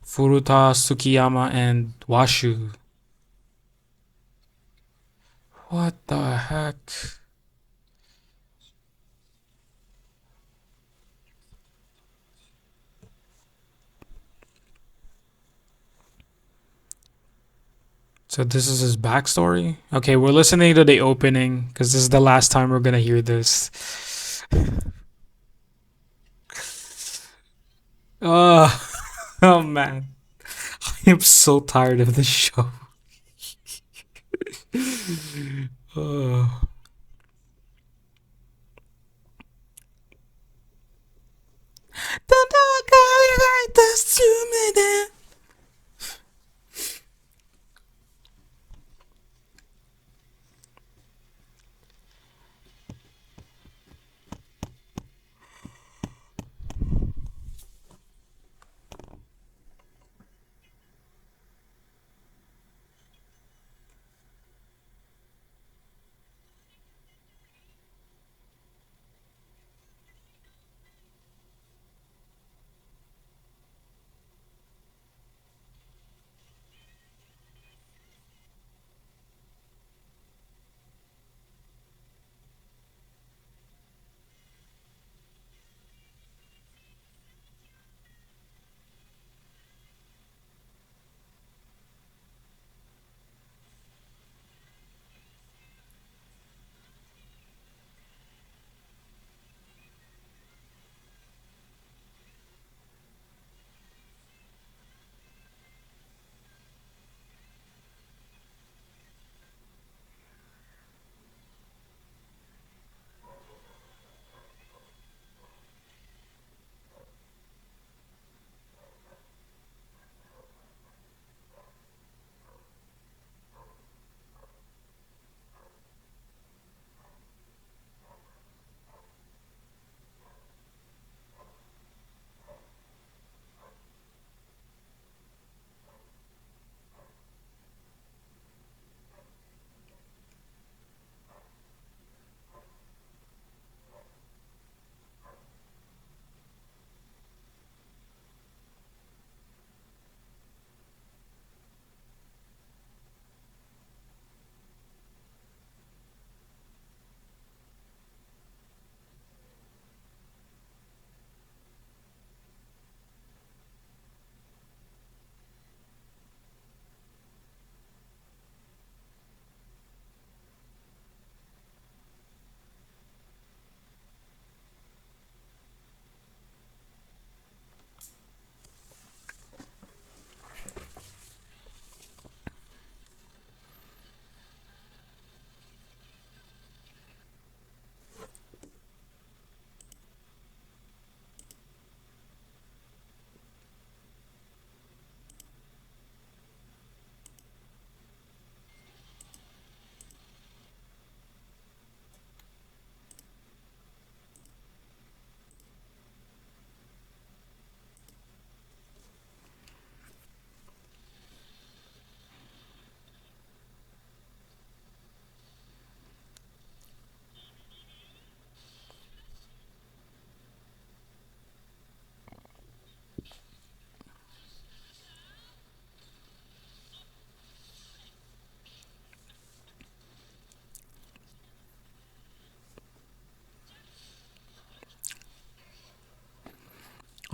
Furuta, Tsukiyama, and Washu. What the heck? So this is his backstory? Okay, we're listening to the opening because this is the last time we're gonna hear this. Oh, oh man. I am so tired of this show. Oh.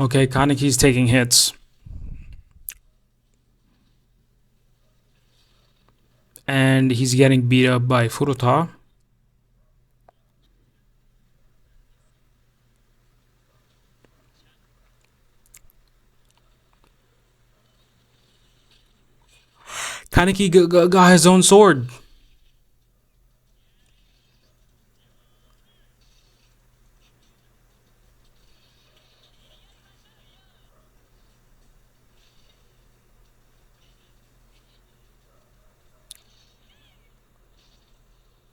Okay, Kaneki's taking hits. And he's getting beat up by Furuta. Kaneki got his own sword.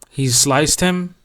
He sliced him.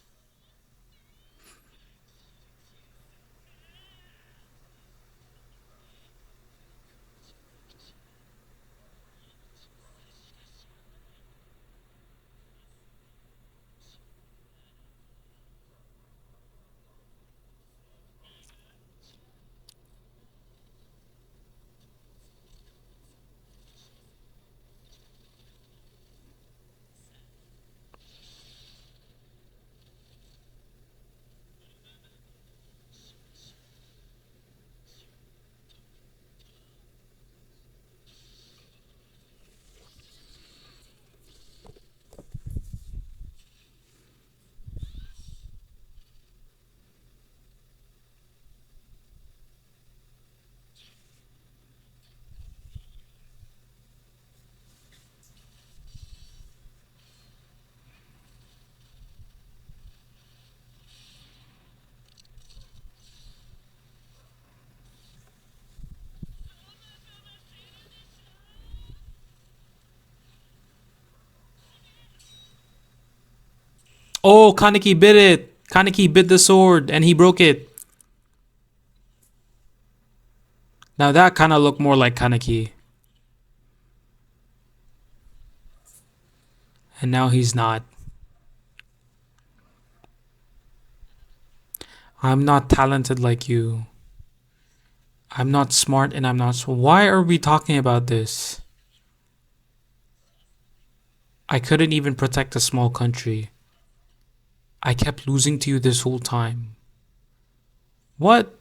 Oh, Kaneki bit it. Kaneki bit the sword and he broke it. Now that kind of looked more like Kaneki. And now he's not. I'm not talented like you. I'm not smart and I'm not. Why are we talking about this? I couldn't even protect a small country. I kept losing to you this whole time. What?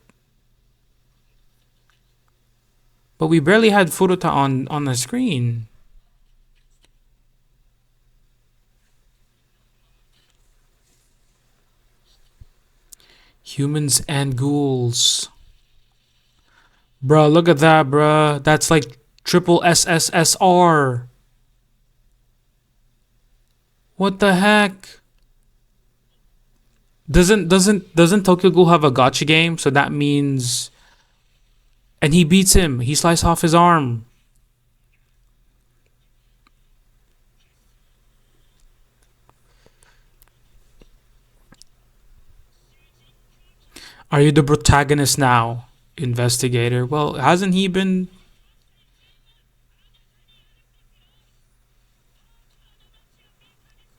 But we barely had Furuta on the screen. Humans and ghouls. Bruh, look at that, bruh. That's like triple SSSR. What the heck? Doesn't Tokyo Ghoul have a gotcha game? So that means, and he beats him. He sliced off his arm. Are you the protagonist now, investigator? Well, hasn't he been?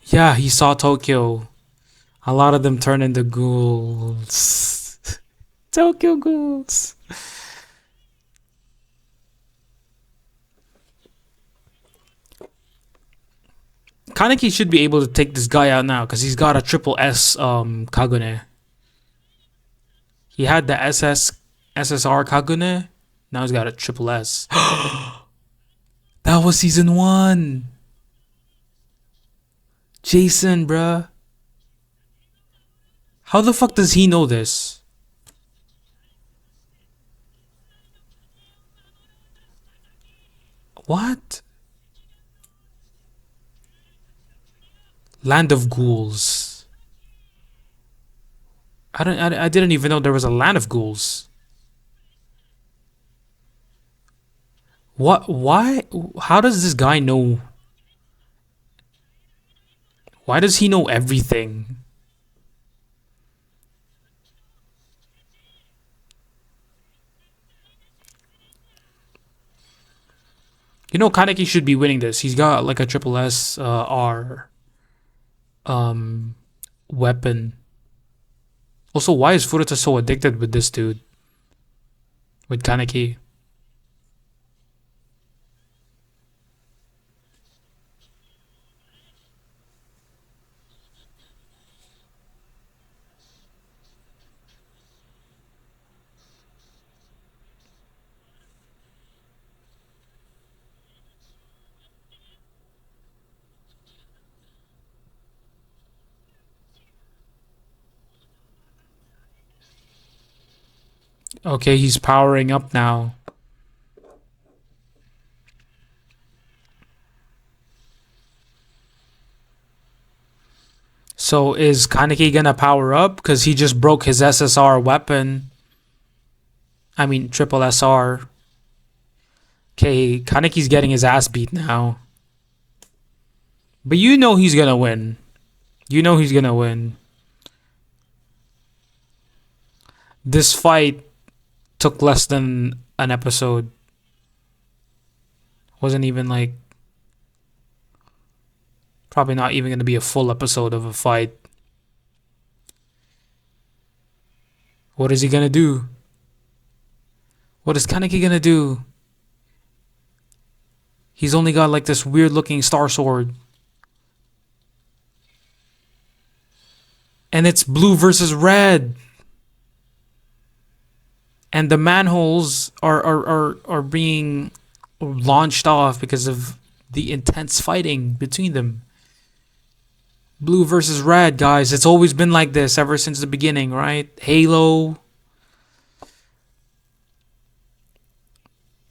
Yeah, he saw Tokyo. A lot of them turn into ghouls. Tokyo ghouls. Kaneki should be able to take this guy out now because he's got a triple S Kagune. He had the SSR Kagune. Now he's got a triple S. That was season one. Jason, bruh. How the fuck does he know this? What? Land of Ghouls. I didn't even know there was a land of ghouls. What? Why? How does this guy know? Why does he know everything? You know, Kaneki should be winning this. He's got like a triple S R um weapon. Also, why is Furuta so addicted with this dude? With Kaneki? Okay, he's powering up now. So is Kaneki gonna power up? Because he just broke his SSR weapon. I mean, triple SR. Okay, Kaneki's getting his ass beat now. But you know he's gonna win. You know he's gonna win. This fight took less than an episode. Wasn't even like. Probably not even gonna be a full episode of a fight. What is he gonna do? What is Kaneki gonna do? He's only got like this weird looking star sword. And it's blue versus red. And the manholes are being launched off because of the intense fighting between them. Blue versus red, guys. It's always been like this ever since the beginning, right? Halo.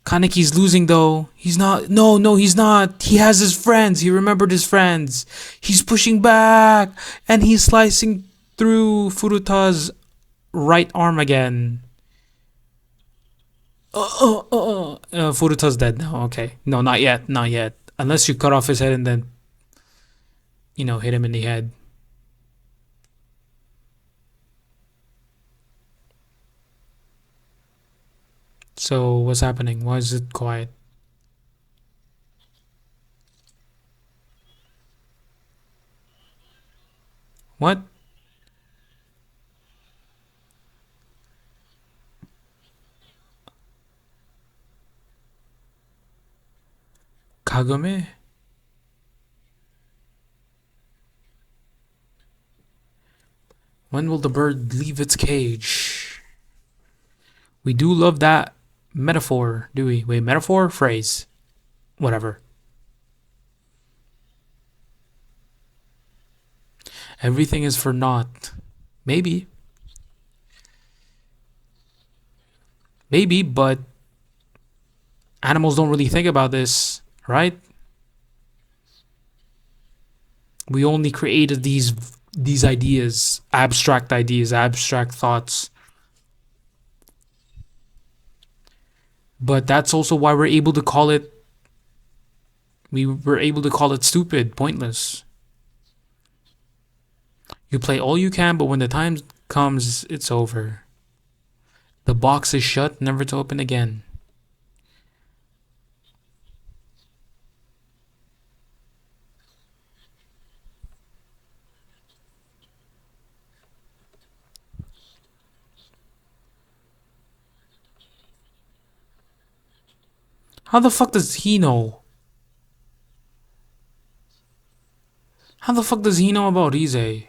Kaneki's losing though. He's not. No, he's not. He has his friends. He remembered his friends. He's pushing back. And he's slicing through Furuta's right arm again. Furuta's dead now. Okay. No, not yet. Not yet. Unless you cut off his head and then, hit him in the head. So, what's happening? Why is it quiet? What? Kagome? When will the bird leave its cage? We do love that metaphor, do we? Wait, metaphor? Phrase. Whatever. Everything is for naught. Maybe. Maybe, but animals don't really think about this, right? We only created these ideas, abstract thoughts. But that's also why we were able to call it stupid, pointless. You play all you can, but when the time comes, it's over. The box is shut, never to open again. How the fuck does he know? How the fuck does he know about Rize?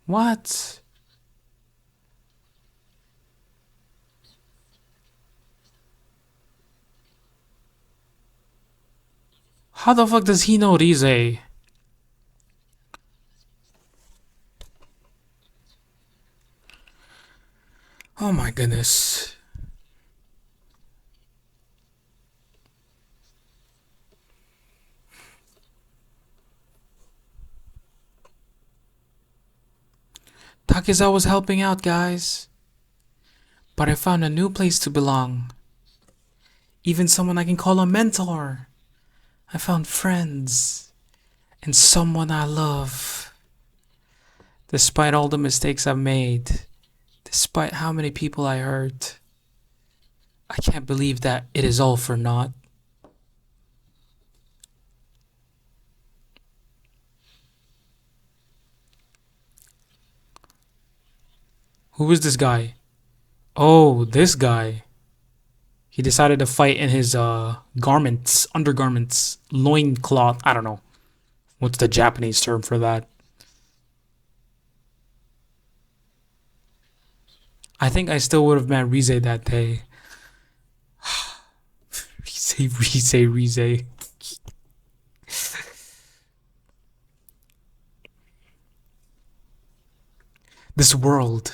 What? How the fuck does he know Rize? Oh my goodness. Takezawa's helping out, guys. But I found a new place to belong. Even someone I can call a mentor. I found friends. And someone I love. Despite all the mistakes I've made. Despite how many people I hurt. I can't believe that it is all for naught. Who is this guy? Oh, this guy. He decided to fight in his garments, undergarments, loincloth. I don't know. What's the Japanese term for that? I think I still would have met Rize that day. Rize. This world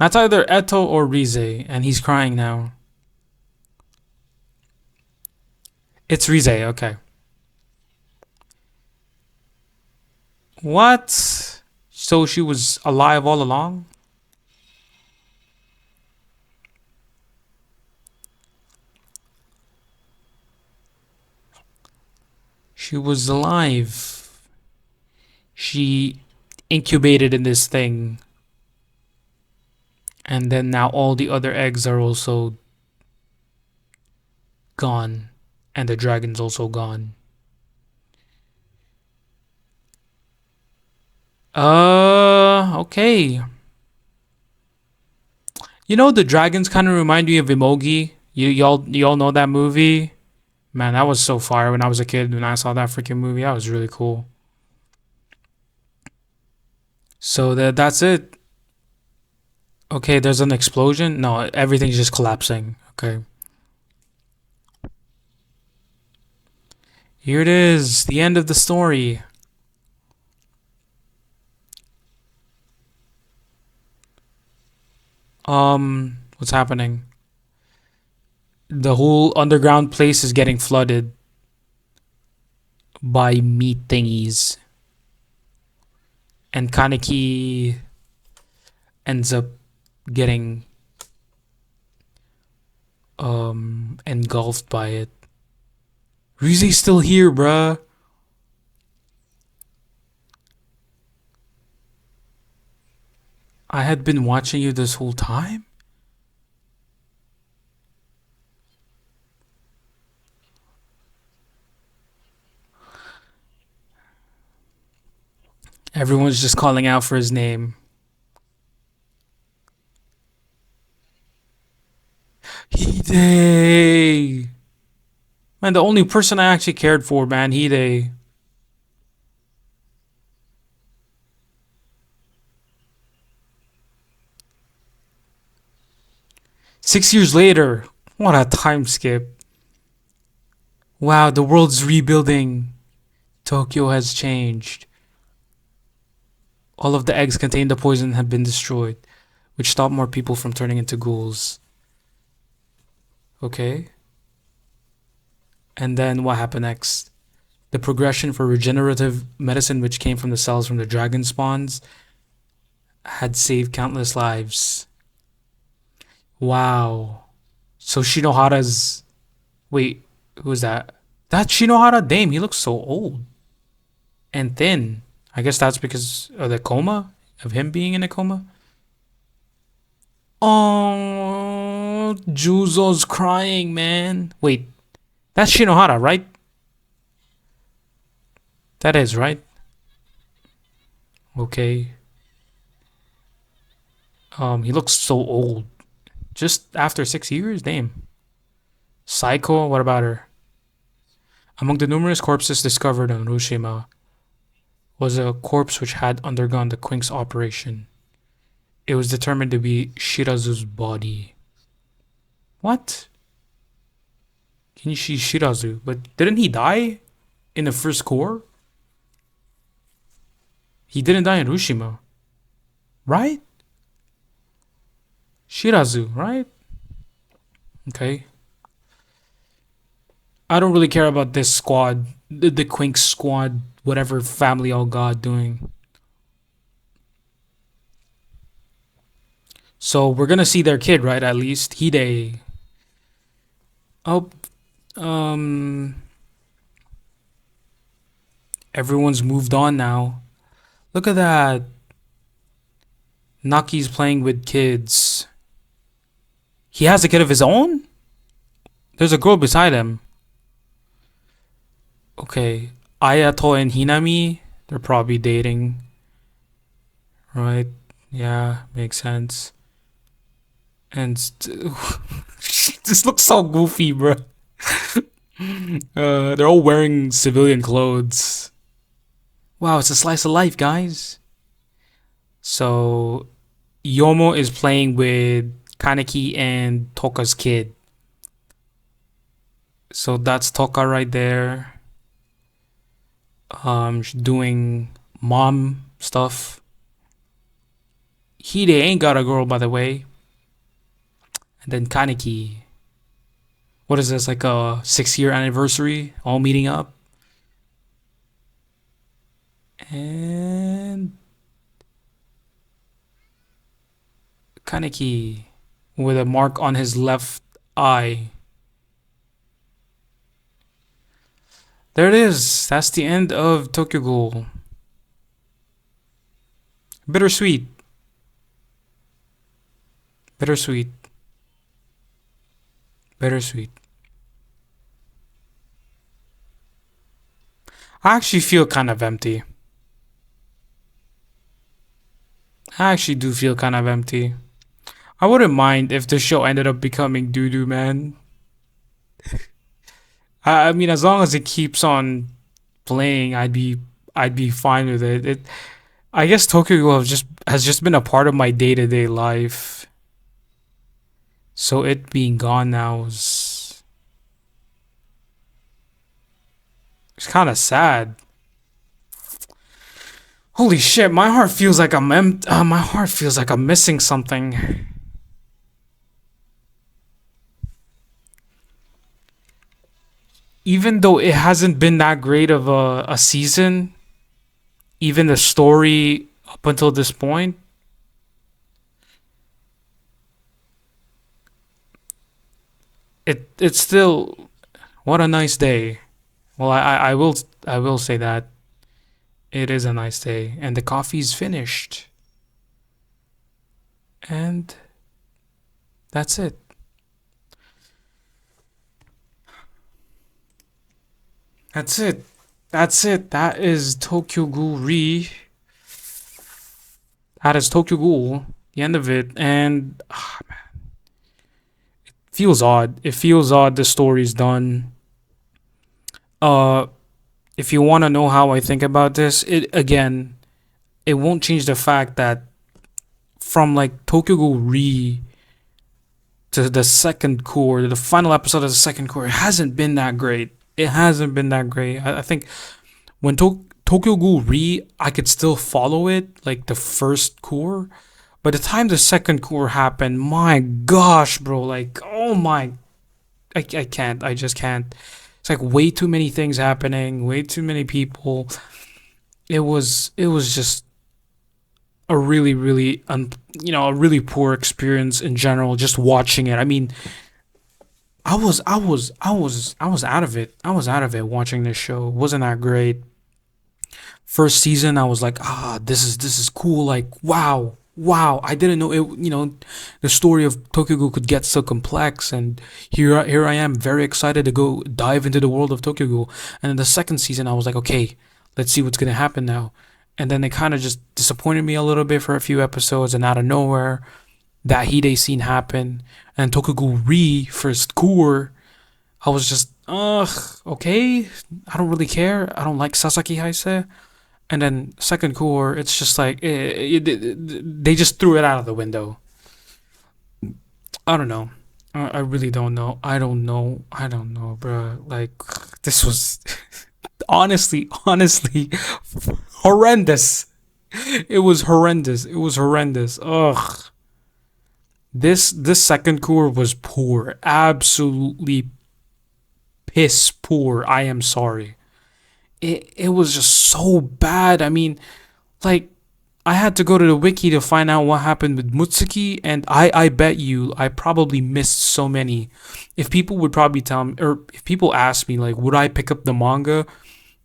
That's either Eto or Rize, and he's crying now. It's Rize, okay. What? So she was alive all along? She was alive. She incubated in this thing. And then now all the other eggs are also gone. And the dragon's also gone. Okay. You know, the dragons kind of remind me of Emogi. Y'all know that movie? Man, that was so fire when I was a kid. When I saw that freaking movie, that was really cool. So that's it. Okay, there's an explosion. No, everything's just collapsing. Okay, here it is. The end of the story. What's happening? The whole underground place is getting flooded by meat thingies, and Kaneki ends up getting engulfed by it. Rize's still here, bruh. I had been watching you this whole time? Everyone's just calling out for his name. Hide! Man, the only person I actually cared for, man, Hide. 6 years later. What a time skip. Wow, the world's rebuilding. Tokyo has changed. All of the eggs containing the poison have been destroyed, which stopped more people from turning into ghouls. Okay. And then what happened next? The progression for regenerative medicine, which came from the cells from the dragon spawns, had saved countless lives. Wow. So Shinohara's. Wait, who's that? That's Shinohara? Damn, he looks so old and thin. I guess that's because of the coma, of him being in a coma. Oh, Juzo's crying, man. Wait, that's Shinohara, right? That is, right? Okay. He looks so old. Just after 6 years? Damn. Psycho, what about her? Among the numerous corpses discovered on Hiroshima was a corpse which had undergone the Quink's operation. It was determined to be Shirazu's body. What? Kenichi Shirazu. But didn't he die in the first core? He didn't die in Hiroshima. Right? Shirazu, right? Okay. I don't really care about this squad. The Quink squad, whatever family all got doing. So we're gonna see their kid, right? At least Hide. Oh, um, everyone's moved on now. Look at that. Naki's playing with kids. He has a kid of his own? There's a girl beside him. Okay. Ayato and Hinami, they're probably dating. Right? Yeah, makes sense. And this looks so goofy, bro. They're all wearing civilian clothes. Wow, it's a slice of life, guys. So Yomo is playing with Kaneki and Toka's kid. So that's Toka right there. She's doing mom stuff. Hide ain't got a girl, by the way. And then Kaneki. What is this, like a 6 year anniversary? All meeting up. And Kaneki with a mark on his left eye. There it is. That's the end of Tokyo Ghoul. Bittersweet. Bittersweet. Bittersweet. I actually feel kind of empty. I actually do feel kind of empty. I wouldn't mind if the show ended up becoming doo doo, man. I mean, as long as it keeps on playing, I'd be fine with it. I guess Tokyo Ghoul has just been a part of my day to day life. So it being gone now is it's kind of sad. Holy shit, my heart feels like my heart feels like I'm missing something. Even though it hasn't been that great of a season, even the story up until this point, it's still what a nice day. Well, I will say that it is a nice day, and the coffee's finished, and that's it. That's it. That's it. That is Tokyo Ghoul Re. That is Tokyo Ghoul. The end of it, and feels odd. It feels odd. The story's done. Uh, if you want to know how I think about this, it won't change the fact that from like Tokyo Ghoul Re to the second core, to the final episode of the second core, it hasn't been that great. It hasn't been that great. I think when Tokyo Ghoul Re, I could still follow it, like the first core. By the time the second core happened, my gosh, bro, like, oh my, I can't. I just can't. It's like way too many things happening, way too many people. It was just a really, really, a really poor experience in general, just watching it. I mean, I was out of it. I was out of it watching this show. It wasn't that great. First season, I was like, this is cool. Like, wow, wow. I didn't know it. The story of Tokyo Ghoul could get so complex, and here I am, very excited to go dive into the world of Tokyo Ghoul. And in the second season, I was like, okay, let's see what's gonna happen now. And then they kind of just disappointed me a little bit for a few episodes, and out of nowhere, that Hide scene happened, and Tokyo Ghoul Re first core. I was just, ugh, okay. I don't really care. I don't like Sasaki Heise. And then second core, it's just like they just threw it out of the window. I don't know. I really don't know. I don't know. I don't know, bro. Like this was honestly, horrendous. It was horrendous. It was horrendous. Ugh. This second core was poor. Absolutely piss poor. I am sorry. It was just so bad. I mean, like I had to go to the wiki to find out what happened with Mutsuki, and I bet you I probably missed so many. If people would probably tell me, or if people ask me, like, would I pick up the manga?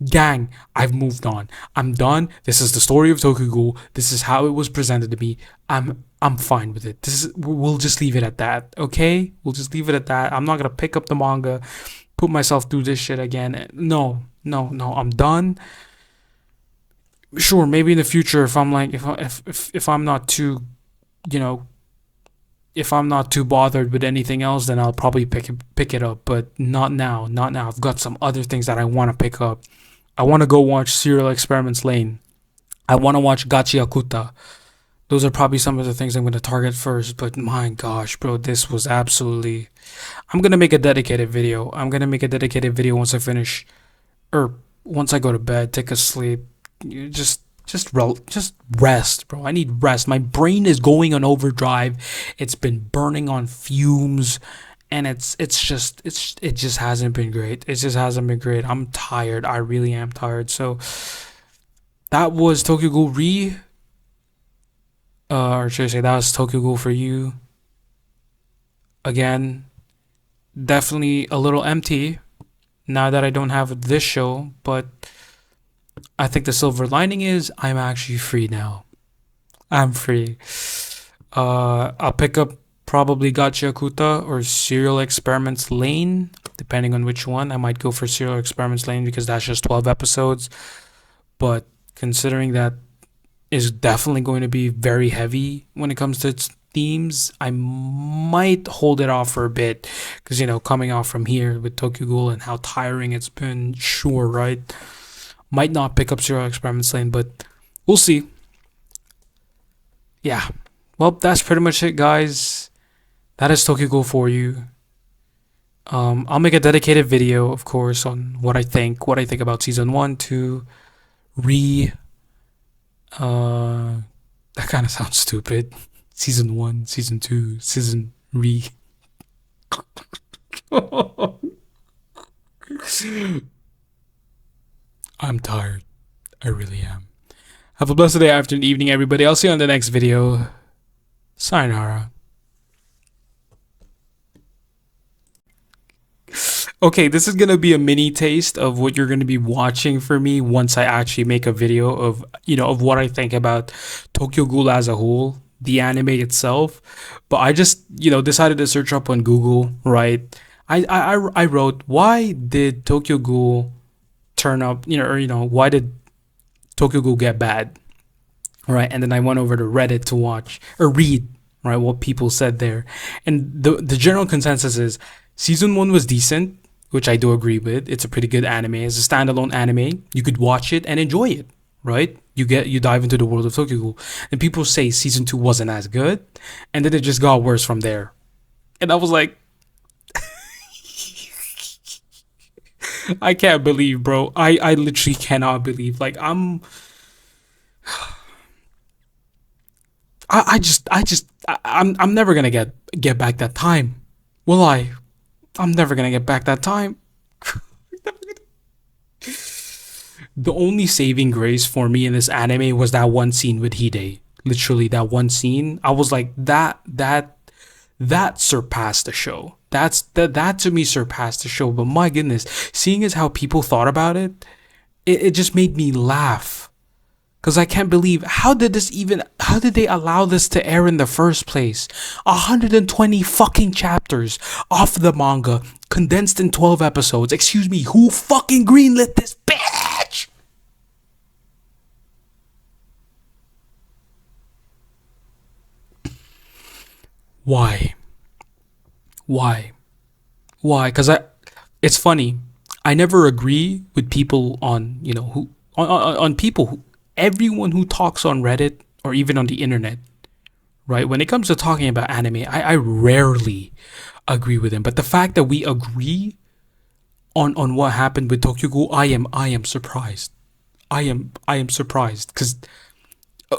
Gang, I've moved on. I'm done. This is the story of Tokyo Ghoul. This is how it was presented to me. I'm fine with it. We'll just leave it at that. Okay? We'll just leave it at that. I'm not gonna pick up the manga, put myself through this shit again. No, no, no. I'm done. Sure, maybe in the future, if I'm like, if I'm not too, you know, if I'm not too bothered with anything else, then I'll probably pick it up. But not now. Not now. I've got some other things that I want to pick up. I want to go watch Serial Experiments Lane. I want to watch Gachi Akuta. Those are probably some of the things I'm going to target first. But my gosh, bro, this was absolutely. I'm going to make a dedicated video. I'm going to make a dedicated video once I finish, or once I go to bed, take a sleep. You just just rest, bro. I need rest. My brain is going on overdrive. It's been burning on fumes, and it just hasn't been great. It just hasn't been great. I'm tired. I really am tired. So that was Tokyo Ghoul Re, or should I say that was Tokyo Ghoul for you. Again, definitely a little empty now that I don't have this show, but I think the silver lining is I'm actually free now. I'm free. I'll pick up probably Gacha Kuta or Serial Experiments Lane, depending on which one. I might go for Serial Experiments Lane because that's just 12 episodes. But considering that is definitely going to be very heavy when it comes to its themes, I might hold it off for a bit because, coming off from here with Tokyo Ghoul and how tiring it's been, sure, right? Might not pick up Serial Experiments Lane, but we'll see. Yeah. Well, that's pretty much it, guys. That is Tokyo Ghoul for you. I'll make a dedicated video, of course, on what I think about season 1, 2, re. That kind of sounds stupid. Season 1, season 2, season re. I'm tired. I really am. Have a blessed day, afternoon, evening, everybody. I'll see you on the next video. Sayonara. Okay, this is gonna be a mini taste of what you're gonna be watching for me once I actually make a video of what I think about Tokyo Ghoul as a whole, the anime itself. But I just decided to search up on Google, right? I wrote, why did Tokyo Ghoul turn up, why did Tokyo Ghoul get bad, right? And then I went over to Reddit to watch or read, right, what people said there, and the general consensus is season 1 was decent, which I do agree with. It's a pretty good anime. As a standalone anime, you could watch it and enjoy it, right? You dive into the world of Tokyo Ghoul, and people say season 2 wasn't as good, and then it just got worse from there. And I was like, I can't believe, bro. I literally cannot believe. Like I'm never gonna get back that time. Will I? I'm never gonna get back that time. The only saving grace for me in this anime was that one scene with Hide. Literally that one scene. I was like, that surpassed the show. That to me surpassed the show. But my goodness, seeing as how people thought about it just made me laugh. Cause I can't believe how did they allow this to air in the first place? 120 fucking chapters off the manga, condensed in 12 episodes. Excuse me, who fucking greenlit this bitch? Why? Why? Why? Cause it's funny. I never agree with people on, who on people who everyone who talks on Reddit or even on the internet, right? When it comes to talking about anime, I rarely agree with them. But the fact that we agree on what happened with Tokyo Ghoul, I am surprised. I am surprised because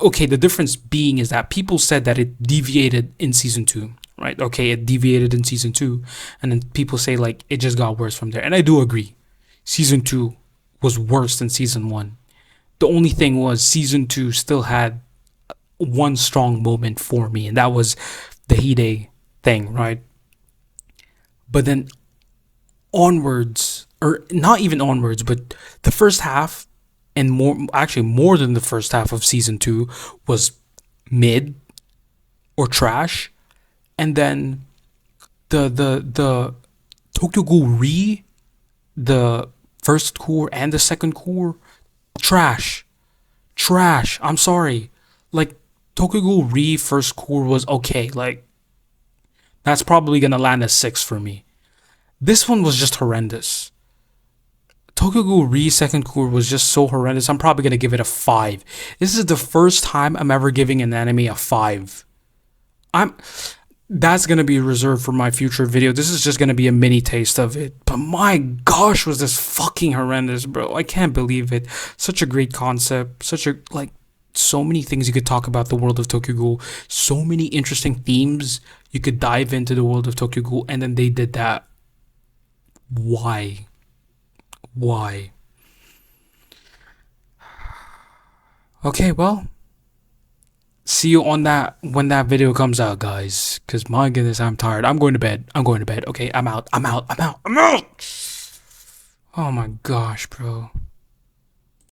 okay, the difference being is that people said that it deviated in season 2, right? Okay, it deviated in season 2, and then people say like it just got worse from there, and I do agree. Season 2 was worse than season 1. The only thing was season 2 still had one strong moment for me, and that was the Hide thing, right? But then onwards, or not even onwards, but the first half, and more than the first half of season 2 was mid or trash, and then the Tokyo Ghoul Re, the first core and the second core, trash. I'm sorry. Like Tokyo Ghoul Re first core was okay. Like that's probably gonna land a 6 for me. This one was just horrendous. Tokyo Ghoul Re second core was just so horrendous. I'm probably gonna give it a 5. This is the first time I'm ever giving an anime a 5. That's gonna be reserved for my future video. This is just gonna be a mini taste of it. But my gosh, was this fucking horrendous, bro. I can't believe it. Such a great concept. Such a, like, so many things you could talk about the world of Tokyo Ghoul. So many interesting themes you could dive into the world of Tokyo Ghoul, and then they did that. Why? Why? Okay, well, see you on that when that video comes out, guys. Cause my goodness, I'm tired. I'm going to bed. I'm going to bed. Okay, I'm out. I'm out. I'm out. I'm out. Oh my gosh, bro.